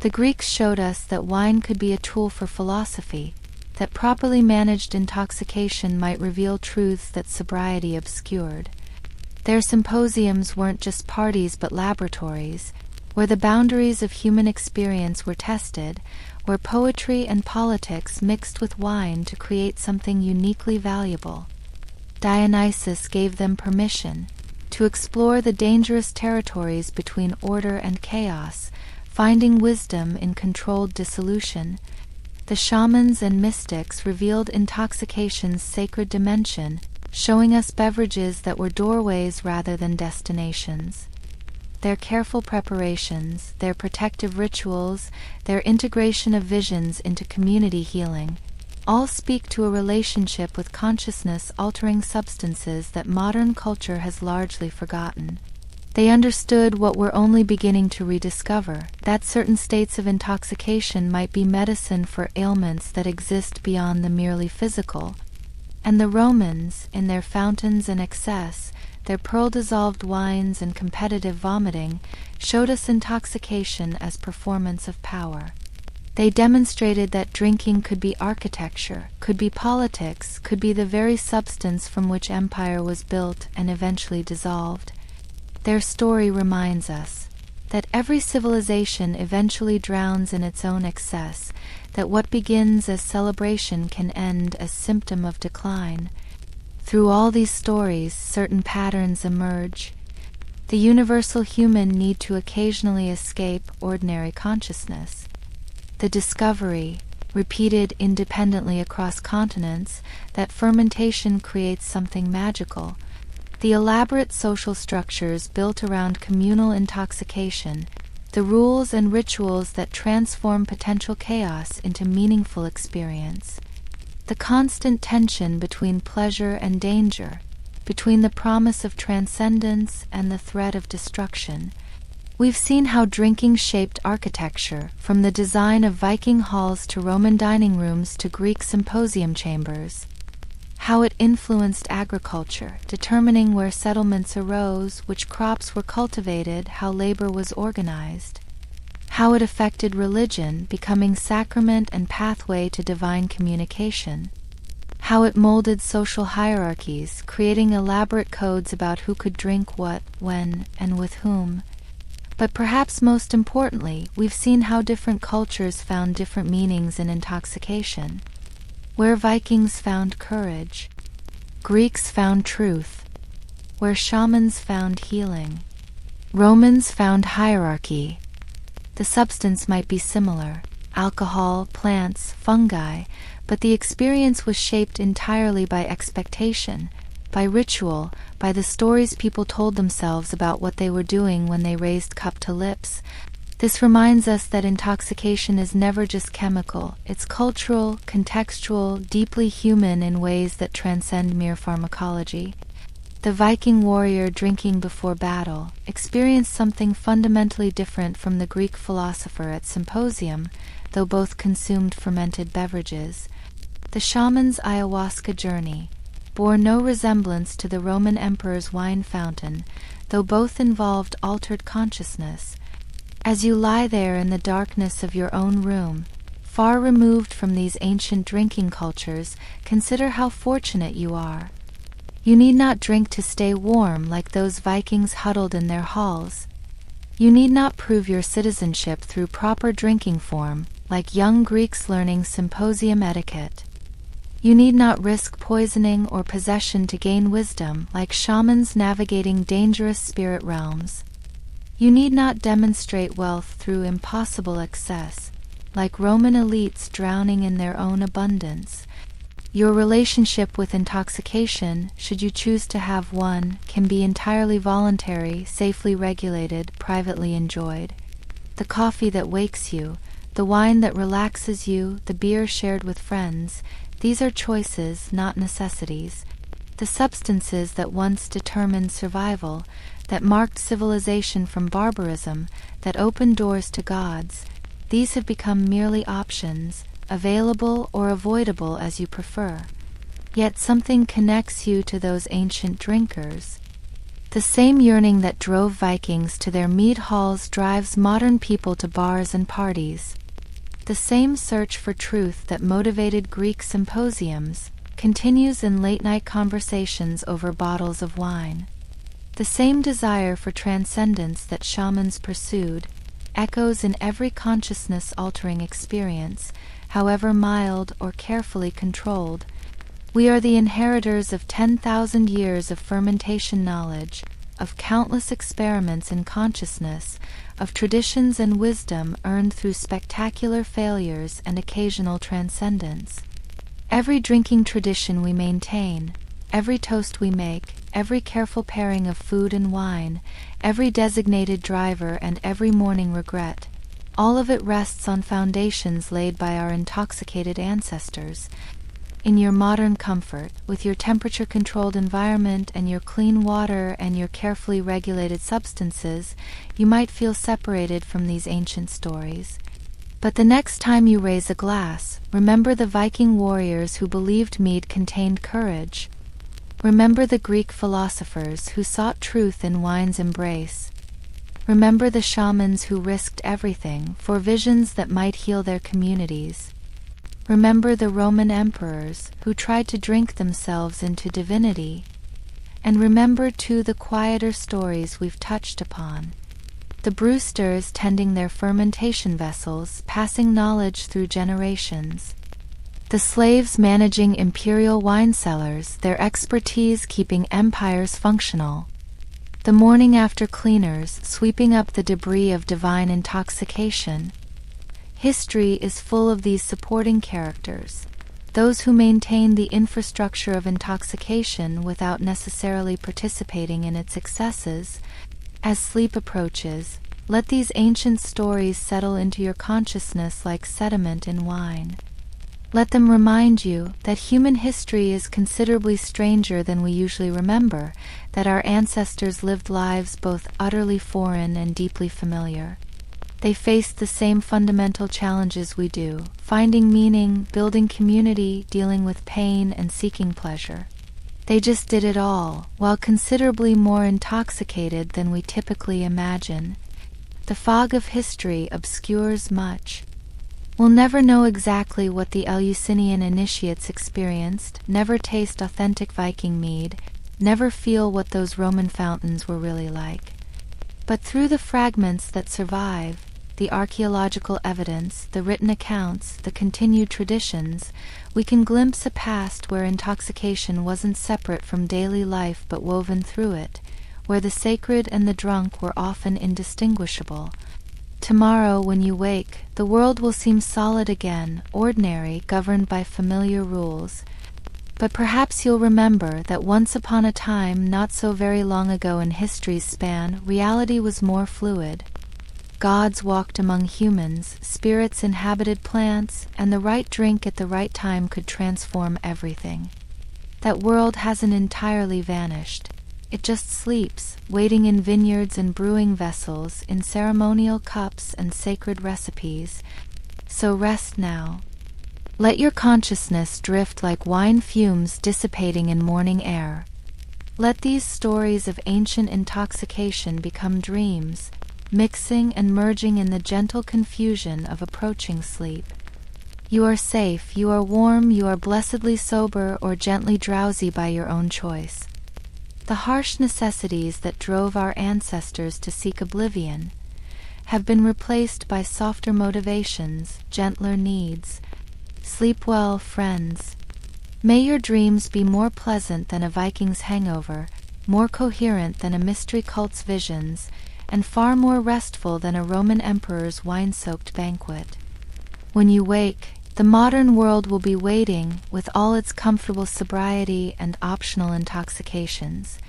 The Greeks showed us that wine could be a tool for philosophy, that properly managed intoxication might reveal truths that sobriety obscured. Their symposiums weren't just parties but laboratories, where the boundaries of human experience were tested, where poetry and politics mixed with wine to create something uniquely valuable. Dionysus gave them permission to explore the dangerous territories between order and chaos, finding wisdom in controlled dissolution. The shamans and mystics revealed intoxication's sacred dimension, showing us beverages that were doorways rather than destinations. Their careful preparations, their protective rituals, their integration of visions into community healing, all speak to a relationship with consciousness-altering substances that modern culture has largely forgotten. They understood what we're only beginning to rediscover, that certain states of intoxication might be medicine for ailments that exist beyond the merely physical. And the Romans, in their fountains and excess, their pearl-dissolved wines and competitive vomiting, showed us intoxication as performance of power. They demonstrated that drinking could be architecture, could be politics, could be the very substance from which empire was built and eventually dissolved. Their story reminds us that every civilization eventually drowns in its own excess, that what begins as celebration can end as symptom of decline. Through all these stories, certain patterns emerge. The universal human need to occasionally escape ordinary consciousness. The discovery, repeated independently across continents, that fermentation creates something magical. The elaborate social structures built around communal intoxication, the rules and rituals that transform potential chaos into meaningful experience. The constant tension between pleasure and danger, between the promise of transcendence and the threat of destruction. We've seen how drinking shaped architecture, from the design of Viking halls to Roman dining rooms to Greek symposium chambers. How it influenced agriculture, determining where settlements arose, which crops were cultivated, how labor was organized. How it affected religion, becoming sacrament and pathway to divine communication. How it molded social hierarchies, creating elaborate codes about who could drink what, when, and with whom. But perhaps most importantly, we've seen how different cultures found different meanings in intoxication. Where Vikings found courage, Greeks found truth. Where shamans found healing, Romans found hierarchy. The substance might be similar, alcohol, plants, fungi, but the experience was shaped entirely by expectation, by ritual, by the stories people told themselves about what they were doing when they raised cup to lips. This reminds us that intoxication is never just chemical, it's cultural, contextual, deeply human in ways that transcend mere pharmacology. The Viking warrior drinking before battle experienced something fundamentally different from the Greek philosopher at symposium, though both consumed fermented beverages. The shaman's ayahuasca journey bore no resemblance to the Roman emperor's wine fountain, though both involved altered consciousness. As you lie there in the darkness of your own room, far removed from these ancient drinking cultures, consider how fortunate you are. You need not drink to stay warm like those Vikings huddled in their halls. You need not prove your citizenship through proper drinking form, like young Greeks learning symposium etiquette. You need not risk poisoning or possession to gain wisdom, like shamans navigating dangerous spirit realms. You need not demonstrate wealth through impossible excess, like Roman elites drowning in their own abundance. Your relationship with intoxication, should you choose to have one, can be entirely voluntary, safely regulated, privately enjoyed. The coffee that wakes you, the wine that relaxes you, the beer shared with friends, these are choices, not necessities. The substances that once determined survival, that marked civilization from barbarism, that opened doors to gods, these have become merely options, available or avoidable as you prefer. Yet something connects you to those ancient drinkers. The same yearning that drove Vikings to their mead halls drives modern people to bars and parties. The same search for truth that motivated Greek symposiums continues in late-night conversations over bottles of wine. The same desire for transcendence that shamans pursued echoes in every consciousness-altering experience, however mild or carefully controlled. We are the inheritors of 10,000 years of fermentation knowledge, of countless experiments in consciousness, of traditions and wisdom earned through spectacular failures and occasional transcendence. Every drinking tradition we maintain, every toast we make, every careful pairing of food and wine, every designated driver and every morning regret, all of it rests on foundations laid by our intoxicated ancestors. In your modern comfort, with your temperature-controlled environment and your clean water and your carefully regulated substances, you might feel separated from these ancient stories. But the next time you raise a glass, remember the Viking warriors who believed mead contained courage. Remember the Greek philosophers who sought truth in wine's embrace. Remember the shamans who risked everything for visions that might heal their communities. Remember the Roman emperors who tried to drink themselves into divinity. And remember, too, the quieter stories we've touched upon. The brewsters tending their fermentation vessels, passing knowledge through generations. The slaves managing imperial wine cellars, their expertise keeping empires functional. The morning after cleaners sweeping up the debris of divine intoxication. History is full of these supporting characters, those who maintain the infrastructure of intoxication without necessarily participating in its excesses. As sleep approaches, let these ancient stories settle into your consciousness like sediment in wine. Let them remind you that human history is considerably stranger than we usually remember, that our ancestors lived lives both utterly foreign and deeply familiar. They faced the same fundamental challenges we do, finding meaning, building community, dealing with pain, and seeking pleasure. They just did it all, while considerably more intoxicated than we typically imagine. The fog of history obscures much. We'll never know exactly what the Eleusinian initiates experienced, never taste authentic Viking mead, never feel what those Roman fountains were really like. But through the fragments that survive, the archaeological evidence, the written accounts, the continued traditions, we can glimpse a past where intoxication wasn't separate from daily life but woven through it, where the sacred and the drunk were often indistinguishable. Tomorrow, when you wake, the world will seem solid again, ordinary, governed by familiar rules. But perhaps you'll remember that once upon a time, not so very long ago in history's span, reality was more fluid. Gods walked among humans, spirits inhabited plants, and the right drink at the right time could transform everything. That world hasn't entirely vanished. It just sleeps, waiting in vineyards and brewing vessels, in ceremonial cups and sacred recipes. So rest now. Let your consciousness drift like wine fumes dissipating in morning air. Let these stories of ancient intoxication become dreams, mixing and merging in the gentle confusion of approaching sleep. You are safe, you are warm, you are blessedly sober or gently drowsy by your own choice. The harsh necessities that drove our ancestors to seek oblivion have been replaced by softer motivations, gentler needs. Sleep well, friends. May your dreams be more pleasant than a Viking's hangover, more coherent than a mystery cult's visions, and far more restful than a Roman emperor's wine-soaked banquet. When you wake, the modern world will be waiting with all its comfortable sobriety and optional intoxications.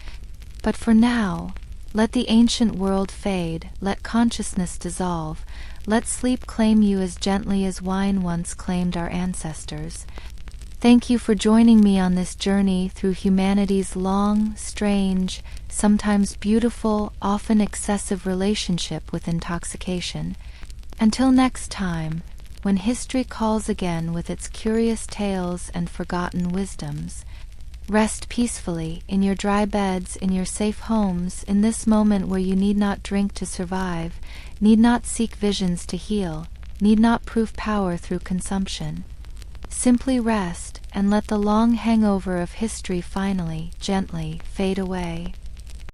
But for now, let the ancient world fade, let consciousness dissolve, let sleep claim you as gently as wine once claimed our ancestors. Thank you for joining me on this journey through humanity's long, strange, sometimes beautiful, often excessive relationship with intoxication. Until next time, when history calls again with its curious tales and forgotten wisdoms, rest peacefully in your dry beds, in your safe homes, in this moment where you need not drink to survive, need not seek visions to heal, need not prove power through consumption. Simply rest and let the long hangover of history finally, gently fade away.